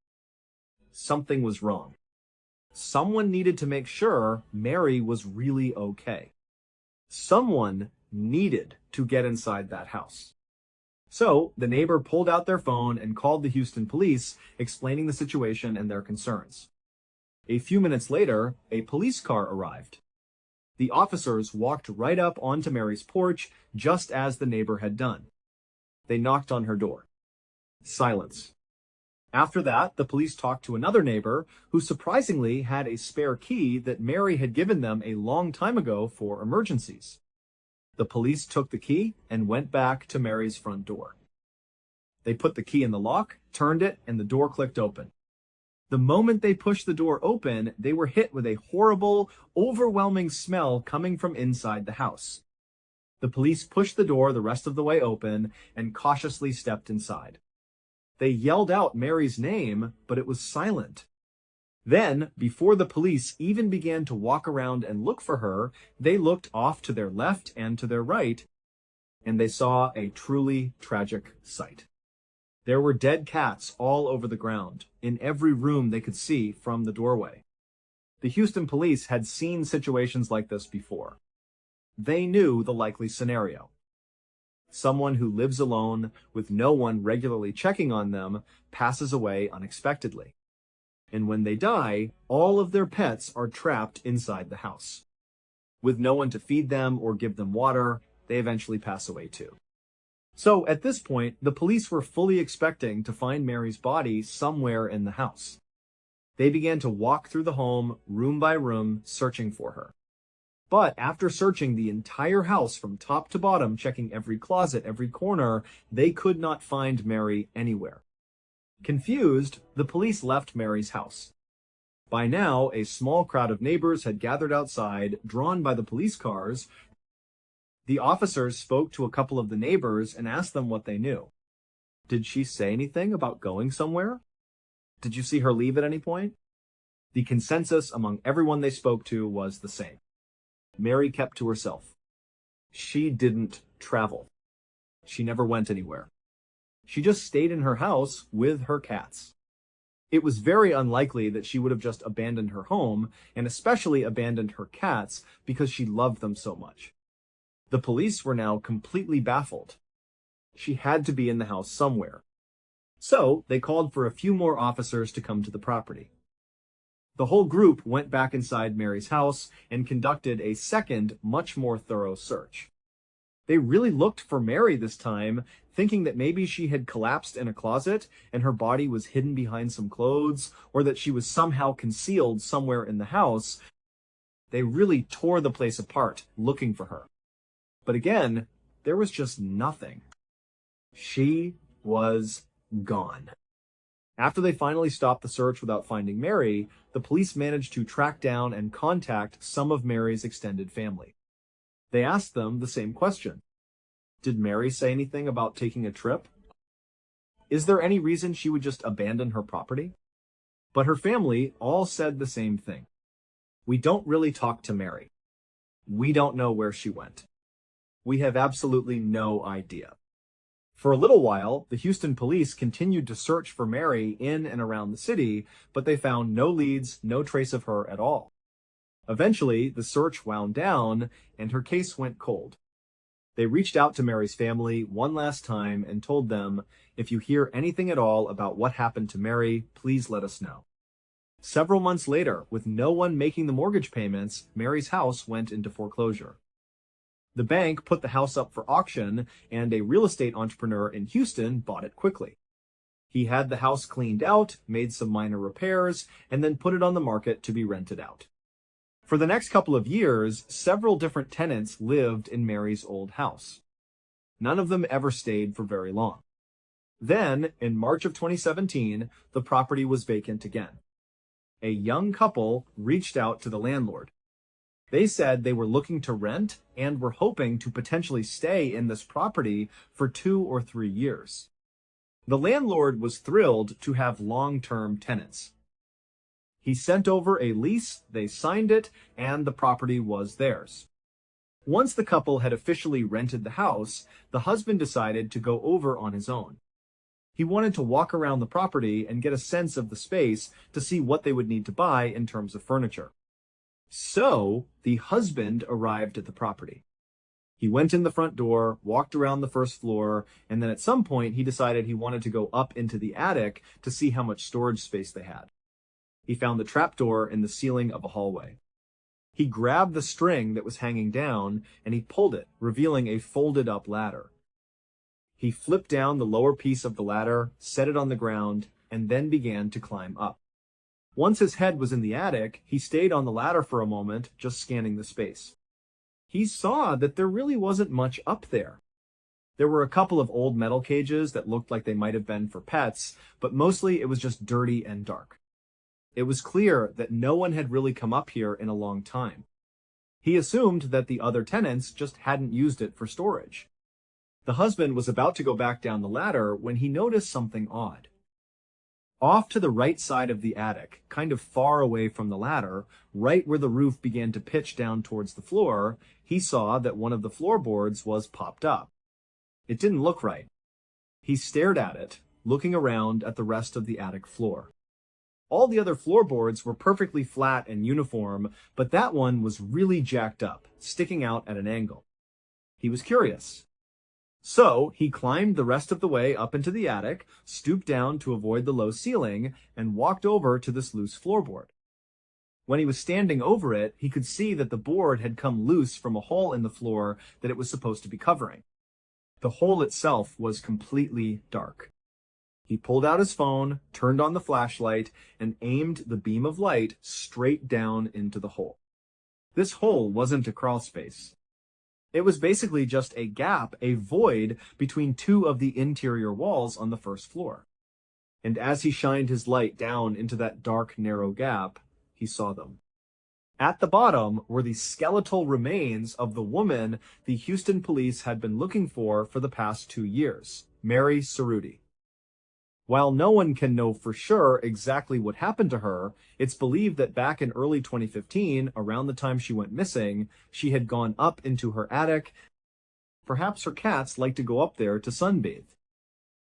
Something was wrong. Someone needed to make sure Mary was really okay. Someone needed to get inside that house. So, the neighbor pulled out their phone and called the Houston police, explaining the situation and their concerns. A few minutes later, a police car arrived. The officers walked right up onto Mary's porch, just as the neighbor had done. They knocked on her door. Silence. After that, the police talked to another neighbor who surprisingly had a spare key that Mary had given them a long time ago for emergencies. The police took the key and went back to Mary's front door. They put the key in the lock, turned it, and the door clicked open. The moment they pushed the door open, they were hit with a horrible, overwhelming smell coming from inside the house. The police pushed the door the rest of the way open and cautiously stepped inside. They yelled out Mary's name, but it was silent. Then, before the police even began to walk around and look for her, they looked off to their left and to their right, and they saw a truly tragic sight. There were dead cats all over the ground, in every room they could see from the doorway. The Houston police had seen situations like this before. They knew the likely scenario. Someone who lives alone, with no one regularly checking on them, passes away unexpectedly. And when they die, all of their pets are trapped inside the house. With no one to feed them or give them water, they eventually pass away too. So at this point, the police were fully expecting to find Mary's body somewhere in the house. They began to walk through the home, room by room, searching for her. But after searching the entire house from top to bottom, checking every closet, every corner, they could not find Mary anywhere. Confused, the police left Mary's house. By now, a small crowd of neighbors had gathered outside, drawn by the police cars. The officers spoke to a couple of the neighbors and asked them what they knew. Did she say anything about going somewhere? Did you see her leave at any point? The consensus among everyone they spoke to was the same. Mary kept to herself. She didn't travel. She never went anywhere. She just stayed in her house with her cats. It was very unlikely that she would have just abandoned her home, and especially abandoned her cats, because she loved them so much. The police were now completely baffled. She had to be in the house somewhere. So they called for a few more officers to come to the property. The whole group went back inside Mary's house and conducted a second, much more thorough search. They really looked for Mary this time, thinking that maybe she had collapsed in a closet and her body was hidden behind some clothes, or that she was somehow concealed somewhere in the house. They really tore the place apart, looking for her. But again, there was just nothing. She was gone. After they finally stopped the search without finding Mary, the police managed to track down and contact some of Mary's extended family. They asked them the same question. Did Mary say anything about taking a trip? Is there any reason she would just abandon her property? But her family all said the same thing. We don't really talk to Mary. We don't know where she went. We have absolutely no idea. For a little while, the Houston police continued to search for Mary in and around the city, but they found no leads, no trace of her at all. Eventually, the search wound down, and her case went cold. They reached out to Mary's family one last time and told them, "If you hear anything at all about what happened to Mary, please let us know." Several months later, with no one making the mortgage payments, Mary's house went into foreclosure. The bank put the house up for auction, and a real estate entrepreneur in Houston bought it quickly. He had the house cleaned out, made some minor repairs, and then put it on the market to be rented out. For the next couple of years, several different tenants lived in Mary's old house. None of them ever stayed for very long. Then, in March of 2017, the property was vacant again. A young couple reached out to the landlord. They said they were looking to rent and were hoping to potentially stay in this property for 2 or 3 years. The landlord was thrilled to have long-term tenants. He sent over a lease, they signed it, and the property was theirs. Once the couple had officially rented the house, the husband decided to go over on his own. He wanted to walk around the property and get a sense of the space to see what they would need to buy in terms of furniture. So, the husband arrived at the property. He went in the front door, walked around the first floor, and then at some point he decided he wanted to go up into the attic to see how much storage space they had. He found the trapdoor in the ceiling of a hallway. He grabbed the string that was hanging down and he pulled it, revealing a folded-up ladder. He flipped down the lower piece of the ladder, set it on the ground, and then began to climb up. Once his head was in the attic, he stayed on the ladder for a moment, just scanning the space. He saw that there really wasn't much up there. There were a couple of old metal cages that looked like they might have been for pets, but mostly it was just dirty and dark. It was clear that no one had really come up here in a long time. He assumed that the other tenants just hadn't used it for storage. The husband was about to go back down the ladder when he noticed something odd. Off to the right side of the attic, kind of far away from the ladder, right where the roof began to pitch down towards the floor, he saw that one of the floorboards was popped up. It didn't look right. He stared at it, looking around at the rest of the attic floor. All the other floorboards were perfectly flat and uniform, but that one was really jacked up, sticking out at an angle. He was curious. So, he climbed the rest of the way up into the attic, stooped down to avoid the low ceiling, and walked over to this loose floorboard. When he was standing over it, he could see that the board had come loose from a hole in the floor that it was supposed to be covering. The hole itself was completely dark. He pulled out his phone, turned on the flashlight, and aimed the beam of light straight down into the hole. This hole wasn't a crawl space. It was basically just a gap, a void, between two of the interior walls on the first floor. And as he shined his light down into that dark, narrow gap, he saw them. At the bottom were the skeletal remains of the woman the Houston police had been looking for the past 2 years, Mary Cerruti. While no one can know for sure exactly what happened to her, it's believed that back in early 2015, around the time she went missing, she had gone up into her attic. Perhaps her cats liked to go up there to sunbathe.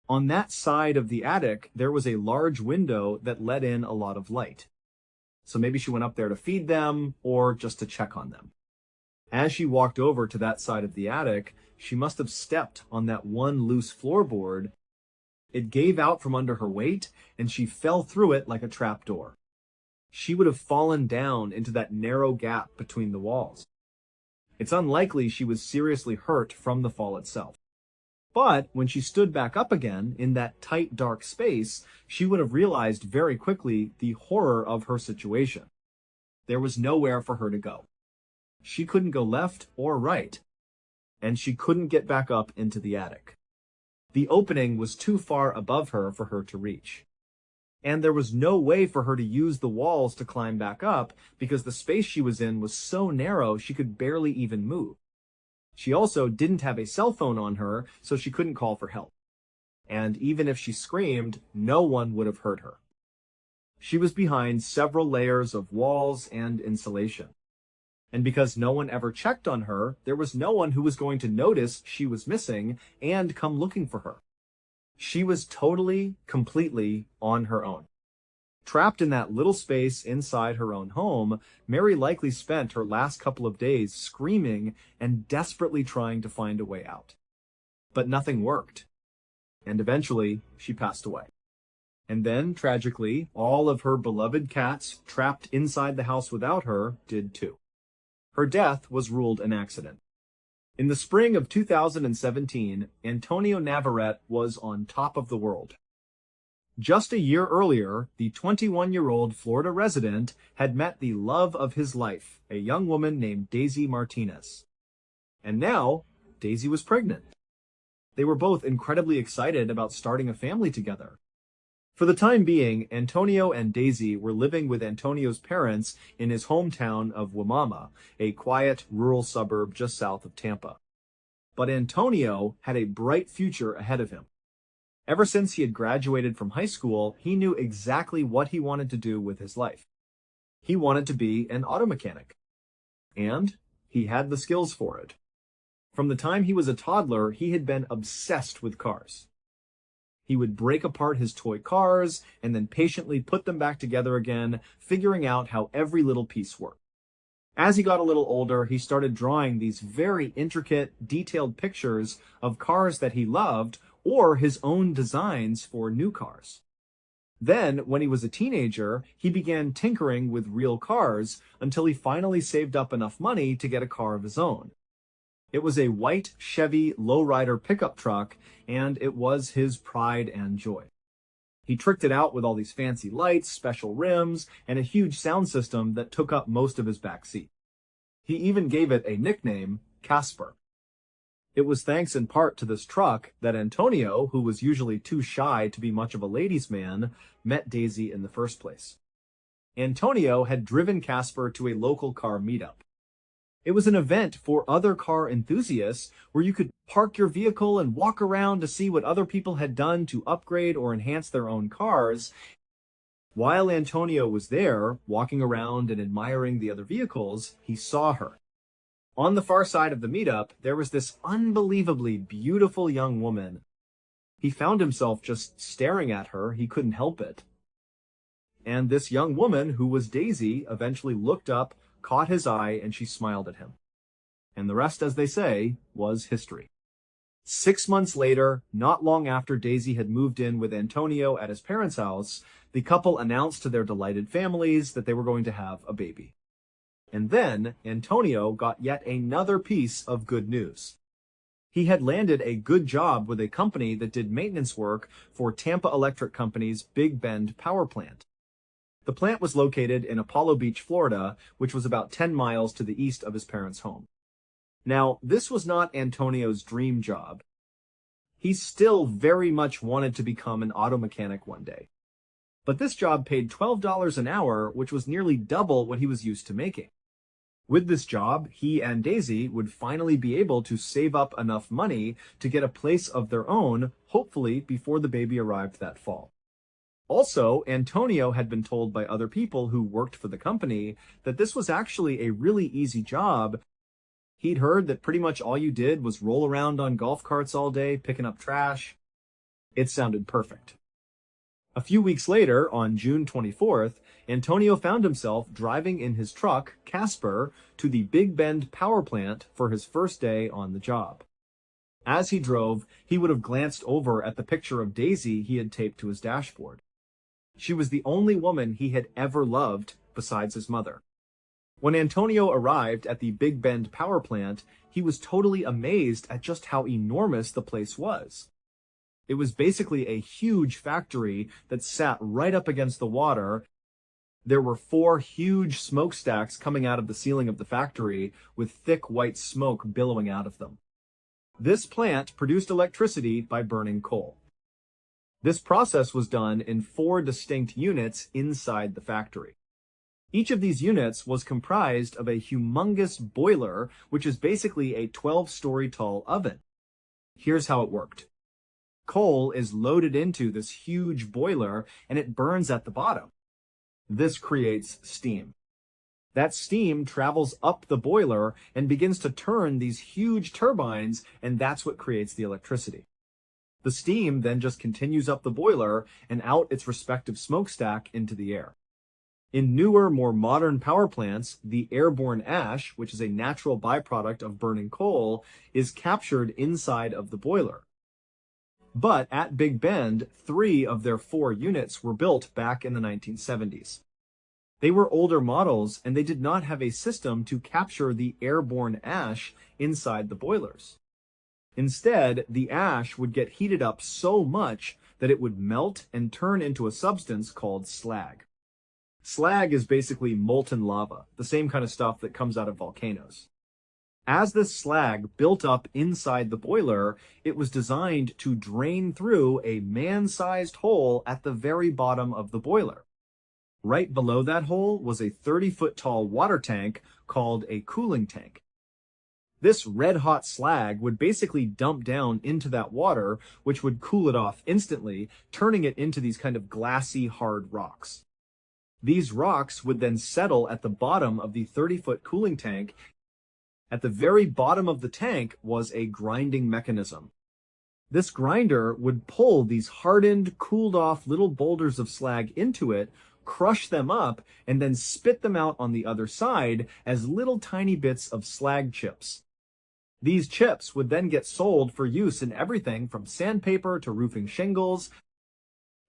On that side of the attic, there was a large window that let in a lot of light. So maybe she went up there to feed them, or just to check on them. As she walked over to that side of the attic, she must have stepped on that one loose floorboard. It gave out from under her weight, and she fell through it like a trapdoor. She would have fallen down into that narrow gap between the walls. It's unlikely she was seriously hurt from the fall itself. But when she stood back up again in that tight, dark space, she would have realized very quickly the horror of her situation. There was nowhere for her to go. She couldn't go left or right, and she couldn't get back up into the attic. The opening was too far above her for her to reach. And there was no way for her to use the walls to climb back up because the space she was in was so narrow she could barely even move. She also didn't have a cell phone on her, so she couldn't call for help. And even if she screamed, no one would have heard her. She was behind several layers of walls and insulation. And because no one ever checked on her, there was no one who was going to notice she was missing and come looking for her. She was totally, completely on her own. Trapped in that little space inside her own home, Mary likely spent her last couple of days screaming and desperately trying to find a way out. But nothing worked. And eventually, she passed away. And then, tragically, all of her beloved cats trapped inside the house without her did too. Her death was ruled an accident. In the spring of 2017, Antonio Navarrete was on top of the world. Just a year earlier, the 21-year-old Florida resident had met the love of his life, a young woman named Daisy Martinez. And now, Daisy was pregnant. They were both incredibly excited about starting a family together. For the time being, Antonio and Daisy were living with Antonio's parents in his hometown of Wimauma, a quiet, rural suburb just south of Tampa. But Antonio had a bright future ahead of him. Ever since he had graduated from high school, he knew exactly what he wanted to do with his life. He wanted to be an auto mechanic. And he had the skills for it. From the time he was a toddler, he had been obsessed with cars. He would break apart his toy cars and then patiently put them back together again, figuring out how every little piece worked. As he got a little older, he started drawing these very intricate, detailed pictures of cars that he loved or his own designs for new cars. Then, when he was a teenager, he began tinkering with real cars until he finally saved up enough money to get a car of his own. It was a white Chevy lowrider pickup truck, and it was his pride and joy. He tricked it out with all these fancy lights, special rims, and a huge sound system that took up most of his back seat. He even gave it a nickname, Casper. It was thanks in part to this truck that Antonio, who was usually too shy to be much of a ladies' man, met Daisy in the first place. Antonio had driven Casper to a local car meetup. It was an event for other car enthusiasts where you could park your vehicle and walk around to see what other people had done to upgrade or enhance their own cars. While Antonio was there, walking around and admiring the other vehicles, he saw her. On the far side of the meetup, there was this unbelievably beautiful young woman. He found himself just staring at her. He couldn't help it. And this young woman, who was Daisy, eventually looked up, caught his eye, and she smiled at him. And the rest, as they say, was history. 6 months later, not long after Daisy had moved in with Antonio at his parents' house, the couple announced to their delighted families that they were going to have a baby. And then Antonio got yet another piece of good news. He had landed a good job with a company that did maintenance work for Tampa Electric Company's Big Bend power plant. The plant was located in Apollo Beach, Florida, which was about 10 miles to the east of his parents' home. Now, this was not Antonio's dream job. He still very much wanted to become an auto mechanic one day. But this job paid $12 an hour, which was nearly double what he was used to making. With this job, he and Daisy would finally be able to save up enough money to get a place of their own, hopefully before the baby arrived that fall. Also, Antonio had been told by other people who worked for the company that this was actually a really easy job. He'd heard that pretty much all you did was roll around on golf carts all day, picking up trash. It sounded perfect. A few weeks later, on June 24th, Antonio found himself driving in his truck, Casper, to the Big Bend power plant for his first day on the job. As he drove, he would have glanced over at the picture of Daisy he had taped to his dashboard. She was the only woman he had ever loved besides his mother. When Antonio arrived at the Big Bend power plant, he was totally amazed at just how enormous the place was. It was basically a huge factory that sat right up against the water. There were 4 huge smokestacks coming out of the ceiling of the factory with thick white smoke billowing out of them. This plant produced electricity by burning coal. This process was done in 4 distinct units inside the factory. Each of these units was comprised of a humongous boiler, which is basically a 12-story tall oven. Here's how it worked. Coal is loaded into this huge boiler, and it burns at the bottom. This creates steam. That steam travels up the boiler and begins to turn these huge turbines, and that's what creates the electricity. The steam then just continues up the boiler and out its respective smokestack into the air. In newer, more modern power plants, the airborne ash, which is a natural byproduct of burning coal, is captured inside of the boiler. But at Big Bend, 3 of their 4 units were built back in the 1970s. They were older models, and they did not have a system to capture the airborne ash inside the boilers. Instead, the ash would get heated up so much that it would melt and turn into a substance called slag. Slag is basically molten lava, the same kind of stuff that comes out of volcanoes. As this slag built up inside the boiler, it was designed to drain through a man-sized hole at the very bottom of the boiler. Right below that hole was a 30-foot tall water tank called a cooling tank. This red-hot slag would basically dump down into that water, which would cool it off instantly, turning it into these kind of glassy, hard rocks. These rocks would then settle at the bottom of the 30-foot cooling tank. At the very bottom of the tank was a grinding mechanism. This grinder would pull these hardened, cooled-off little boulders of slag into it, crush them up, and then spit them out on the other side as little tiny bits of slag chips. These chips would then get sold for use in everything from sandpaper to roofing shingles.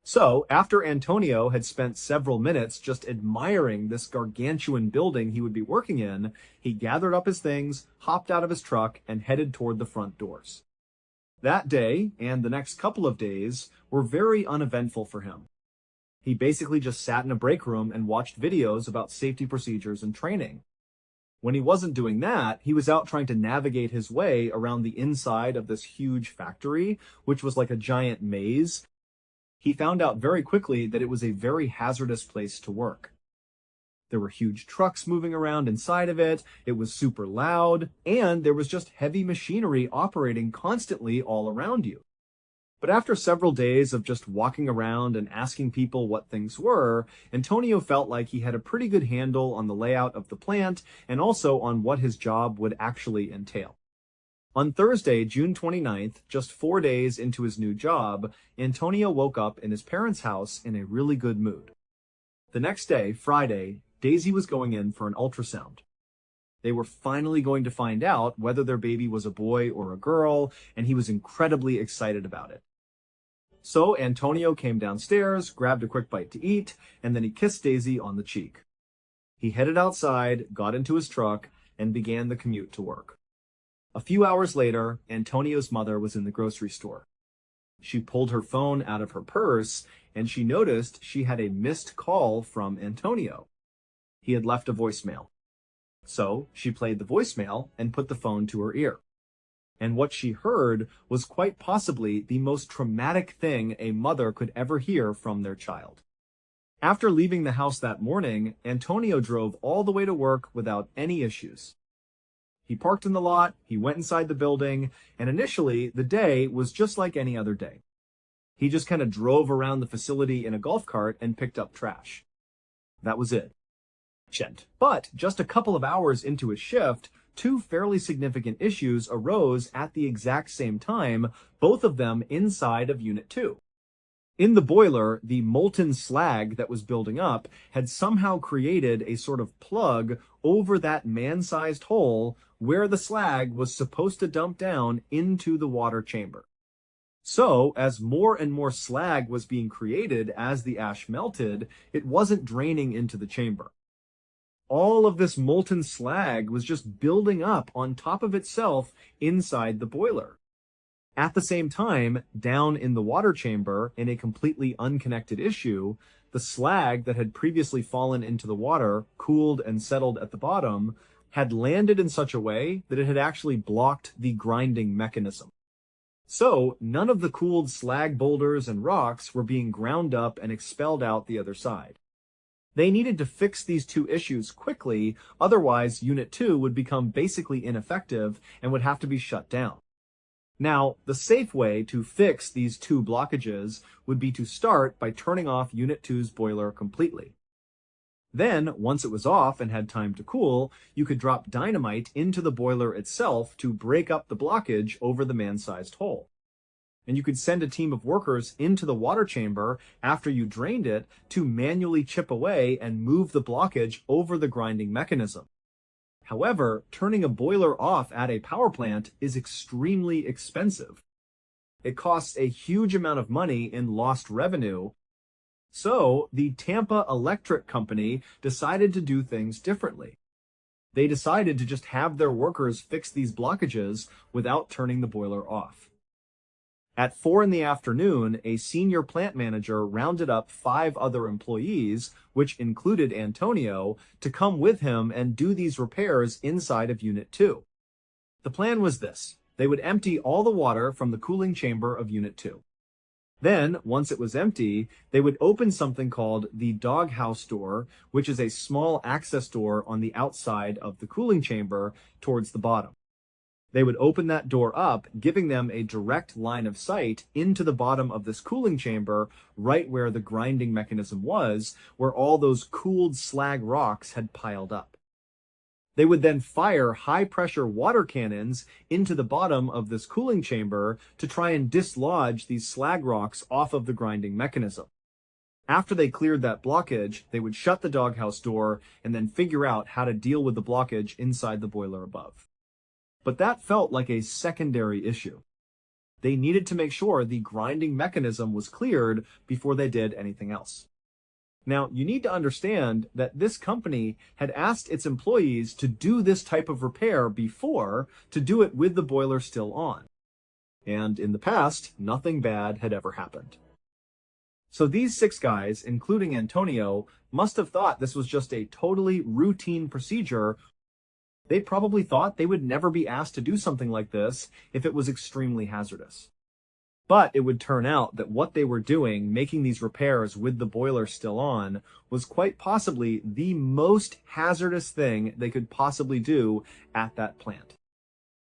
So, after Antonio had spent several minutes just admiring this gargantuan building he would be working in, he gathered up his things, hopped out of his truck, and headed toward the front doors. That day, and the next couple of days, were very uneventful for him. He basically just sat in a break room and watched videos about safety procedures and training. When he wasn't doing that, he was out trying to navigate his way around the inside of this huge factory, which was like a giant maze. He found out very quickly that it was a very hazardous place to work. There were huge trucks moving around inside of it, it was super loud, and there was just heavy machinery operating constantly all around you. But after several days of just walking around and asking people what things were, Antonio felt like he had a pretty good handle on the layout of the plant and also on what his job would actually entail. On Thursday, June 29th, just 4 days into his new job, Antonio woke up in his parents' house in a really good mood. The next day, Friday, Daisy was going in for an ultrasound. They were finally going to find out whether their baby was a boy or a girl, and he was incredibly excited about it. So Antonio came downstairs, grabbed a quick bite to eat, and then he kissed Daisy on the cheek. He headed outside, got into his truck, and began the commute to work. A few hours later, Antonio's mother was in the grocery store. She pulled her phone out of her purse, and she noticed she had a missed call from Antonio. He had left a voicemail. So she played the voicemail and put the phone to her ear. And what she heard was quite possibly the most traumatic thing a mother could ever hear from their child. After leaving the house that morning, Antonio drove all the way to work without any issues. He parked in the lot, he went inside the building, and initially, the day was just like any other day. He just kind of drove around the facility in a golf cart and picked up trash. That was it. But just a couple of hours into his shift, 2 fairly significant issues arose at the exact same time, both of them inside of Unit 2. In the boiler, the molten slag that was building up had somehow created a sort of plug over that man-sized hole where the slag was supposed to dump down into the water chamber. So, as more and more slag was being created as the ash melted, it wasn't draining into the chamber. All of this molten slag was just building up on top of itself inside the boiler. At the same time, down in the water chamber, in a completely unconnected issue, the slag that had previously fallen into the water, cooled and settled at the bottom, had landed in such a way that it had actually blocked the grinding mechanism. So, none of the cooled slag boulders and rocks were being ground up and expelled out the other side. They needed to fix these 2 issues quickly, otherwise Unit 2 would become basically ineffective and would have to be shut down. Now, the safe way to fix these 2 blockages would be to start by turning off Unit 2's boiler completely. Then, once it was off and had time to cool, you could drop dynamite into the boiler itself to break up the blockage over the man-sized hole. And you could send a team of workers into the water chamber after you drained it to manually chip away and move the blockage over the grinding mechanism. However, turning a boiler off at a power plant is extremely expensive. It costs a huge amount of money in lost revenue. So, the Tampa Electric Company decided to do things differently. They decided to just have their workers fix these blockages without turning the boiler off. At 4 in the afternoon, a senior plant manager rounded up 5 other employees, which included Antonio, to come with him and do these repairs inside of Unit 2. The plan was this. They would empty all the water from the cooling chamber of Unit 2. Then, once it was empty, they would open something called the doghouse door, which is a small access door on the outside of the cooling chamber towards the bottom. They would open that door up, giving them a direct line of sight into the bottom of this cooling chamber, right where the grinding mechanism was, where all those cooled slag rocks had piled up. They would then fire high-pressure water cannons into the bottom of this cooling chamber to try and dislodge these slag rocks off of the grinding mechanism. After they cleared that blockage, they would shut the doghouse door and then figure out how to deal with the blockage inside the boiler above. But that felt like a secondary issue. They needed to make sure the grinding mechanism was cleared before they did anything else. Now, you need to understand that this company had asked its employees to do this type of repair before, to do it with the boiler still on. And in the past, nothing bad had ever happened. So these 6 guys, including Antonio, must have thought this was just a totally routine procedure. They probably thought they would never be asked to do something like this if it was extremely hazardous. But it would turn out that what they were doing, making these repairs with the boiler still on, was quite possibly the most hazardous thing they could possibly do at that plant.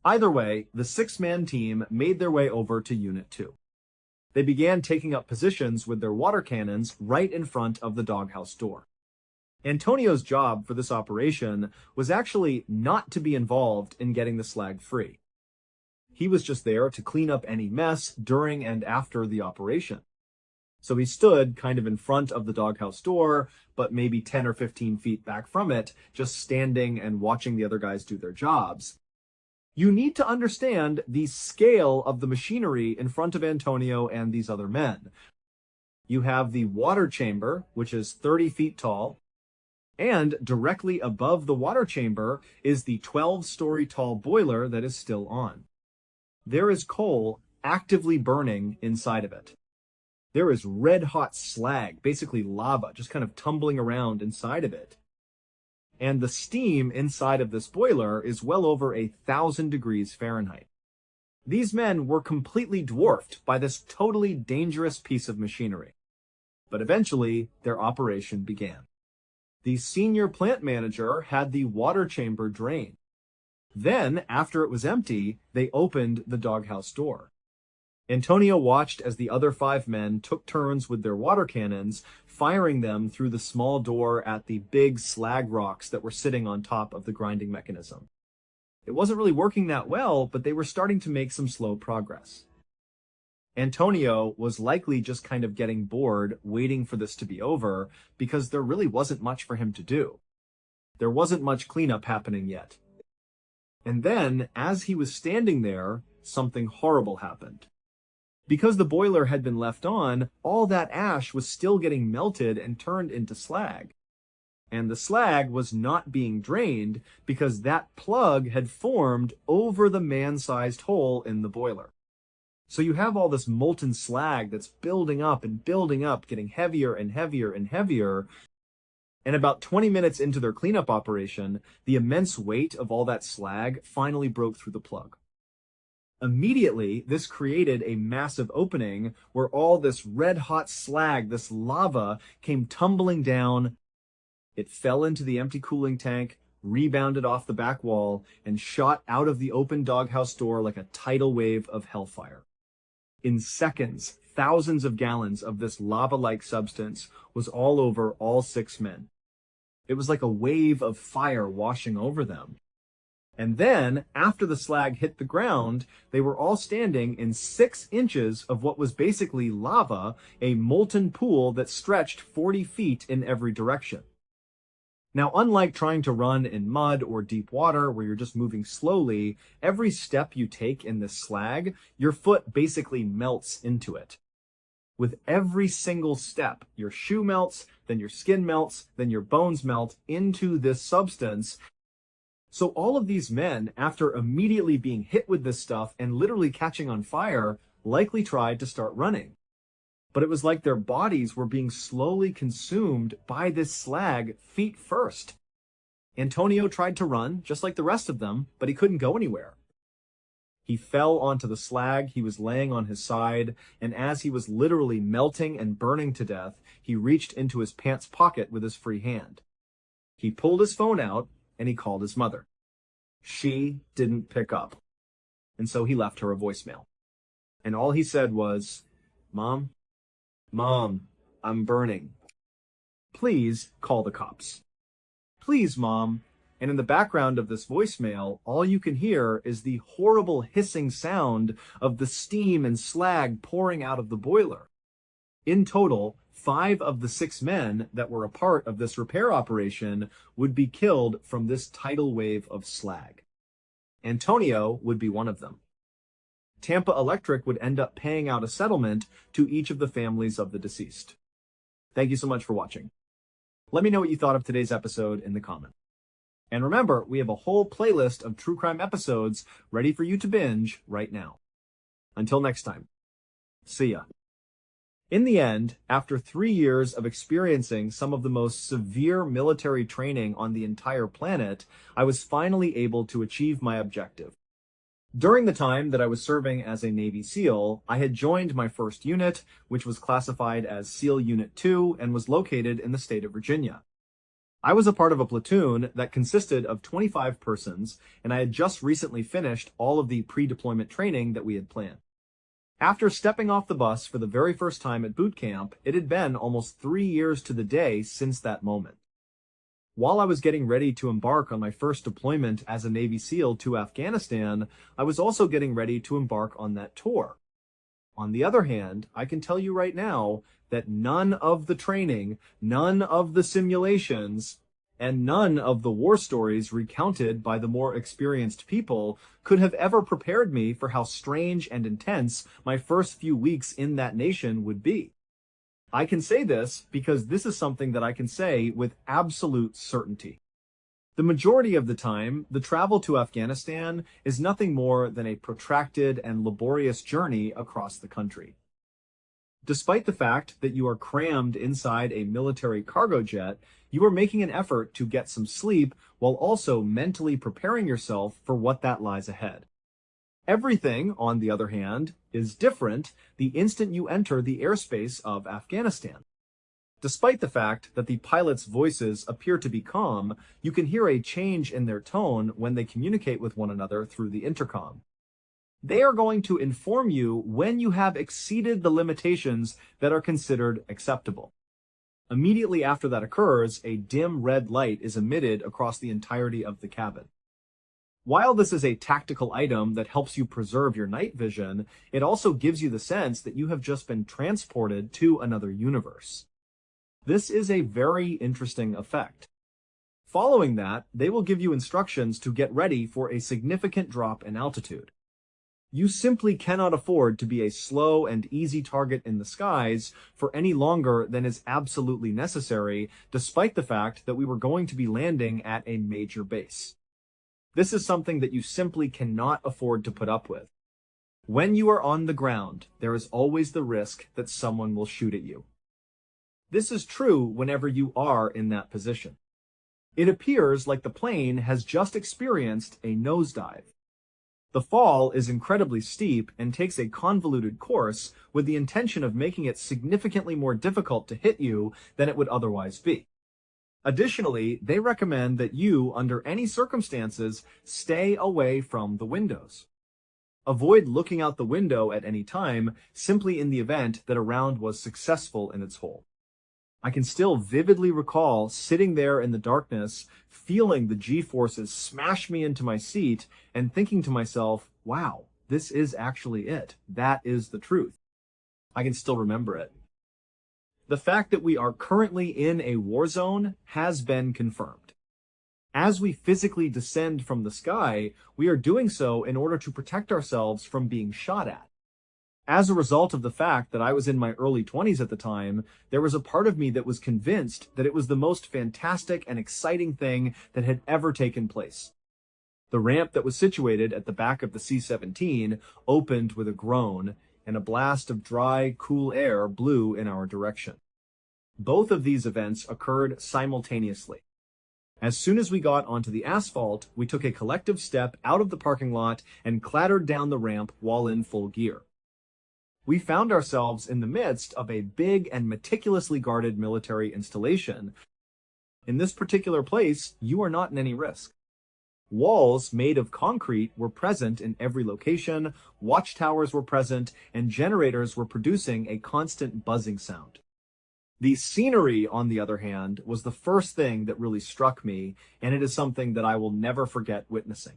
Either way, the 6-man team made their way over to Unit 2. They began taking up positions with their water cannons right in front of the doghouse door. Antonio's job for this operation was actually not to be involved in getting the slag free. He was just there to clean up any mess during and after the operation. So he stood kind of in front of the doghouse door, but maybe 10 or 15 feet back from it, just standing and watching the other guys do their jobs. You need to understand the scale of the machinery in front of Antonio and these other men. You have the water chamber, which is 30 feet tall, and directly above the water chamber is the 12-story tall boiler that is still on. There is coal actively burning inside of it. There is red-hot slag, basically lava, just kind of tumbling around inside of it. And the steam inside of this boiler is well over 1,000 degrees Fahrenheit. These men were completely dwarfed by this totally dangerous piece of machinery. But eventually, their operation began. The senior plant manager had the water chamber drained. Then, after it was empty, they opened the doghouse door. Antonio watched as the other 5 men took turns with their water cannons, firing them through the small door at the big slag rocks that were sitting on top of the grinding mechanism. It wasn't really working that well, but they were starting to make some slow progress. Antonio was likely just kind of getting bored, waiting for this to be over, because there really wasn't much for him to do. There wasn't much cleanup happening yet. And then, as he was standing there, something horrible happened. Because the boiler had been left on, all that ash was still getting melted and turned into slag. And the slag was not being drained because that plug had formed over the man-sized hole in the boiler. So you have all this molten slag that's building up and building up, getting heavier and heavier and heavier. And about 20 minutes into their cleanup operation, the immense weight of all that slag finally broke through the plug. Immediately, this created a massive opening where all this red-hot slag, this lava, came tumbling down. It fell into the empty cooling tank, rebounded off the back wall, and shot out of the open doghouse door like a tidal wave of hellfire. In seconds, thousands of gallons of this lava-like substance was all over all 6 men. It was like a wave of fire washing over them. And then, after the slag hit the ground, they were all standing in 6 inches of what was basically lava, a molten pool that stretched 40 feet in every direction. Now, unlike trying to run in mud or deep water where you're just moving slowly, every step you take in this slag, your foot basically melts into it. With every single step, your shoe melts, then your skin melts, then your bones melt into this substance. So all of these men, after immediately being hit with this stuff and literally catching on fire, likely tried to start running. But it was like their bodies were being slowly consumed by this slag feet first. Antonio tried to run, just like the rest of them, but he couldn't go anywhere. He fell onto the slag, he was laying on his side, and as he was literally melting and burning to death, he reached into his pants pocket with his free hand. He pulled his phone out, and he called his mother. She didn't pick up, and so he left her a voicemail. And all he said was, "Mom, I'm burning. Please call the cops. Please, Mom." And in the background of this voicemail, all you can hear is the horrible hissing sound of the steam and slag pouring out of the boiler. In total, 5 of the 6 men that were a part of this repair operation would be killed from this tidal wave of slag. Antonio would be one of them. Tampa Electric would end up paying out a settlement to each of the families of the deceased. Thank you so much for watching. Let me know what you thought of today's episode in the comments. And remember, we have a whole playlist of true crime episodes ready for you to binge right now. Until next time, see ya. In the end, after 3 years of experiencing some of the most severe military training on the entire planet, I was finally able to achieve my objective. During the time that I was serving as a Navy SEAL, I had joined my first unit, which was classified as SEAL Unit 2 and was located in the state of Virginia. I was a part of a platoon that consisted of 25 persons, and I had just recently finished all of the pre-deployment training that we had planned. After stepping off the bus for the very first time at boot camp, it had been almost 3 years to the day since that moment. While I was getting ready to embark on my first deployment as a Navy SEAL to Afghanistan, I was also getting ready to embark on that tour. On the other hand, I can tell you right now that none of the training, none of the simulations, and none of the war stories recounted by the more experienced people could have ever prepared me for how strange and intense my first few weeks in that nation would be. I can say this because this is something that I can say with absolute certainty. The majority of the time, the travel to Afghanistan is nothing more than a protracted and laborious journey across the country. Despite the fact that you are crammed inside a military cargo jet, you are making an effort to get some sleep while also mentally preparing yourself for what that lies ahead. Everything, on the other hand, is different the instant you enter the airspace of Afghanistan. Despite the fact that the pilots' voices appear to be calm, you can hear a change in their tone when they communicate with one another through the intercom. They are going to inform you when you have exceeded the limitations that are considered acceptable. Immediately after that occurs, a dim red light is emitted across the entirety of the cabin. While this is a tactical item that helps you preserve your night vision, it also gives you the sense that you have just been transported to another universe. This is a very interesting effect. Following that, they will give you instructions to get ready for a significant drop in altitude. You simply cannot afford to be a slow and easy target in the skies for any longer than is absolutely necessary, despite the fact that we were going to be landing at a major base. This is something that you simply cannot afford to put up with. When you are on the ground, there is always the risk that someone will shoot at you. This is true whenever you are in that position. It appears like the plane has just experienced a nosedive. The fall is incredibly steep and takes a convoluted course with the intention of making it significantly more difficult to hit you than it would otherwise be. Additionally, they recommend that you, under any circumstances, stay away from the windows. Avoid looking out the window at any time, simply in the event that a round was successful in its hole. I can still vividly recall sitting there in the darkness, feeling the G-forces smash me into my seat and thinking to myself, wow, this is actually it. That is the truth. I can still remember it. The fact that we are currently in a war zone has been confirmed. As we physically descend from the sky, we are doing so in order to protect ourselves from being shot at. As a result of the fact that I was in my early 20s at the time, there was a part of me that was convinced that it was the most fantastic and exciting thing that had ever taken place. The ramp that was situated at the back of the C-17 opened with a groan, and a blast of dry, cool air blew in our direction. Both of these events occurred simultaneously. As soon as we got onto the asphalt, we took a collective step out of the parking lot and clattered down the ramp while in full gear. We found ourselves in the midst of a big and meticulously guarded military installation. In this particular place, you are not in any risk. Walls made of concrete were present in every location, watchtowers were present, and generators were producing a constant buzzing sound. The scenery, on the other hand, was the first thing that really struck me, and it is something that I will never forget witnessing.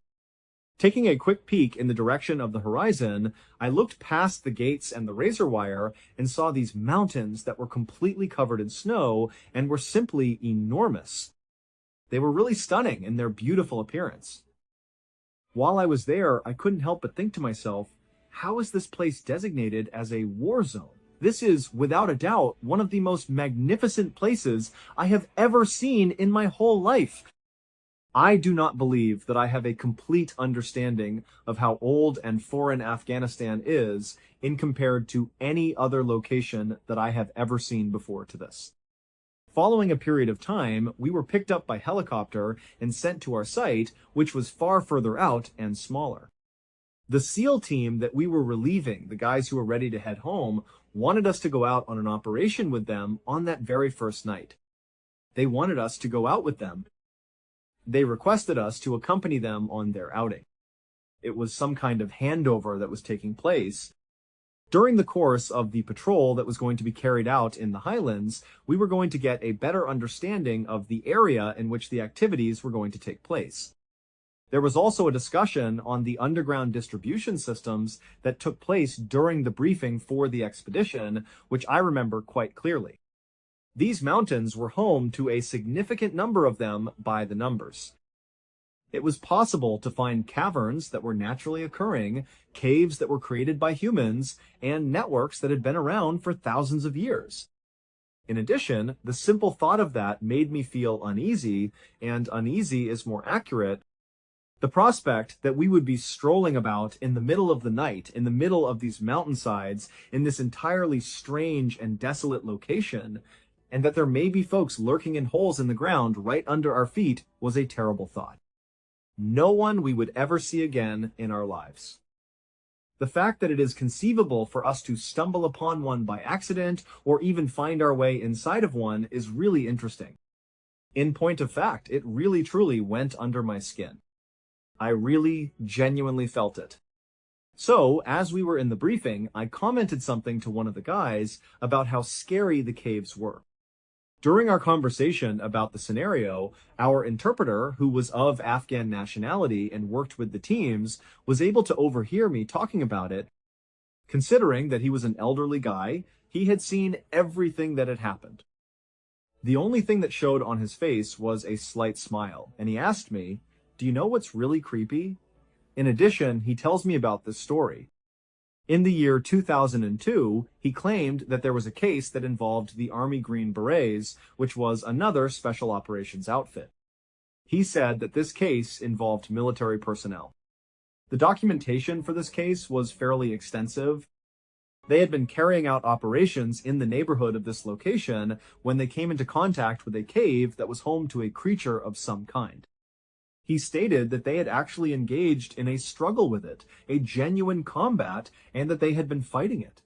Taking a quick peek in the direction of the horizon, I looked past the gates and the razor wire and saw these mountains that were completely covered in snow and were simply enormous. They were really stunning in their beautiful appearance. While I was there, I couldn't help but think to myself, how is this place designated as a war zone? This is, without a doubt, one of the most magnificent places I have ever seen in my whole life. I do not believe that I have a complete understanding of how old and foreign Afghanistan is in compared to any other location that I have ever seen before to this. Following a period of time, we were picked up by helicopter and sent to our site, which was far further out and smaller. The SEAL team that we were relieving, the guys who were ready to head home, wanted us to go out on an operation with them on that very first night. They wanted us to go out with them. They requested us to accompany them on their outing. It was some kind of handover that was taking place. During the course of the patrol that was going to be carried out in the Highlands, we were going to get a better understanding of the area in which the activities were going to take place. There was also a discussion on the underground distribution systems that took place during the briefing for the expedition, which I remember quite clearly. These mountains were home to a significant number of them by the numbers. It was possible to find caverns that were naturally occurring, caves that were created by humans, and networks that had been around for thousands of years. In addition, the simple thought of that made me feel uneasy, and uneasy is more accurate. The prospect that we would be strolling about in the middle of the night, in the middle of these mountainsides, in this entirely strange and desolate location, and that there may be folks lurking in holes in the ground right under our feet was a terrible thought. No one we would ever see again in our lives. The fact that it is conceivable for us to stumble upon one by accident or even find our way inside of one is really interesting. In point of fact, it really truly went under my skin. I really genuinely felt it. So, as we were in the briefing, I commented something to one of the guys about how scary the caves were. During our conversation about the scenario, our interpreter, who was of Afghan nationality and worked with the teams, was able to overhear me talking about it. Considering that he was an elderly guy, he had seen everything that had happened. The only thing that showed on his face was a slight smile, and he asked me, "Do you know what's really creepy?" In addition, he tells me about this story. In the year 2002, he claimed that there was a case that involved the Army Green Berets, which was another special operations outfit. He said that this case involved military personnel. The documentation for this case was fairly extensive. They had been carrying out operations in the neighborhood of this location when they came into contact with a cave that was home to a creature of some kind. He stated that they had actually engaged in a struggle with it, a genuine combat, and that they had been fighting it.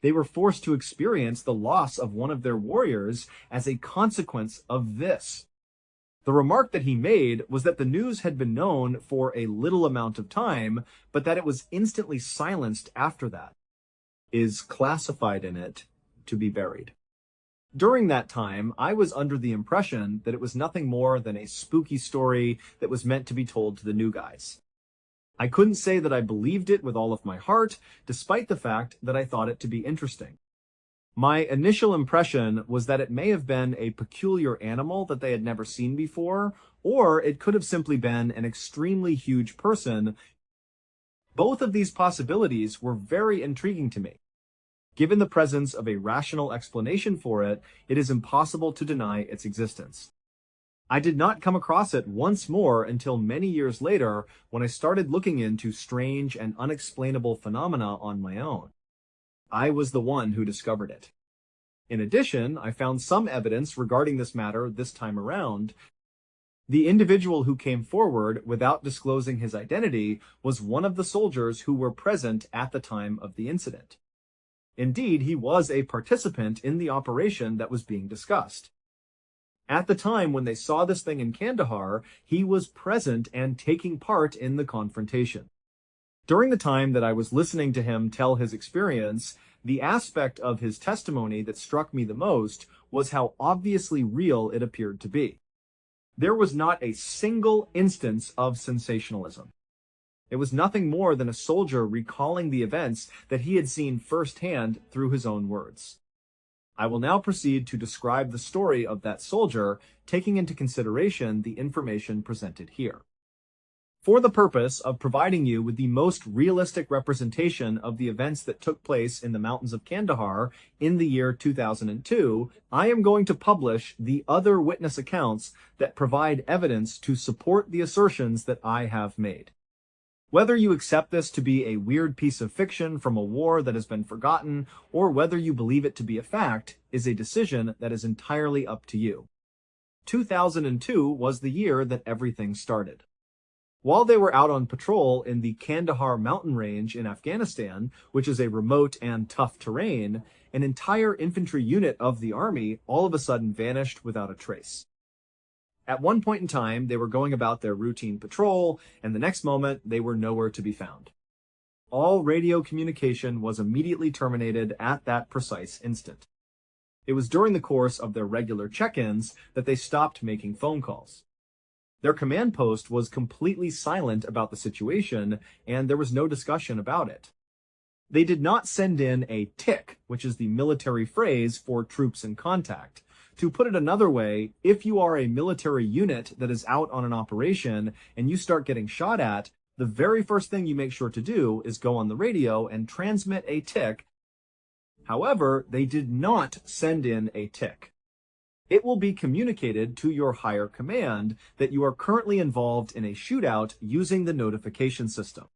They were forced to experience the loss of one of their warriors as a consequence of this. The remark that he made was that the news had been known for a little amount of time, but that it was instantly silenced after that. Is classified in it to be buried. During that time, I was under the impression that it was nothing more than a spooky story that was meant to be told to the new guys. I couldn't say that I believed it with all of my heart, despite the fact that I thought it to be interesting. My initial impression was that it may have been a peculiar animal that they had never seen before, or it could have simply been an extremely huge person. Both of these possibilities were very intriguing to me. Given the presence of a rational explanation for it, it is impossible to deny its existence. I did not come across it once more until many years later when I started looking into strange and unexplainable phenomena on my own. I was the one who discovered it. In addition, I found some evidence regarding this matter this time around. The individual who came forward without disclosing his identity was one of the soldiers who were present at the time of the incident. Indeed, he was a participant in the operation that was being discussed. At the time when they saw this thing in Kandahar, he was present and taking part in the confrontation. During the time that I was listening to him tell his experience, the aspect of his testimony that struck me the most was how obviously real it appeared to be. There was not a single instance of sensationalism. It was nothing more than a soldier recalling the events that he had seen firsthand through his own words. I will now proceed to describe the story of that soldier, taking into consideration the information presented here. For the purpose of providing you with the most realistic representation of the events that took place in the mountains of Kandahar in the year 2002, I am going to publish the other witness accounts that provide evidence to support the assertions that I have made. Whether you accept this to be a weird piece of fiction from a war that has been forgotten, or whether you believe it to be a fact, is a decision that is entirely up to you. 2002 was the year that everything started. While they were out on patrol in the Kandahar mountain range in Afghanistan, which is a remote and tough terrain, an entire infantry unit of the army all of a sudden vanished without a trace. At one point in time, they were going about their routine patrol, and the next moment, they were nowhere to be found. All radio communication was immediately terminated at that precise instant. It was during the course of their regular check-ins that they stopped making phone calls. Their command post was completely silent about the situation, and there was no discussion about it. They did not send in a tick, which is the military phrase for troops in contact. To put it another way, if you are a military unit that is out on an operation and you start getting shot at, the very first thing you make sure to do is go on the radio and transmit a tick. However, they did not send in a tick. It will be communicated to your higher command that you are currently involved in a shootout using the notification system.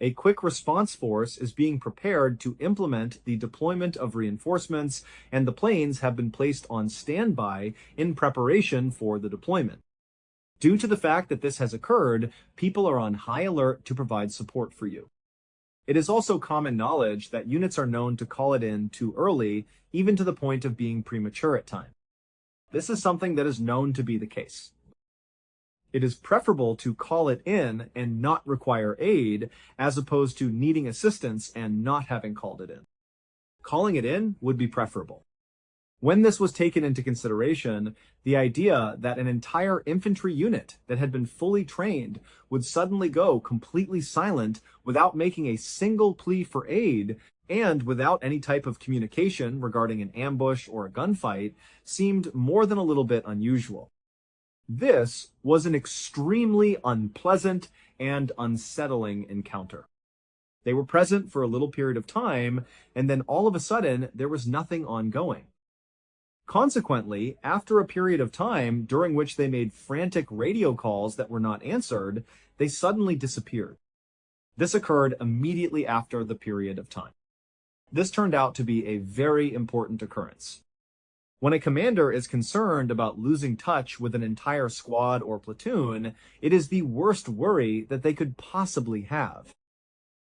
A quick response force is being prepared to implement the deployment of reinforcements, and the planes have been placed on standby in preparation for the deployment. Due to the fact that this has occurred, people are on high alert to provide support for you. It is also common knowledge that units are known to call it in too early, even to the point of being premature at times. This is something that is known to be the case. It is preferable to call it in and not require aid, as opposed to needing assistance and not having called it in. Calling it in would be preferable. When this was taken into consideration, the idea that an entire infantry unit that had been fully trained would suddenly go completely silent without making a single plea for aid and without any type of communication regarding an ambush or a gunfight seemed more than a little bit unusual. This was an extremely unpleasant and unsettling encounter. They were present for a little period of time, and then all of a sudden, there was nothing ongoing. Consequently, after a period of time during which they made frantic radio calls that were not answered, they suddenly disappeared. This occurred immediately after the period of time. This turned out to be a very important occurrence. When a commander is concerned about losing touch with an entire squad or platoon, it is the worst worry that they could possibly have.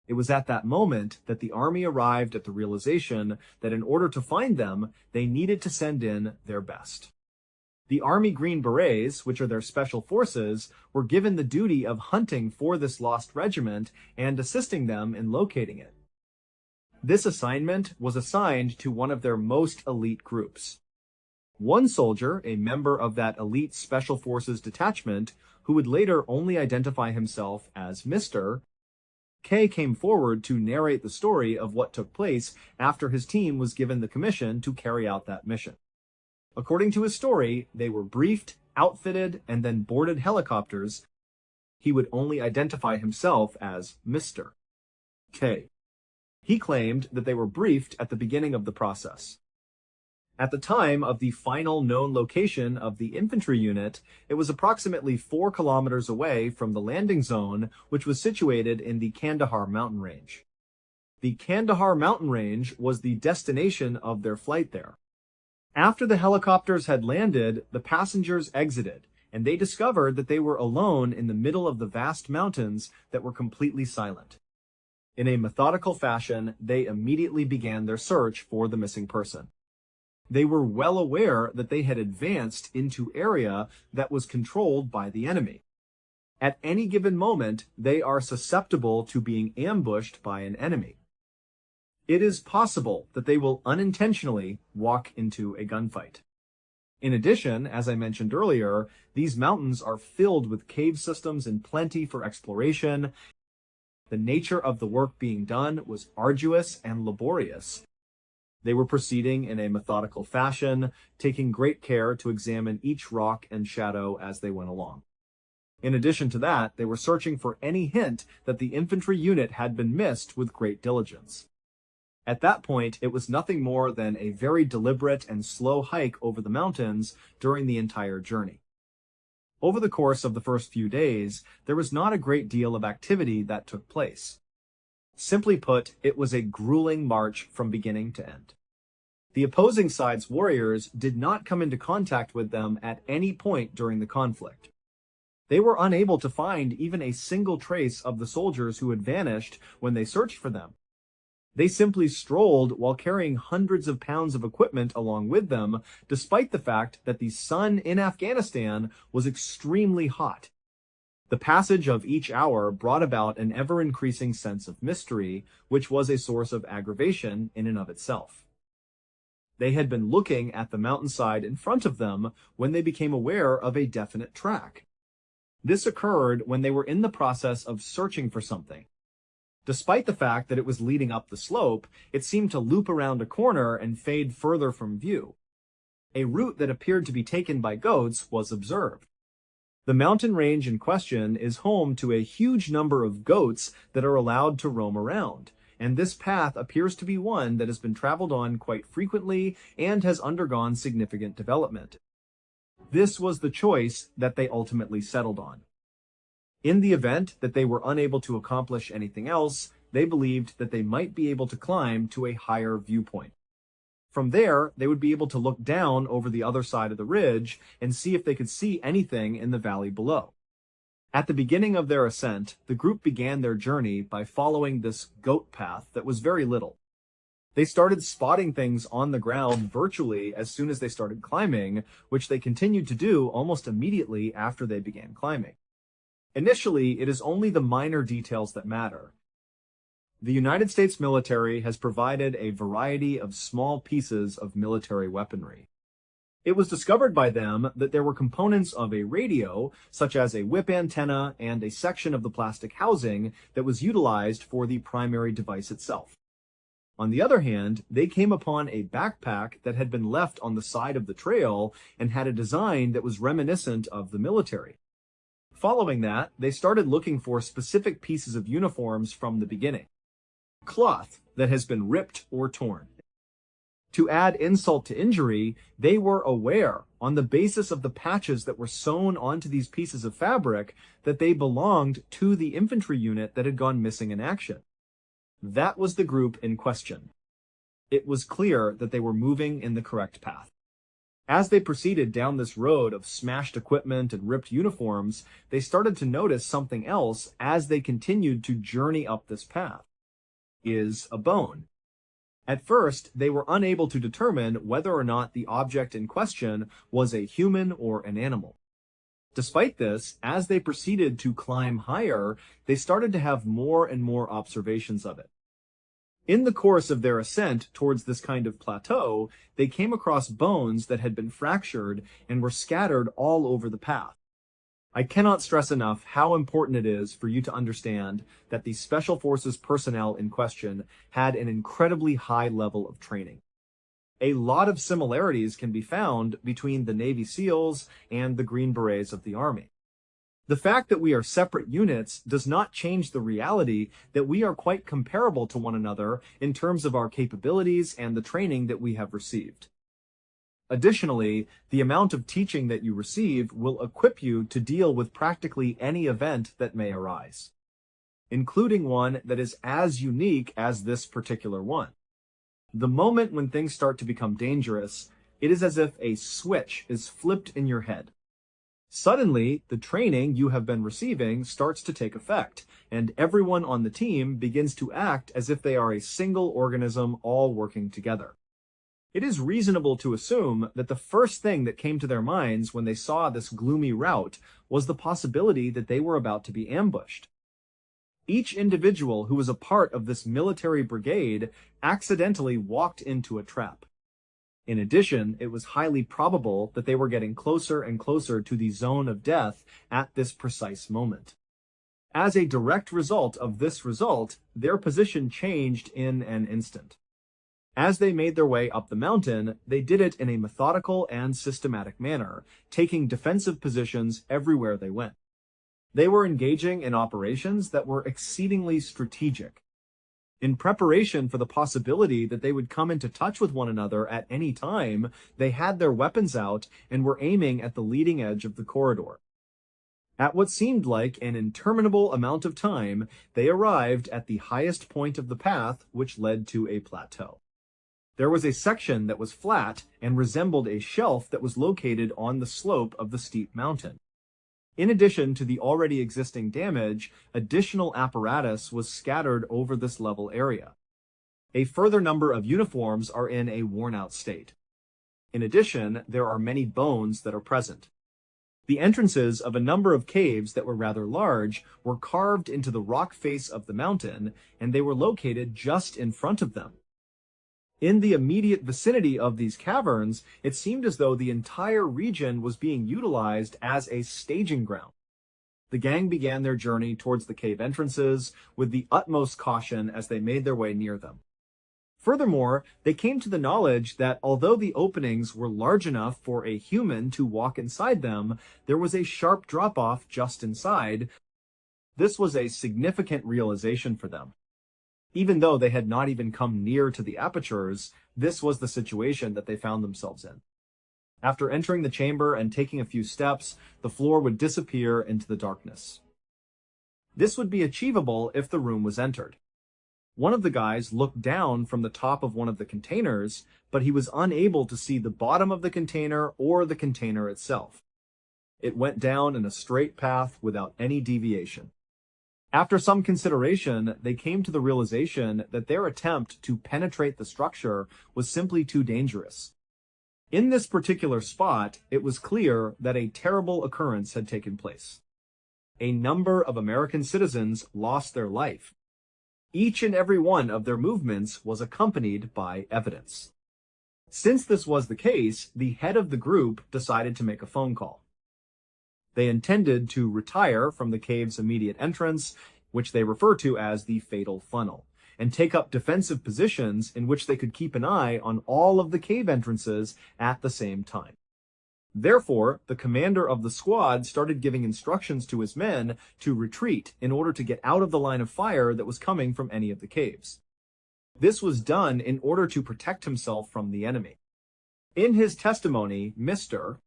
It was at that moment that the army arrived at the realization that in order to find them, they needed to send in their best. The Army Green Berets, which are their special forces, were given the duty of hunting for this lost regiment and assisting them in locating it. This assignment was assigned to one of their most elite groups. One soldier, a member of that elite Special Forces detachment, who would later only identify himself as Mr. K, came forward to narrate the story of what took place after his team was given the commission to carry out that mission. According to his story, they were briefed, outfitted, and then boarded helicopters. He would only identify himself as Mr. K. He claimed that they were briefed at the beginning of the process. At the time of the final known location of the infantry unit, it was approximately 4 kilometers away from the landing zone, which was situated in the Kandahar mountain range. The Kandahar mountain range was the destination of their flight there. After the helicopters had landed, the passengers exited, and they discovered that they were alone in the middle of the vast mountains that were completely silent. In a methodical fashion, they immediately began their search for the missing person. They were well aware that they had advanced into area that was controlled by the enemy. At any given moment, they are susceptible to being ambushed by an enemy. It is possible that they will unintentionally walk into a gunfight. In addition, as I mentioned earlier, these mountains are filled with cave systems in plenty for exploration. The nature of the work being done was arduous and laborious. They were proceeding in a methodical fashion, taking great care to examine each rock and shadow as they went along. In addition to that, they were searching for any hint that the infantry unit had been missed with great diligence. At that point, it was nothing more than a very deliberate and slow hike over the mountains during the entire journey. Over the course of the first few days, there was not a great deal of activity that took place. Simply put, it was a grueling march from beginning to end. The opposing side's warriors did not come into contact with them at any point during the conflict. They were unable to find even a single trace of the soldiers who had vanished when they searched for them. They simply strolled while carrying hundreds of pounds of equipment along with them, despite the fact that the sun in Afghanistan was extremely hot. The passage of each hour brought about an ever-increasing sense of mystery, which was a source of aggravation in and of itself. They had been looking at the mountainside in front of them when they became aware of a definite track. This occurred when they were in the process of searching for something. Despite the fact that it was leading up the slope, it seemed to loop around a corner and fade further from view. A route that appeared to be taken by goats was observed. The mountain range in question is home to a huge number of goats that are allowed to roam around, and this path appears to be one that has been traveled on quite frequently and has undergone significant development. This was the choice that they ultimately settled on. In the event that they were unable to accomplish anything else, they believed that they might be able to climb to a higher viewpoint. From there, they would be able to look down over the other side of the ridge and see if they could see anything in the valley below. At the beginning of their ascent, the group began their journey by following this goat path that was very little. They started spotting things on the ground virtually as soon as they started climbing, which they continued to do almost immediately after they began climbing. Initially, it is only the minor details that matter. The United States military has provided a variety of small pieces of military weaponry. It was discovered by them that there were components of a radio, such as a whip antenna and a section of the plastic housing that was utilized for the primary device itself. On the other hand, they came upon a backpack that had been left on the side of the trail and had a design that was reminiscent of the military. Following that, they started looking for specific pieces of uniforms from the beginning. Cloth that has been ripped or torn. To add insult to injury, they were aware, on the basis of the patches that were sewn onto these pieces of fabric, that they belonged to the infantry unit that had gone missing in action. That was the group in question. It was clear that they were moving in the correct path. As they proceeded down this road of smashed equipment and ripped uniforms, they started to notice something else as they continued to journey up this path. Is a bone. At first, they were unable to determine whether or not the object in question was a human or an animal. Despite this, as they proceeded to climb higher, they started to have more and more observations of it. In the course of their ascent towards this kind of plateau, they came across bones that had been fractured and were scattered all over the path. I cannot stress enough how important it is for you to understand that the Special Forces personnel in question had an incredibly high level of training. A lot of similarities can be found between the Navy SEALs and the Green Berets of the Army. The fact that we are separate units does not change the reality that we are quite comparable to one another in terms of our capabilities and the training that we have received. Additionally, the amount of teaching that you receive will equip you to deal with practically any event that may arise, including one that is as unique as this particular one. The moment when things start to become dangerous, it is as if a switch is flipped in your head. Suddenly, the training you have been receiving starts to take effect, and everyone on the team begins to act as if they are a single organism all working together. It is reasonable to assume that the first thing that came to their minds when they saw this gloomy rout was the possibility that they were about to be ambushed. Each individual who was a part of this military brigade accidentally walked into a trap. In addition, it was highly probable that they were getting closer and closer to the zone of death at this precise moment. As a direct result of this result, their position changed in an instant. As they made their way up the mountain, they did it in a methodical and systematic manner, taking defensive positions everywhere they went. They were engaging in operations that were exceedingly strategic. In preparation for the possibility that they would come into touch with one another at any time, they had their weapons out and were aiming at the leading edge of the corridor. At what seemed like an interminable amount of time, they arrived at the highest point of the path, which led to a plateau. There was a section that was flat and resembled a shelf that was located on the slope of the steep mountain. In addition to the already existing damage, additional apparatus was scattered over this level area. A further number of uniforms are in a worn-out state. In addition, there are many bones that are present. The entrances of a number of caves that were rather large were carved into the rock face of the mountain, and they were located just in front of them. In the immediate vicinity of these caverns, it seemed as though the entire region was being utilized as a staging ground. The gang began their journey towards the cave entrances with the utmost caution as they made their way near them. Furthermore, they came to the knowledge that although the openings were large enough for a human to walk inside them, there was a sharp drop-off just inside. This was a significant realization for them. Even though they had not even come near to the apertures, this was the situation that they found themselves in. After entering the chamber and taking a few steps, the floor would disappear into the darkness. This would be achievable if the room was entered. One of the guys looked down from the top of one of the containers, but he was unable to see the bottom of the container or the container itself. It went down in a straight path without any deviation. After some consideration, they came to the realization that their attempt to penetrate the structure was simply too dangerous. In this particular spot, it was clear that a terrible occurrence had taken place. A number of American citizens lost their life. Each and every one of their movements was accompanied by evidence. Since this was the case, the head of the group decided to make a phone call. They intended to retire from the cave's immediate entrance, which they refer to as the fatal funnel, and take up defensive positions in which they could keep an eye on all of the cave entrances at the same time. Therefore, the commander of the squad started giving instructions to his men to retreat in order to get out of the line of fire that was coming from any of the caves. This was done in order to protect himself from the enemy. In his testimony, Mr.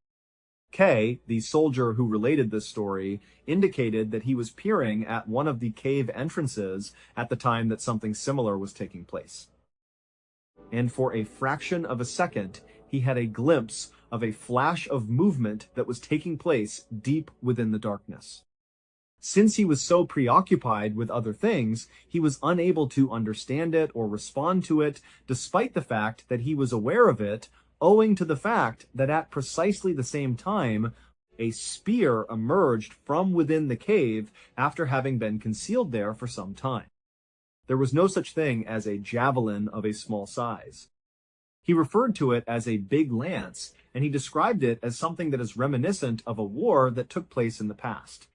K, the soldier who related this story, indicated that he was peering at one of the cave entrances at the time that something similar was taking place. And for a fraction of a second, he had a glimpse of a flash of movement that was taking place deep within the darkness. Since he was so preoccupied with other things, he was unable to understand it or respond to it, despite the fact that he was aware of it, owing to the fact that at precisely the same time, a spear emerged from within the cave after having been concealed there for some time. There was no such thing as a javelin of a small size. He referred to it as a big lance, and he described it as something that is reminiscent of a war that took place in the past.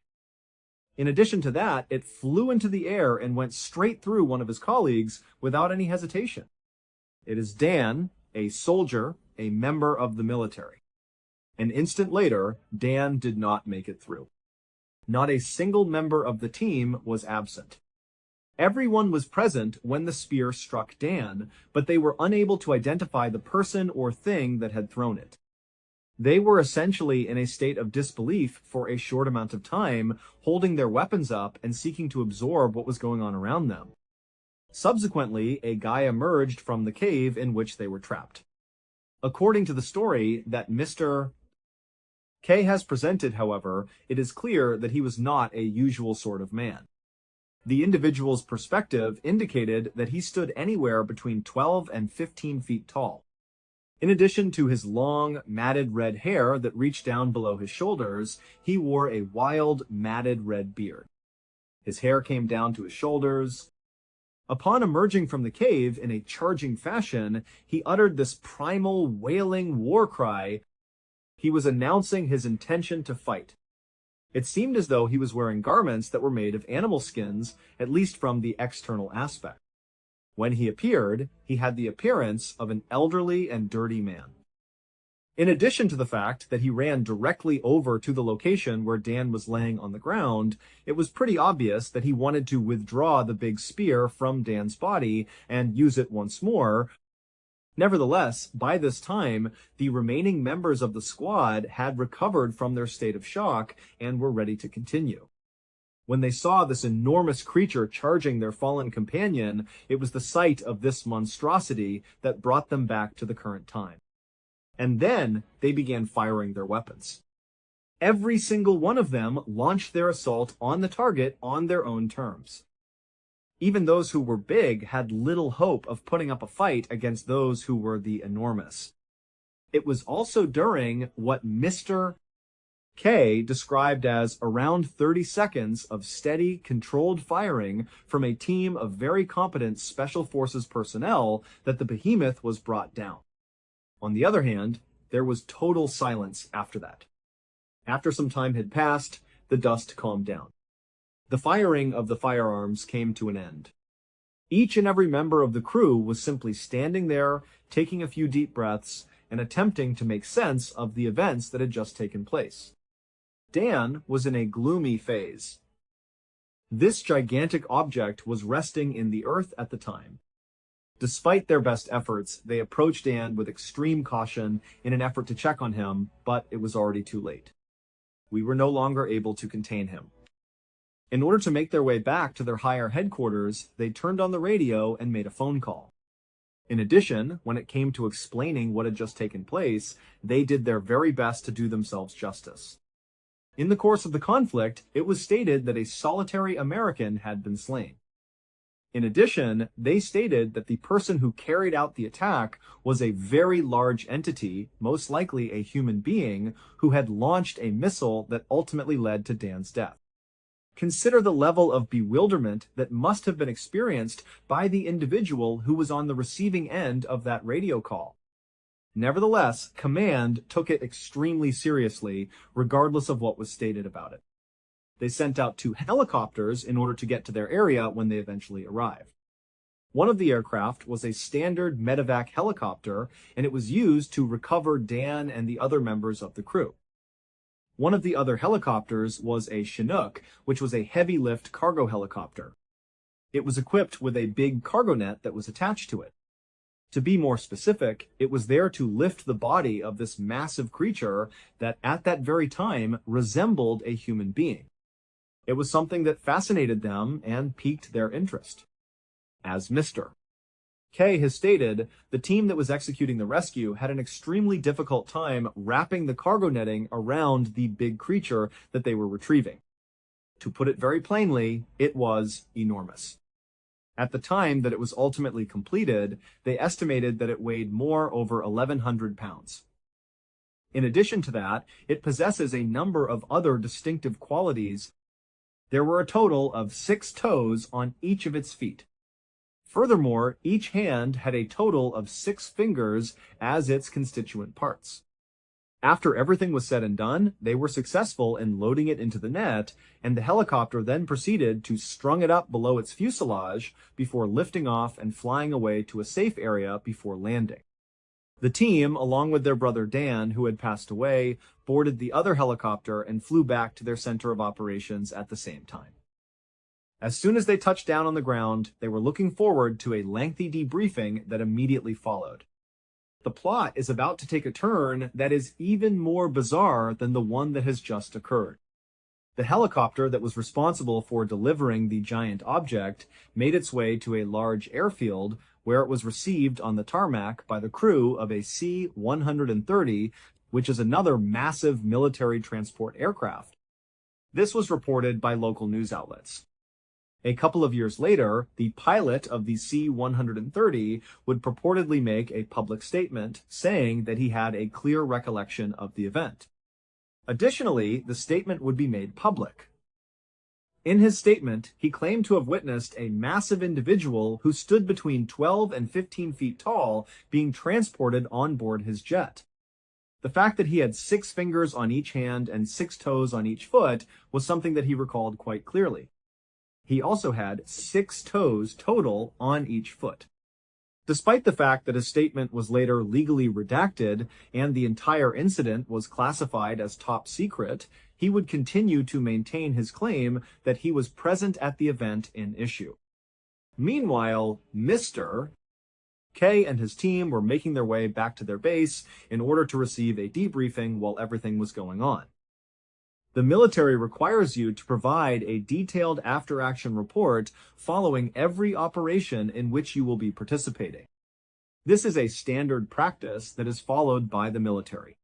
In addition to that, it flew into the air and went straight through one of his colleagues without any hesitation. It is Dan, a soldier, a member of the military. An instant later, Dan did not make it through. Not a single member of the team was absent. Everyone was present when the spear struck Dan, but they were unable to identify the person or thing that had thrown it. They were essentially in a state of disbelief for a short amount of time, holding their weapons up and seeking to absorb what was going on around them. Subsequently, a guy emerged from the cave in which they were trapped. According to the story that Mr. K has presented, however, it is clear that he was not a usual sort of man. The individual's perspective indicated that he stood anywhere between 12 and 15 feet tall. In addition to his long, matted red hair that reached down below his shoulders, he wore a wild, matted red beard. His hair came down to his shoulders. Upon emerging from the cave in a charging fashion, he uttered this primal, wailing war cry. He was announcing his intention to fight. It seemed as though he was wearing garments that were made of animal skins, at least from the external aspect. When he appeared, he had the appearance of an elderly and dirty man. In addition to the fact that he ran directly over to the location where Dan was laying on the ground, it was pretty obvious that he wanted to withdraw the big spear from Dan's body and use it once more. Nevertheless, by this time, the remaining members of the squad had recovered from their state of shock and were ready to continue. When they saw this enormous creature charging their fallen companion, it was the sight of this monstrosity that brought them back to the current time. And then they began firing their weapons. Every single one of them launched their assault on the target on their own terms. Even those who were big had little hope of putting up a fight against those who were the enormous. It was also during what Mr. K described as around 30 seconds of steady, controlled firing from a team of very competent Special Forces personnel that the behemoth was brought down. On the other hand, there was total silence after that. After some time had passed, the dust calmed down. The firing of the firearms came to an end. Each and every member of the crew was simply standing there, taking a few deep breaths, and attempting to make sense of the events that had just taken place. Dan was in a gloomy phase. This gigantic object was resting in the earth at the time. Despite their best efforts, they approached Dan with extreme caution in an effort to check on him, but it was already too late. We were no longer able to contain him. In order to make their way back to their higher headquarters, they turned on the radio and made a phone call. In addition, when it came to explaining what had just taken place, they did their very best to do themselves justice. In the course of the conflict, it was stated that a solitary American had been slain. In addition, they stated that the person who carried out the attack was a very large entity, most likely a human being, who had launched a missile that ultimately led to Dan's death. Consider the level of bewilderment that must have been experienced by the individual who was on the receiving end of that radio call. Nevertheless, Command took it extremely seriously, regardless of what was stated about it. They sent out 2 helicopters in order to get to their area when they eventually arrived. One of the aircraft was a standard medevac helicopter, and it was used to recover Dan and the other members of the crew. One of the other helicopters was a Chinook, which was a heavy-lift cargo helicopter. It was equipped with a big cargo net that was attached to it. To be more specific, it was there to lift the body of this massive creature that at that very time resembled a human being. It was something that fascinated them and piqued their interest. As Mr. K has stated, the team that was executing the rescue had an extremely difficult time wrapping the cargo netting around the big creature that they were retrieving. To put it very plainly, it was enormous. At the time that it was ultimately completed, they estimated that it weighed more over 1,100 pounds. In addition to that, it possesses a number of other distinctive qualities. There were a total of 6 toes on each of its feet. Furthermore, each hand had a total of 6 fingers as its constituent parts. After everything was said and done, they were successful in loading it into the net, and the helicopter then proceeded to strung it up below its fuselage before lifting off and flying away to a safe area before landing. The team, along with their brother Dan, who had passed away, boarded the other helicopter and flew back to their center of operations at the same time. As soon as they touched down on the ground, they were looking forward to a lengthy debriefing that immediately followed. The plot is about to take a turn that is even more bizarre than the one that has just occurred. The helicopter that was responsible for delivering the giant object made its way to a large airfield where it was received on the tarmac by the crew of a C-130, which is another massive military transport aircraft. This was reported by local news outlets. A couple of years later, the pilot of the C-130 would purportedly make a public statement saying that he had a clear recollection of the event. Additionally, the statement would be made public. In his statement, he claimed to have witnessed a massive individual who stood between 12 and 15 feet tall being transported on board his jet. The fact that he had 6 fingers on each hand and 6 toes on each foot was something that he recalled quite clearly. He also had 6 toes total on each foot. Despite the fact that his statement was later legally redacted and the entire incident was classified as top secret, he would continue to maintain his claim that he was present at the event in issue. Meanwhile, Mr. K and his team were making their way back to their base in order to receive a debriefing while everything was going on. The military requires you to provide a detailed after-action report following every operation in which you will be participating. This is a standard practice that is followed by the military.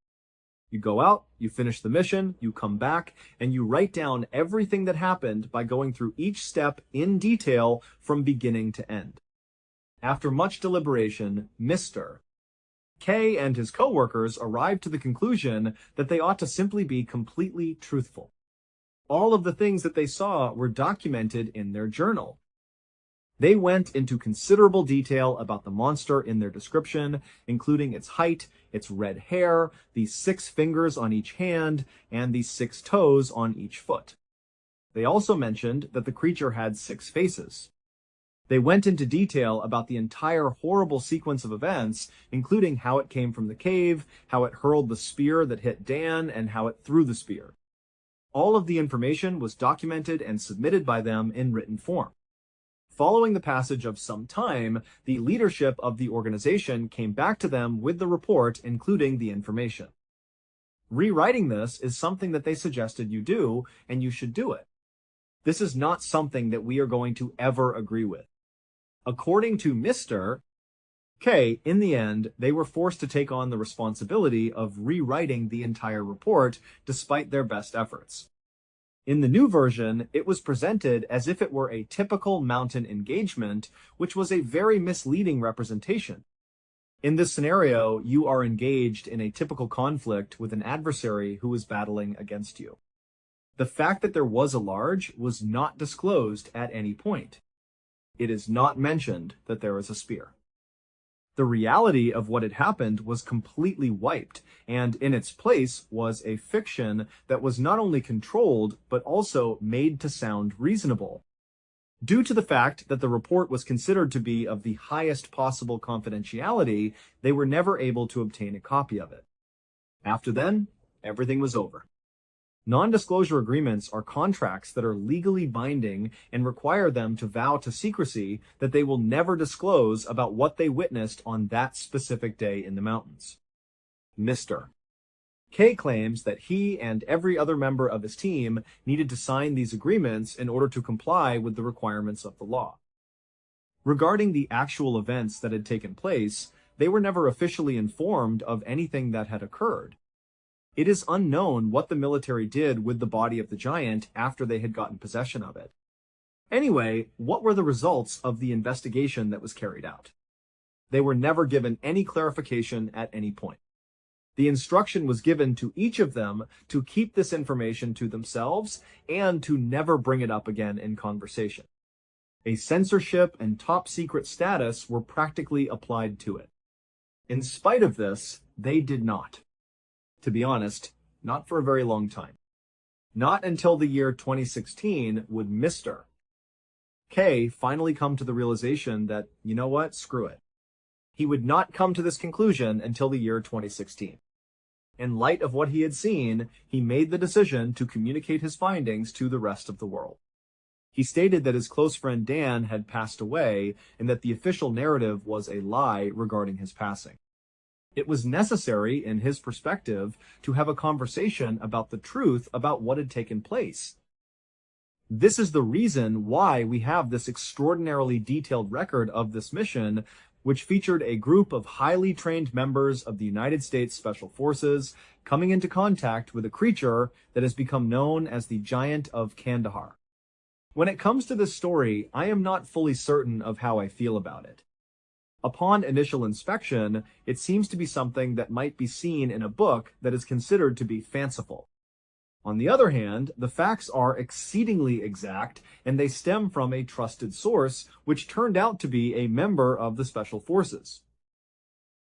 You go out, you finish the mission, you come back, and you write down everything that happened by going through each step in detail from beginning to end. After much deliberation, Mr. K and his co-workers arrived to the conclusion that they ought to simply be completely truthful. All of the things that they saw were documented in their journal. They went into considerable detail about the monster in their description, including its height, its red hair, the 6 fingers on each hand, and the 6 toes on each foot. They also mentioned that the creature had 6 faces. They went into detail about the entire horrible sequence of events, including how it came from the cave, how it hurled the spear that hit Dan, and how it threw the spear. All of the information was documented and submitted by them in written form. Following the passage of some time, the leadership of the organization came back to them with the report, including the information. Rewriting this is something that they suggested you do, and you should do it. This is not something that we are going to ever agree with. According to Mr. K, in the end, they were forced to take on the responsibility of rewriting the entire report despite their best efforts. In the new version, it was presented as if it were a typical mountain engagement, which was a very misleading representation. In this scenario, you are engaged in a typical conflict with an adversary who is battling against you. The fact that there was a large was not disclosed at any point. It is not mentioned that there is a spear. The reality of what had happened was completely wiped, and in its place was a fiction that was not only controlled, but also made to sound reasonable. Due to the fact that the report was considered to be of the highest possible confidentiality, they were never able to obtain a copy of it. After then, everything was over. Non-disclosure agreements are contracts that are legally binding and require them to vow to secrecy that they will never disclose about what they witnessed on that specific day in the mountains. Mr. K claims that he and every other member of his team needed to sign these agreements in order to comply with the requirements of the law. Regarding the actual events that had taken place, they were never officially informed of anything that had occurred. It is unknown what the military did with the body of the giant after they had gotten possession of it. Anyway, what were the results of the investigation that was carried out? They were never given any clarification at any point. The instruction was given to each of them to keep this information to themselves and to never bring it up again in conversation. A censorship and top-secret status were practically applied to it. In spite of this, they did not. To be honest, not for a very long time. Not until the year 2016 would Mr. K finally come to the realization that, you know what, screw it. He would not come to this conclusion until the year 2016. In light of what he had seen, he made the decision to communicate his findings to the rest of the world. He stated that his close friend Dan had passed away and that the official narrative was a lie regarding his passing. It was necessary, in his perspective, to have a conversation about the truth about what had taken place. This is the reason why we have this extraordinarily detailed record of this mission, which featured a group of highly trained members of the United States Special Forces coming into contact with a creature that has become known as the Giant of Kandahar. When it comes to this story, I am not fully certain of how I feel about it. Upon initial inspection, it seems to be something that might be seen in a book that is considered to be fanciful. On the other hand, the facts are exceedingly exact, and they stem from a trusted source, which turned out to be a member of the Special Forces.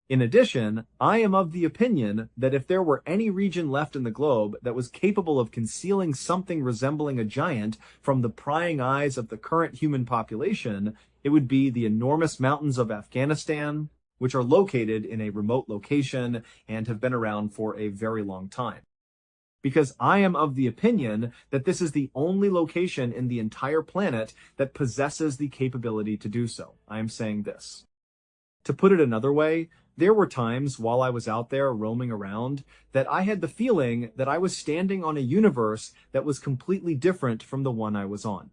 In addition, I am of the opinion that if there were any region left in the globe that was capable of concealing something resembling a giant from the prying eyes of the current human population, it would be the enormous mountains of Afghanistan, which are located in a remote location and have been around for a very long time. Because I am of the opinion that this is the only location in the entire planet that possesses the capability to do so. I am saying this. To put it another way, there were times while I was out there roaming around that I had the feeling that I was standing on a universe that was completely different from the one I was on.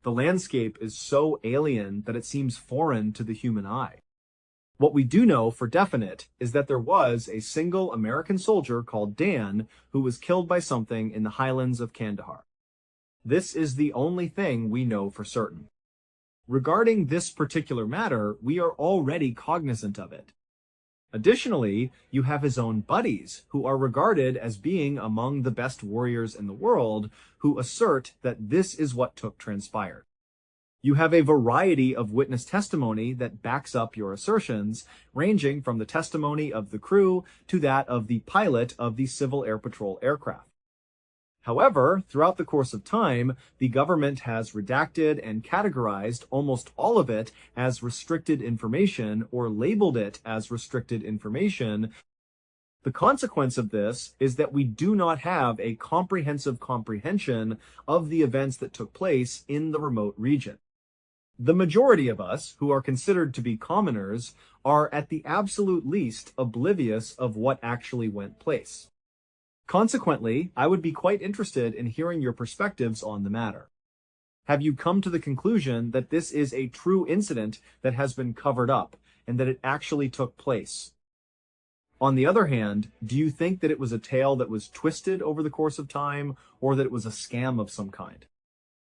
The landscape is so alien that it seems foreign to the human eye. What we do know for definite is that there was a single American soldier called Dan who was killed by something in the highlands of Kandahar. This is the only thing we know for certain. Regarding this particular matter, we are already cognizant of it. Additionally, you have his own buddies, who are regarded as being among the best warriors in the world, who assert that this is what transpired. You have a variety of witness testimony that backs up your assertions, ranging from the testimony of the crew to that of the pilot of the Civil Air Patrol aircraft. However, throughout the course of time, the government has redacted and categorized almost all of it as restricted information or labeled it as restricted information. The consequence of this is that we do not have a comprehensive comprehension of the events that took place in the remote region. The majority of us, who are considered to be commoners, are at the absolute least oblivious of what actually went place. Consequently, I would be quite interested in hearing your perspectives on the matter. Have you come to the conclusion that this is a true incident that has been covered up, and that it actually took place? On the other hand, do you think that it was a tale that was twisted over the course of time, or that it was a scam of some kind?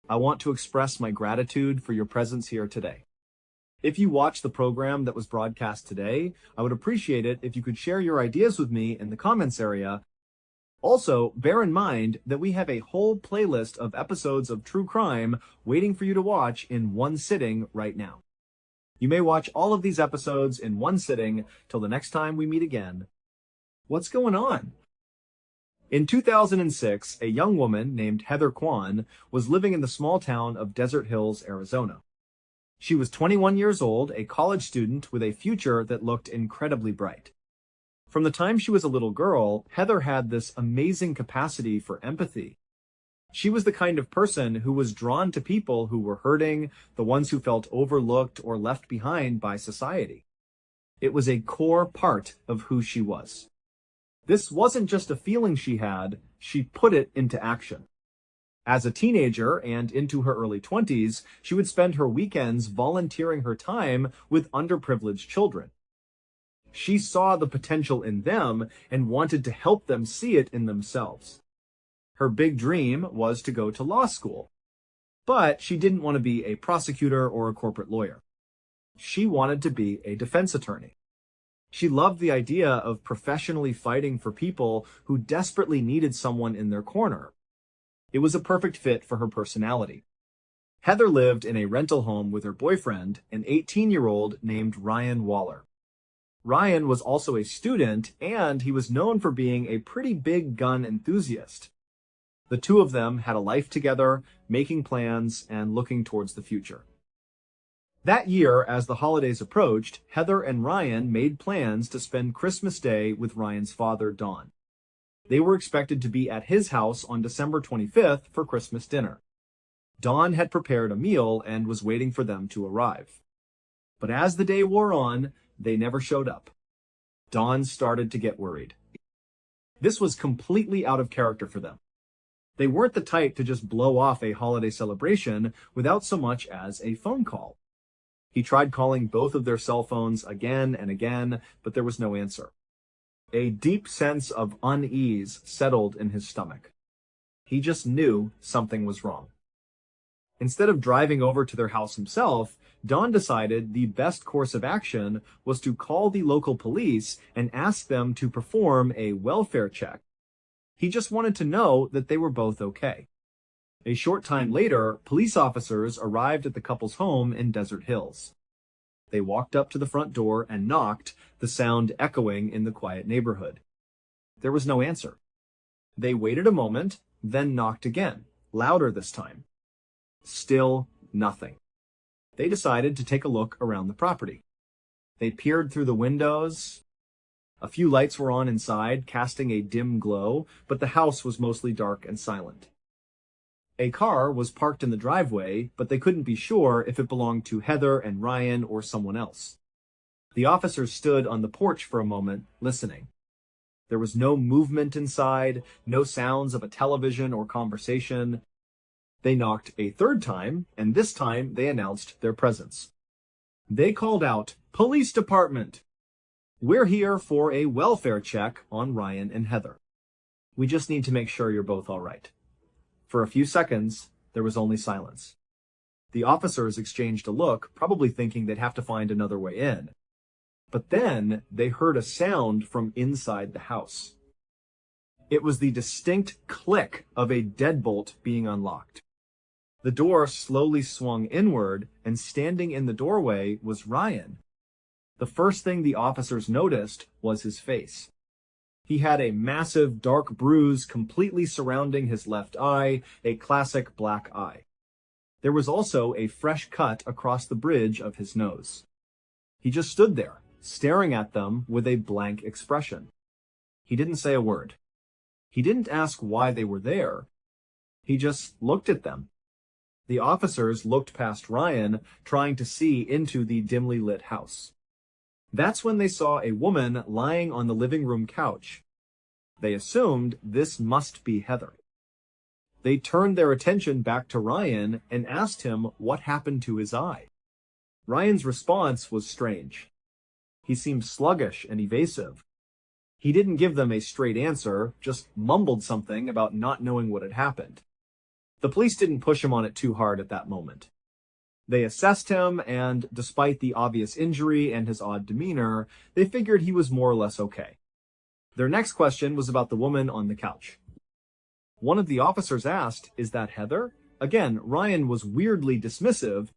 I want to express my gratitude for your presence here today. If you watched the program that was broadcast today, I would appreciate it if you could share your ideas with me in the comments area. Also, bear in mind that we have a whole playlist of episodes of true crime waiting for you to watch in one sitting right now. You may watch all of these episodes in one sitting till the next time we meet again. What's going on? In 2006, a young woman named Heather Kwan was living in the small town of Desert Hills, Arizona. She was 21 years old, a college student with a future that looked incredibly bright. From the time she was a little girl, Heather had this amazing capacity for empathy. She was the kind of person who was drawn to people who were hurting, the ones who felt overlooked or left behind by society. It was a core part of who she was. This wasn't just a feeling she had, she put it into action. As a teenager and into her early 20s, she would spend her weekends volunteering her time with underprivileged children. She saw the potential in them and wanted to help them see it in themselves. Her big dream was to go to law school, but she didn't want to be a prosecutor or a corporate lawyer. She wanted to be a defense attorney. She loved the idea of professionally fighting for people who desperately needed someone in their corner. It was a perfect fit for her personality. Heather lived in a rental home with her boyfriend, an 18-year-old named Ryan Waller. Ryan was also a student, and he was known for being a pretty big gun enthusiast. The two of them had a life together, making plans and looking towards the future. That year, as the holidays approached, Heather and Ryan made plans to spend Christmas Day with Ryan's father, Don. They were expected to be at his house on December 25th for Christmas dinner. Don had prepared a meal and was waiting for them to arrive. But as the day wore on, they never showed up. Don started to get worried. This was completely out of character for them. They weren't the type to just blow off a holiday celebration without so much as a phone call. He tried calling both of their cell phones again and again, but there was no answer. A deep sense of unease settled in his stomach. He just knew something was wrong. Instead of driving over to their house himself, Don decided the best course of action was to call the local police and ask them to perform a welfare check. He just wanted to know that they were both okay. A short time later, police officers arrived at the couple's home in Desert Hills. They walked up to the front door and knocked, the sound echoing in the quiet neighborhood. There was no answer. They waited a moment, then knocked again, louder this time. Still nothing. They decided to take a look around the property. They peered through the windows. A few lights were on inside, casting a dim glow, but the house was mostly dark and silent. A car was parked in the driveway, but they couldn't be sure if it belonged to Heather and Ryan or someone else. The officers stood on the porch for a moment, listening. There was no movement inside, no sounds of a television or conversation. They knocked a third time, and this time they announced their presence. They called out, "Police Department! We're here for a welfare check on Ryan and Heather. We just need to make sure you're both all right." For a few seconds, there was only silence. The officers exchanged a look, probably thinking they'd have to find another way in. But then they heard a sound from inside the house. It was the distinct click of a deadbolt being unlocked. The door slowly swung inward, and standing in the doorway was Ryan. The first thing the officers noticed was his face. He had a massive dark bruise completely surrounding his left eye, a classic black eye. There was also a fresh cut across the bridge of his nose. He just stood there, staring at them with a blank expression. He didn't say a word. He didn't ask why they were there. He just looked at them. The officers looked past Ryan, trying to see into the dimly lit house. That's when they saw a woman lying on the living room couch. They assumed this must be Heather. They turned their attention back to Ryan and asked him what happened to his eye. Ryan's response was strange. He seemed sluggish and evasive. He didn't give them a straight answer, just mumbled something about not knowing what had happened. The police didn't push him on it too hard at that moment. They assessed him, and despite the obvious injury and his odd demeanor, they figured he was more or less okay. Their next question was about the woman on the couch. One of the officers asked, "Is that Heather?" Again, Ryan was weirdly dismissive.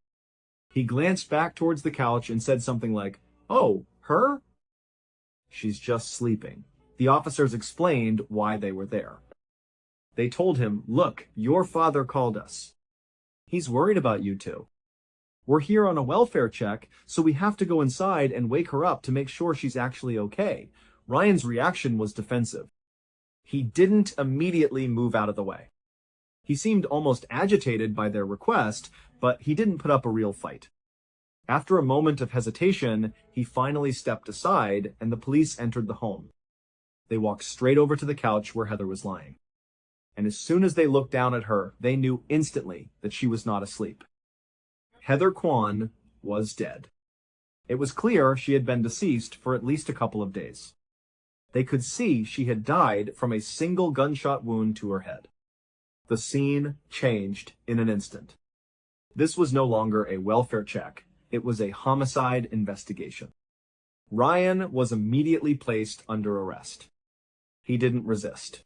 He glanced back towards the couch and said something like, "Oh, her? She's just sleeping." The officers explained why they were there. They told him, "Look, your father called us. He's worried about you two. We're here on a welfare check, so we have to go inside and wake her up to make sure she's actually okay." Ryan's reaction was defensive. He didn't immediately move out of the way. He seemed almost agitated by their request, but he didn't put up a real fight. After a moment of hesitation, he finally stepped aside, and the police entered the home. They walked straight over to the couch where Heather was lying. And as soon as they looked down at her, they knew instantly that she was not asleep. Heather Kwan was dead. It was clear she had been deceased for at least a couple of days. They could see she had died from a single gunshot wound to her head. The scene changed in an instant. This was no longer a welfare check. It was a homicide investigation. Ryan was immediately placed under arrest. He didn't resist.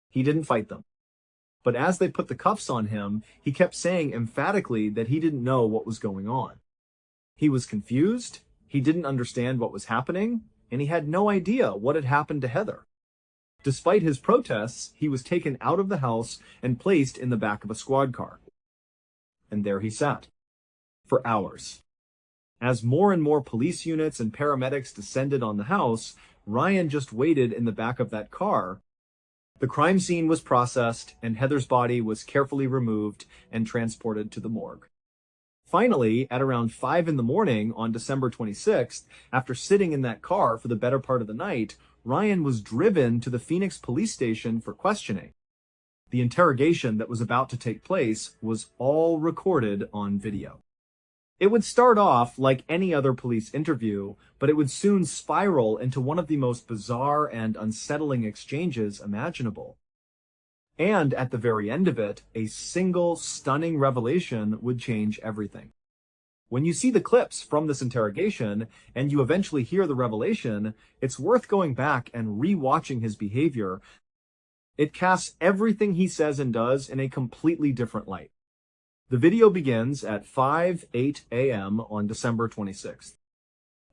He didn't fight them. But as they put the cuffs on him, he kept saying emphatically that he didn't know what was going on. He was confused, he didn't understand what was happening, and he had no idea what had happened to Heather. Despite his protests, he was taken out of the house and placed in the back of a squad car. And there he sat. For hours. As more and more police units and paramedics descended on the house, Ryan just waited in the back of that car. The crime scene was processed, and Heather's body was carefully removed and transported to the morgue. Finally, at around 5 in the morning on December 26th, after sitting in that car for the better part of the night, Ryan was driven to the Phoenix police station for questioning. The interrogation that was about to take place was all recorded on video. It would start off like any other police interview, but it would soon spiral into one of the most bizarre and unsettling exchanges imaginable. And at the very end of it, a single stunning revelation would change everything. When you see the clips from this interrogation, and you eventually hear the revelation, it's worth going back and re-watching his behavior. It casts everything he says and does in a completely different light. The video begins at 5:08 a.m. on December 26th.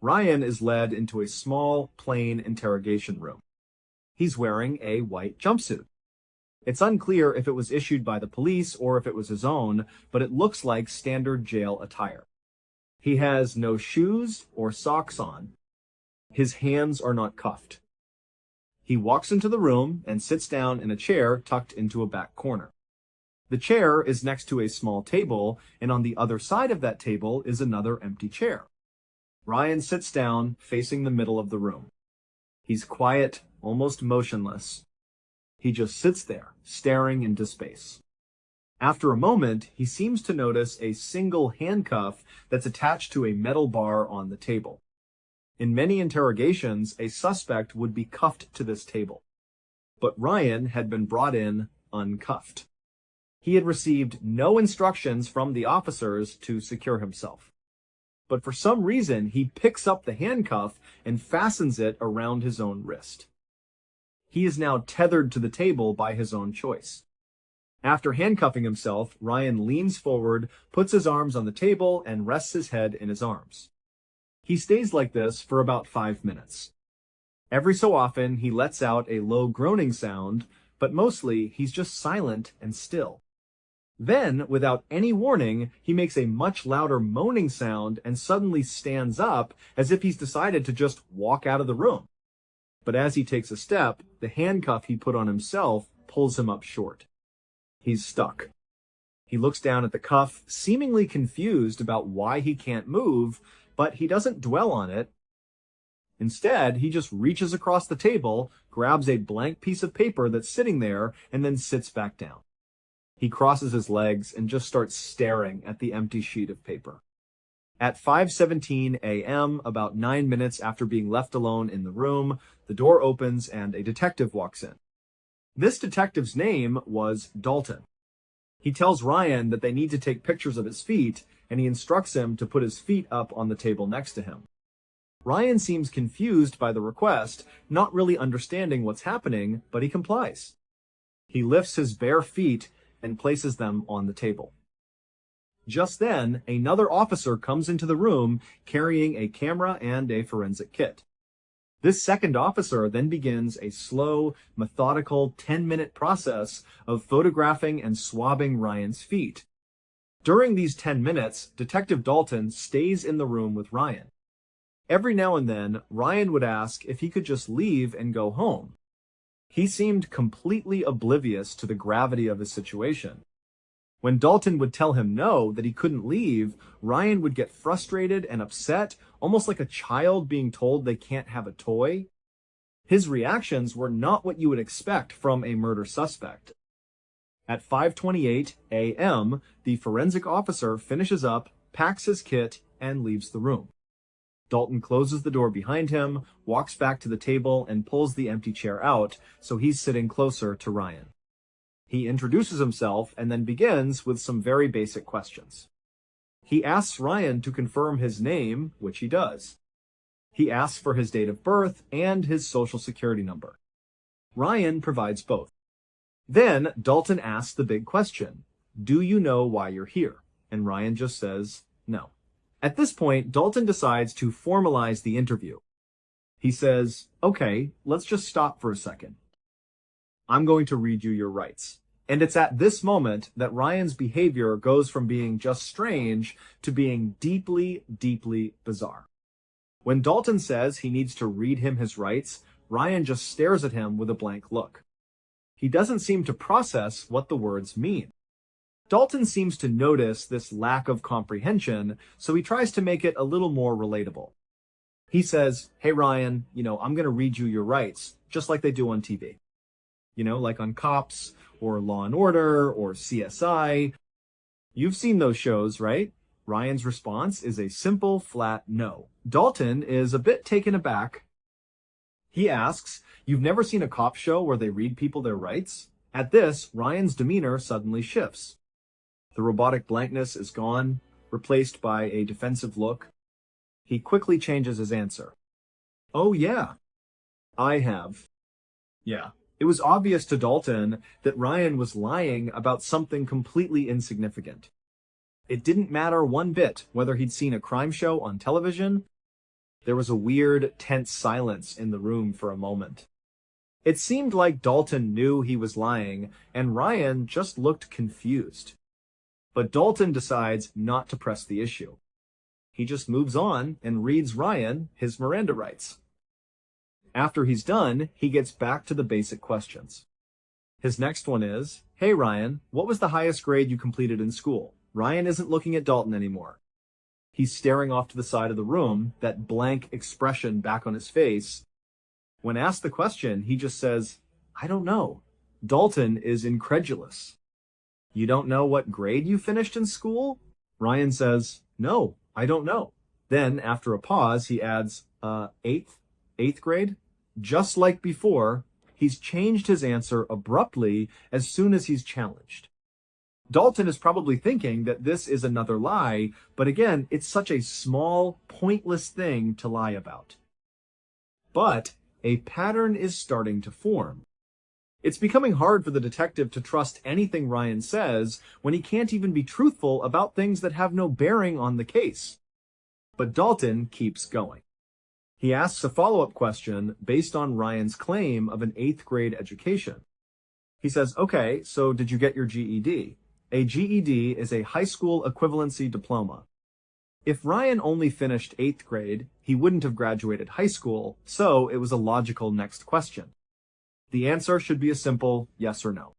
Ryan is led into a small, plain interrogation room. He's wearing a white jumpsuit. It's unclear if it was issued by the police or if it was his own, but it looks like standard jail attire. He has no shoes or socks on. His hands are not cuffed. He walks into the room and sits down in a chair tucked into a back corner. The chair is next to a small table, and on the other side of that table is another empty chair. Ryan sits down, facing the middle of the room. He's quiet, almost motionless. He just sits there, staring into space. After a moment, he seems to notice a single handcuff that's attached to a metal bar on the table. In many interrogations, a suspect would be cuffed to this table. But Ryan had been brought in uncuffed. He had received no instructions from the officers to secure himself. But for some reason, he picks up the handcuff and fastens it around his own wrist. He is now tethered to the table by his own choice. After handcuffing himself, Ryan leans forward, puts his arms on the table, and rests his head in his arms. He stays like this for about 5 minutes. Every so often, he lets out a low groaning sound, but mostly he's just silent and still. Then, without any warning, he makes a much louder moaning sound and suddenly stands up as if he's decided to just walk out of the room. But as he takes a step, the handcuff he put on himself pulls him up short. He's stuck. He looks down at the cuff, seemingly confused about why he can't move, but he doesn't dwell on it. Instead, he just reaches across the table, grabs a blank piece of paper that's sitting there, and then sits back down. He crosses his legs and just starts staring at the empty sheet of paper. At 5:17 a.m., about 9 minutes after being left alone in the room, the door opens and a detective walks in. This detective's name was Dalton. He tells Ryan that they need to take pictures of his feet, and he instructs him to put his feet up on the table next to him. Ryan seems confused by the request, not really understanding what's happening, but he complies. He lifts his bare feet and places them on the table. Just then, another officer comes into the room carrying a camera and a forensic kit. This second officer then begins a slow, methodical 10-minute process of photographing and swabbing Ryan's feet. During these 10 minutes, Detective Dalton stays in the room with Ryan. Every now and then, Ryan would ask if he could just leave and go home. He seemed completely oblivious to the gravity of his situation. When Dalton would tell him no, that he couldn't leave, Ryan would get frustrated and upset, almost like a child being told they can't have a toy. His reactions were not what you would expect from a murder suspect. At 5:28 a.m., the forensic officer finishes up, packs his kit, and leaves the room. Dalton closes the door behind him, walks back to the table, and pulls the empty chair out, so he's sitting closer to Ryan. He introduces himself and then begins with some very basic questions. He asks Ryan to confirm his name, which he does. He asks for his date of birth and his social security number. Ryan provides both. Then Dalton asks the big question, do you know why you're here? And Ryan just says, no. At this point, Dalton decides to formalize the interview. He says, okay, let's just stop for a second. I'm going to read you your rights. And it's at this moment that Ryan's behavior goes from being just strange to being deeply, deeply bizarre. When Dalton says he needs to read him his rights, Ryan just stares at him with a blank look. He doesn't seem to process what the words mean. Dalton seems to notice this lack of comprehension, so he tries to make it a little more relatable. He says, hey Ryan, I'm going to read you your rights, just like they do on TV. Like on Cops, or Law and Order, or CSI. You've seen those shows, right? Ryan's response is a simple, flat no. Dalton is a bit taken aback. He asks, you've never seen a cop show where they read people their rights? At this, Ryan's demeanor suddenly shifts. The robotic blankness is gone, replaced by a defensive look. He quickly changes his answer. Oh yeah, I have. Yeah. It was obvious to Dalton that Ryan was lying about something completely insignificant. It didn't matter one bit whether he'd seen a crime show on television. There was a weird, tense silence in the room for a moment. It seemed like Dalton knew he was lying, and Ryan just looked confused. But Dalton decides not to press the issue. He just moves on and reads Ryan his Miranda rights. After he's done, he gets back to the basic questions. His next one is, hey Ryan, what was the highest grade you completed in school? Ryan isn't looking at Dalton anymore. He's staring off to the side of the room, that blank expression back on his face. When asked the question, he just says, I don't know. Dalton is incredulous. You don't know what grade you finished in school? Ryan says, no, I don't know. Then, after a pause, he adds, eighth grade? Just like before, he's changed his answer abruptly as soon as he's challenged. Dalton is probably thinking that this is another lie, but again, it's such a small, pointless thing to lie about. But a pattern is starting to form. It's becoming hard for the detective to trust anything Ryan says when he can't even be truthful about things that have no bearing on the case. But Dalton keeps going. He asks a follow-up question based on Ryan's claim of an 8th grade education. He says, okay, so did you get your GED? A GED is a high school equivalency diploma. If Ryan only finished 8th grade, he wouldn't have graduated high school, so it was a logical next question. The answer should be a simple yes or no.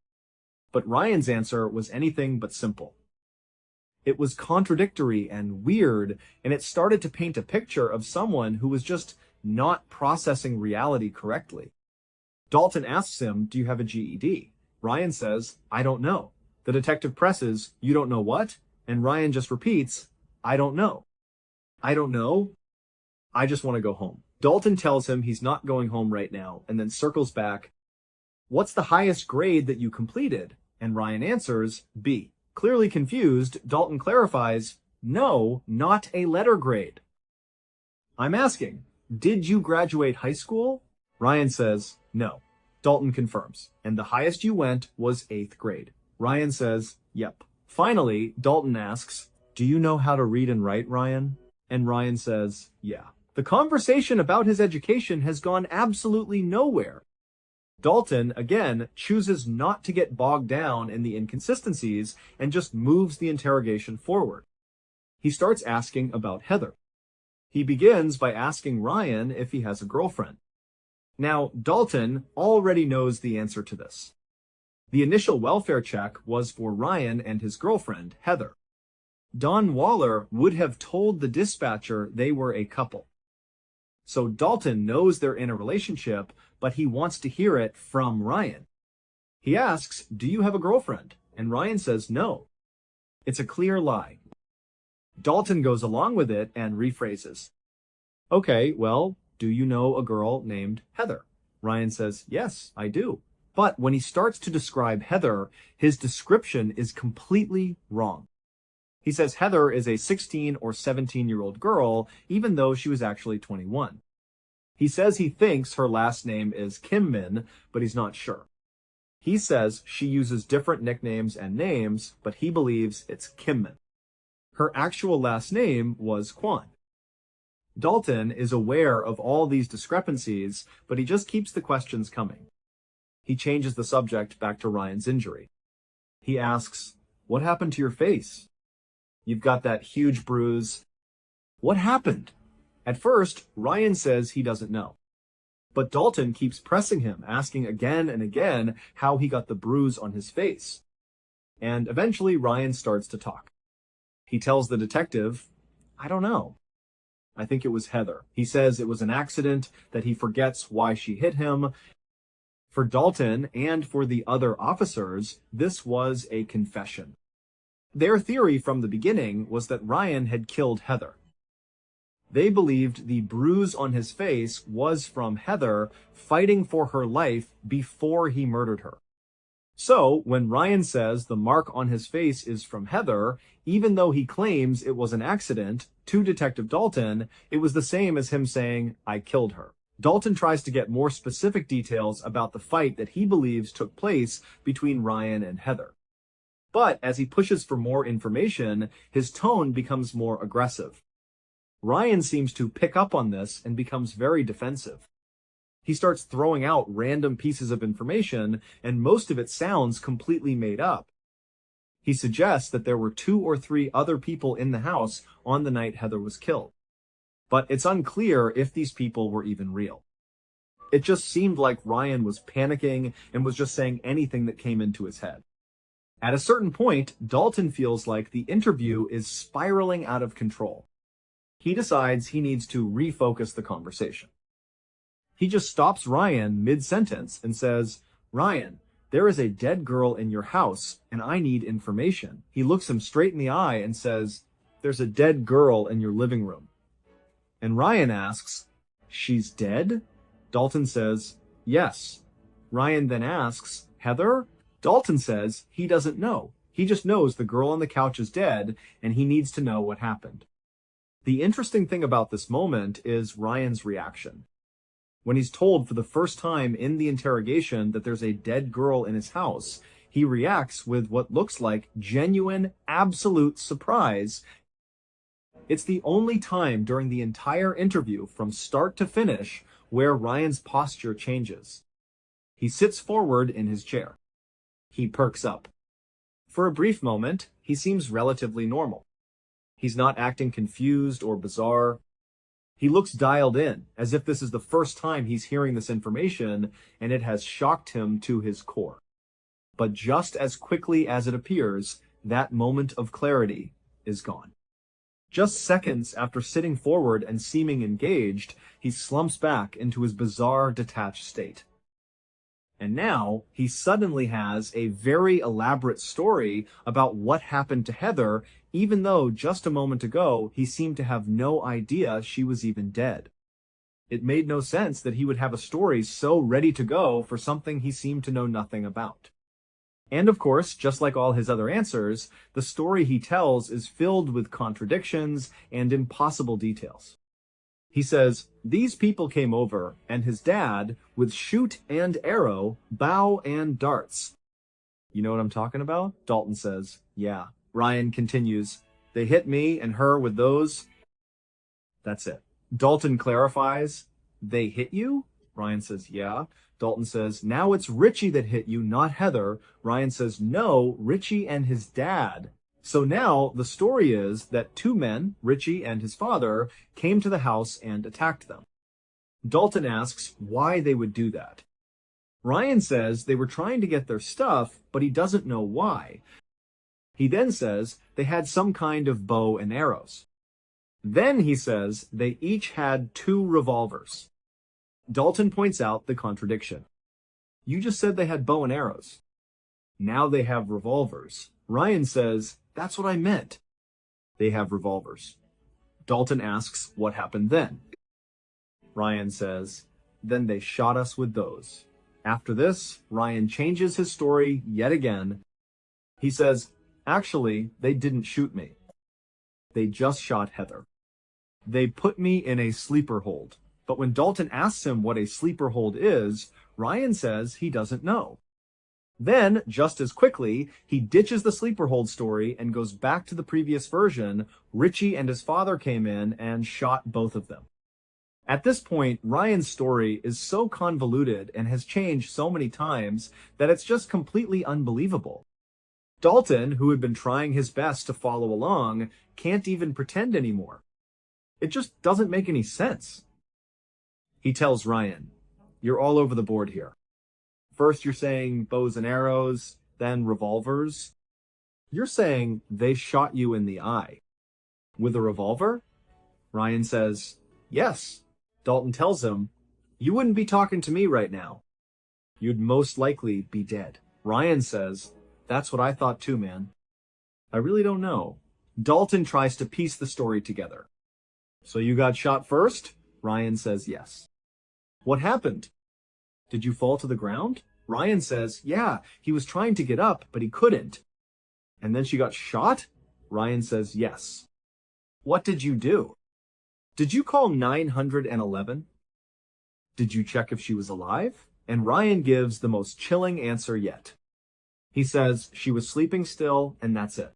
But Ryan's answer was anything but simple. It was contradictory and weird, and it started to paint a picture of someone who was just not processing reality correctly. Dalton asks him, do you have a GED? Ryan says, I don't know. The detective presses, you don't know what? And Ryan just repeats, I don't know. I don't know. I just want to go home. Dalton tells him he's not going home right now, and then circles back. What's the highest grade that you completed? And Ryan answers, B. Clearly confused, Dalton clarifies, no, not a letter grade. I'm asking, did you graduate high school? Ryan says, no. Dalton confirms, and the highest you went was 8th grade. Ryan says, yep. Finally, Dalton asks, do you know how to read and write, Ryan? And Ryan says, yeah. The conversation about his education has gone absolutely nowhere. Dalton, again, chooses not to get bogged down in the inconsistencies and just moves the interrogation forward. He starts asking about Heather. He begins by asking Ryan if he has a girlfriend. Now, Dalton already knows the answer to this. The initial welfare check was for Ryan and his girlfriend, Heather. Don Waller would have told the dispatcher they were a couple. So Dalton knows they're in a relationship, but he wants to hear it from Ryan. He asks, do you have a girlfriend? And Ryan says no. It's a clear lie. Dalton goes along with it and rephrases. Okay, well, do you know a girl named Heather? Ryan says, yes, I do. But when he starts to describe Heather, his description is completely wrong. He says Heather is a 16 or 17-year-old girl, even though she was actually 21. He says he thinks her last name is Kim Min, but he's not sure. He says she uses different nicknames and names, but he believes it's Kimmin. Her actual last name was Kwan. Dalton is aware of all these discrepancies, but he just keeps the questions coming. He changes the subject back to Ryan's injury. He asks, "What happened to your face? You've got that huge bruise. What happened?" At first, Ryan says he doesn't know. But Dalton keeps pressing him, asking again and again how he got the bruise on his face. And eventually Ryan starts to talk. He tells the detective, "I don't know. I think it was Heather." He says it was an accident, that he forgets why she hit him. For Dalton and for the other officers, this was a confession. Their theory from the beginning was that Ryan had killed Heather. They believed the bruise on his face was from Heather fighting for her life before he murdered her. So, when Ryan says the mark on his face is from Heather, even though he claims it was an accident, to Detective Dalton, it was the same as him saying, "I killed her." Dalton tries to get more specific details about the fight that he believes took place between Ryan and Heather. But as he pushes for more information, his tone becomes more aggressive. Ryan seems to pick up on this and becomes very defensive. He starts throwing out random pieces of information, and most of it sounds completely made up. He suggests that there were 2 or 3 other people in the house on the night Heather was killed. But it's unclear if these people were even real. It just seemed like Ryan was panicking and was just saying anything that came into his head. At a certain point, Dalton feels like the interview is spiraling out of control. He decides he needs to refocus the conversation. He just stops Ryan mid-sentence and says, "Ryan, there is a dead girl in your house, and I need information." He looks him straight in the eye and says, "There's a dead girl in your living room." And Ryan asks, "She's dead?" Dalton says, "Yes." Ryan then asks, "Heather?" Dalton says he doesn't know. He just knows the girl on the couch is dead, and he needs to know what happened. The interesting thing about this moment is Ryan's reaction. When he's told for the first time in the interrogation that there's a dead girl in his house, he reacts with what looks like genuine, absolute surprise. It's the only time during the entire interview from start to finish where Ryan's posture changes. He sits forward in his chair. He perks up. For a brief moment, he seems relatively normal. He's not acting confused or bizarre. He looks dialed in, as if this is the first time he's hearing this information, and it has shocked him to his core. But just as quickly as it appears, that moment of clarity is gone. Just seconds after sitting forward and seeming engaged, he slumps back into his bizarre, detached state. And now, he suddenly has a very elaborate story about what happened to Heather, even though just a moment ago, he seemed to have no idea she was even dead. It made no sense that he would have a story so ready to go for something he seemed to know nothing about. And of course, just like all his other answers, the story he tells is filled with contradictions and impossible details. He says, "These people came over, and his dad, with shoot and arrow, bow and darts." "You know what I'm talking about?" Dalton says, "Yeah." Ryan continues, "They hit me and her with those." That's it. Dalton clarifies, "They hit you?" Ryan says, "Yeah." Dalton says, "Now it's Richie that hit you, not Heather." Ryan says, "No, Richie and his dad." So now the story is that 2 men, Richie and his father, came to the house and attacked them. Dalton asks why they would do that. Ryan says they were trying to get their stuff, but he doesn't know why. He then says they had some kind of bow and arrows. Then he says they each had 2 revolvers. Dalton points out the contradiction. "You just said they had bow and arrows. Now they have revolvers." Ryan says, "That's what I meant." They have revolvers. Dalton asks what happened then. Ryan says, "Then they shot us with those." After this, Ryan changes his story yet again. He says, "Actually, they didn't shoot me. They just shot Heather. They put me in a sleeper hold." But when Dalton asks him what a sleeper hold is, Ryan says he doesn't know. Then, just as quickly, he ditches the sleeper hold story and goes back to the previous version. Richie and his father came in and shot both of them. At this point, Ryan's story is so convoluted and has changed so many times that it's just completely unbelievable. Dalton, who had been trying his best to follow along, can't even pretend anymore. It just doesn't make any sense. He tells Ryan, "You're all over the board here. First you're saying bows and arrows, then revolvers. You're saying they shot you in the eye. With a revolver?" Ryan says, "Yes." Dalton tells him, "You wouldn't be talking to me right now. You'd most likely be dead." Ryan says, "That's what I thought too, man. I really don't know." Dalton tries to piece the story together. "So you got shot first?" Ryan says, "Yes." "What happened? Did you fall to the ground?" Ryan says, "Yeah, he was trying to get up, but he couldn't." "And then she got shot?" Ryan says, "Yes." "What did you do? Did you call 911? Did you check if she was alive?" And Ryan gives the most chilling answer yet. He says, "She was sleeping still, and that's it.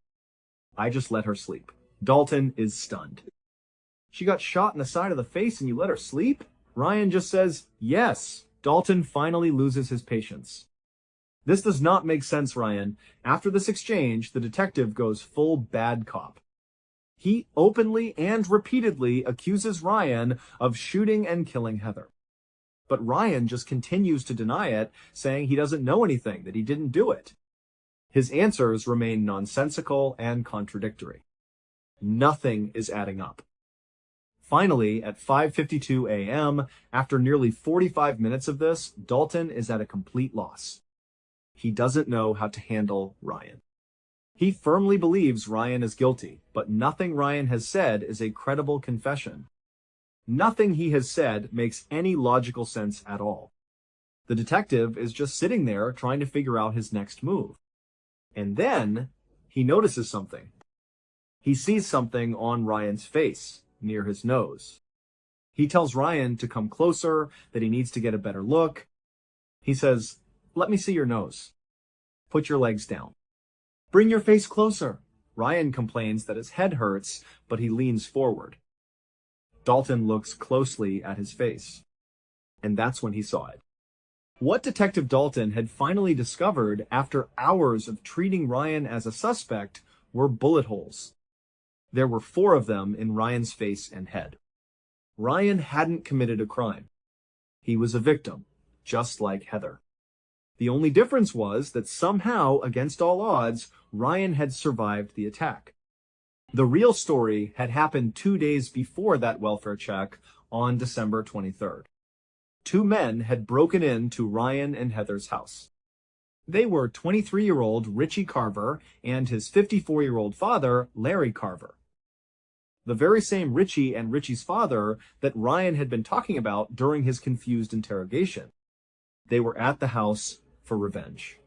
I just let her sleep." Dalton is stunned. "She got shot in the side of the face and you let her sleep?" Ryan just says, "Yes." Dalton finally loses his patience. "This does not make sense, Ryan." After this exchange, the detective goes full bad cop. He openly and repeatedly accuses Ryan of shooting and killing Heather. But Ryan just continues to deny it, saying he doesn't know anything, that he didn't do it. His answers remain nonsensical and contradictory. Nothing is adding up. Finally, at 5:52 a.m., after nearly 45 minutes of this, Dalton is at a complete loss. He doesn't know how to handle Ryan. He firmly believes Ryan is guilty, but nothing Ryan has said is a credible confession. Nothing he has said makes any logical sense at all. The detective is just sitting there trying to figure out his next move. And then he notices something. He sees something on Ryan's face, near his nose. He tells Ryan to come closer, that he needs to get a better look. He says, "Let me see your nose. Put your legs down. Bring your face closer." Ryan complains that his head hurts, but he leans forward. Dalton looks closely at his face. And that's when he saw it. What Detective Dalton had finally discovered after hours of treating Ryan as a suspect were bullet holes. There were 4 of them in Ryan's face and head. Ryan hadn't committed a crime. He was a victim, just like Heather. The only difference was that somehow, against all odds, Ryan had survived the attack. The real story had happened 2 days before that welfare check on December 23rd. 2 men had broken into Ryan and Heather's house. They were 23-year-old Richie Carver and his 54-year-old father, Larry Carver. The very same Richie and Richie's father that Ryan had been talking about during his confused interrogation. They were at the house for revenge.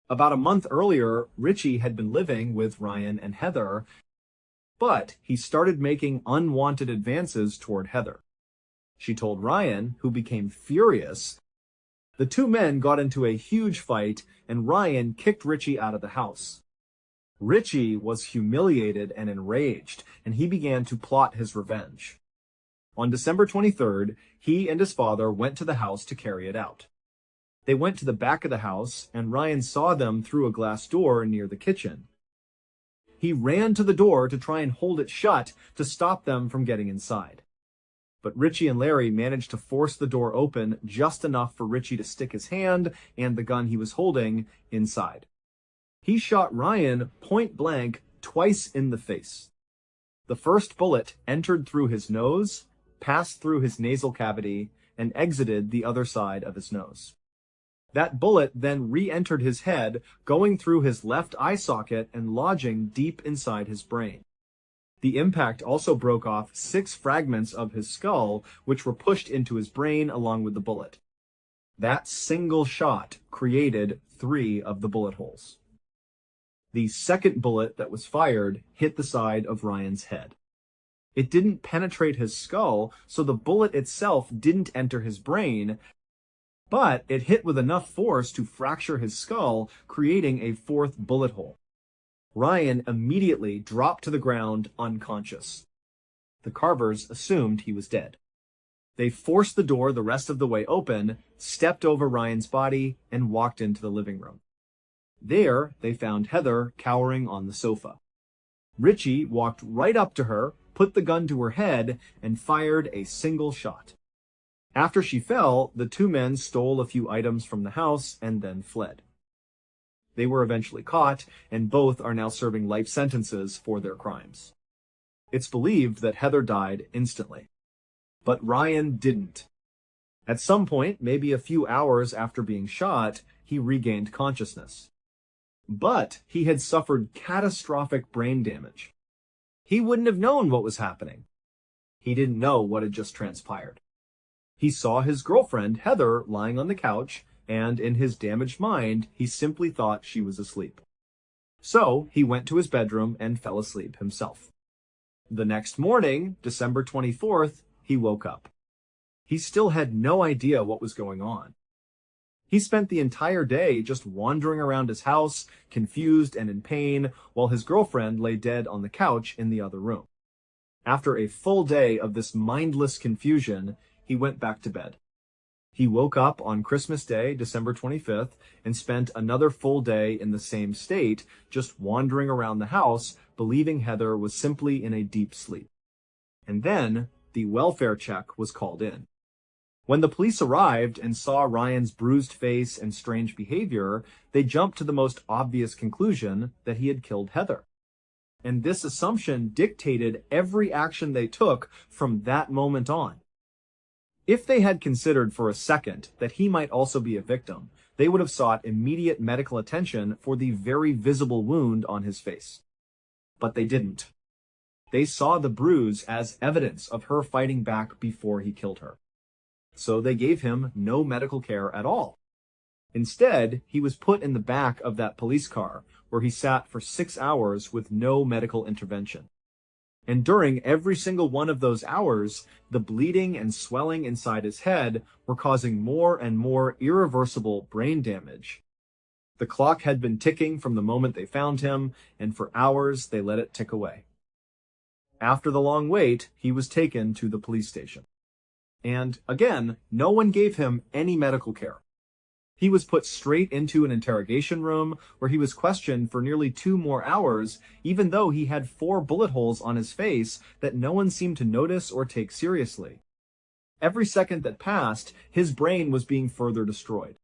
About a month earlier, Richie had been living with Ryan and Heather, but he started making unwanted advances toward Heather. She told Ryan, who became furious. The 2 men got into a huge fight, and Ryan kicked Richie out of the house. Richie was humiliated and enraged, and he began to plot his revenge. On December 23rd, he and his father went to the house to carry it out. They went to the back of the house, and Ryan saw them through a glass door near the kitchen. He ran to the door to try and hold it shut to stop them from getting inside. But Richie and Larry managed to force the door open just enough for Richie to stick his hand and the gun he was holding inside. He shot Ryan point blank twice in the face. The first bullet entered through his nose, passed through his nasal cavity, and exited the other side of his nose. That bullet then re-entered his head, going through his left eye socket and lodging deep inside his brain. The impact also broke off 6 fragments of his skull, which were pushed into his brain along with the bullet. That single shot created 3 of the bullet holes. The second bullet that was fired hit the side of Ryan's head. It didn't penetrate his skull, so the bullet itself didn't enter his brain. but it hit with enough force to fracture his skull, creating a fourth bullet hole. Ryan immediately dropped to the ground unconscious. The carvers assumed he was dead. They forced the door the rest of the way open, stepped over Ryan's body, and walked into the living room. There, they found Heather cowering on the sofa. Richie walked right up to her, put the gun to her head, and fired a single shot. After she fell, the two men stole a few items from the house and then fled. They were eventually caught, and both are now serving life sentences for their crimes. It's believed that Heather died instantly. But Ryan didn't. At some point, maybe a few hours after being shot, he regained consciousness. But he had suffered catastrophic brain damage. He wouldn't have known what was happening. He didn't know what had just transpired. He saw his girlfriend, Heather, lying on the couch, and in his damaged mind, he simply thought she was asleep. So he went to his bedroom and fell asleep himself. The next morning, December 24th, he woke up. He still had no idea what was going on. He spent the entire day just wandering around his house, confused and in pain, while his girlfriend lay dead on the couch in the other room. After a full day of this mindless confusion, he went back to bed. He woke up on Christmas Day, December 25th, and spent another full day in the same state, just wandering around the house, believing Heather was simply in a deep sleep. And then, the welfare check was called in. When the police arrived and saw Ryan's bruised face and strange behavior, they jumped to the most obvious conclusion that he had killed Heather. And this assumption dictated every action they took from that moment on. If they had considered for a second that he might also be a victim, they would have sought immediate medical attention for the very visible wound on his face. But they didn't. They saw the bruise as evidence of her fighting back before he killed her. So they gave him no medical care at all. Instead, he was put in the back of that police car, where he sat for 6 hours with no medical intervention. And during every single one of those hours, the bleeding and swelling inside his head were causing more and more irreversible brain damage. The clock had been ticking from the moment they found him, and for hours they let it tick away. After the long wait, he was taken to the police station. And again, no one gave him any medical care. He was put straight into an interrogation room where he was questioned for nearly 2 more hours, even though he had 4 bullet holes on his face that no one seemed to notice or take seriously. Every second that passed, his brain was being further destroyed.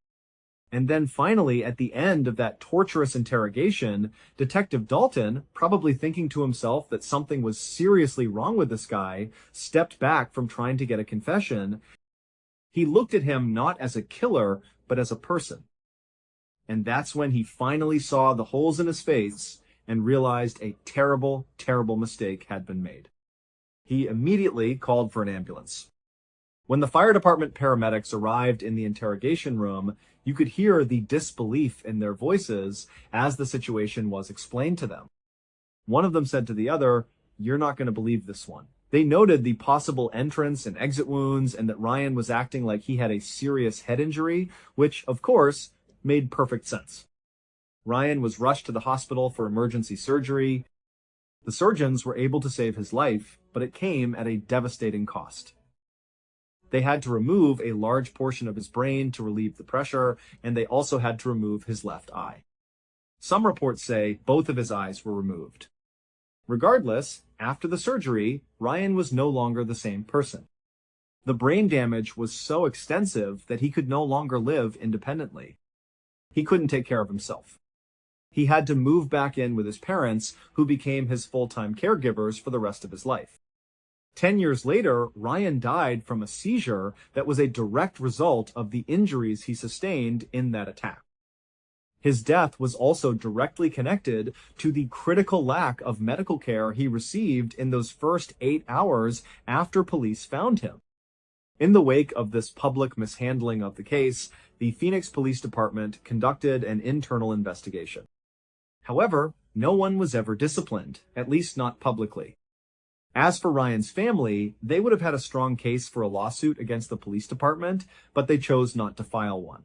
And then finally, at the end of that torturous interrogation, Detective Dalton, probably thinking to himself that something was seriously wrong with this guy, stepped back from trying to get a confession. He looked at him not as a killer, but as a person. And that's when he finally saw the holes in his face and realized a terrible, terrible mistake had been made. He immediately called for an ambulance. When the fire department paramedics arrived in the interrogation room, you could hear the disbelief in their voices as the situation was explained to them. One of them said to the other, "You're not going to believe this one." They noted the possible entrance and exit wounds and that Ryan was acting like he had a serious head injury, which, of course, made perfect sense. Ryan was rushed to the hospital for emergency surgery. The surgeons were able to save his life, but it came at a devastating cost. They had to remove a large portion of his brain to relieve the pressure, and they also had to remove his left eye. Some reports say both of his eyes were removed. Regardless, after the surgery, Ryan was no longer the same person. The brain damage was so extensive that he could no longer live independently. He couldn't take care of himself. He had to move back in with his parents, who became his full-time caregivers for the rest of his life. 10 years later, Ryan died from a seizure that was a direct result of the injuries he sustained in that attack. His death was also directly connected to the critical lack of medical care he received in those first 8 hours after police found him. In the wake of this public mishandling of the case, the Phoenix Police Department conducted an internal investigation. However, no one was ever disciplined, at least not publicly. As for Ryan's family, they would have had a strong case for a lawsuit against the police department, but they chose not to file one.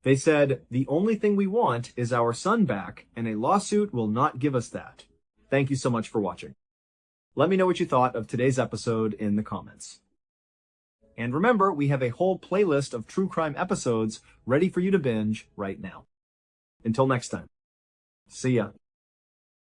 They said, "The only thing we want is our son back, and a lawsuit will not give us that." Thank you so much for watching. Let me know what you thought of today's episode in the comments. And remember, we have a whole playlist of true crime episodes ready for you to binge right now. Until next time. See ya.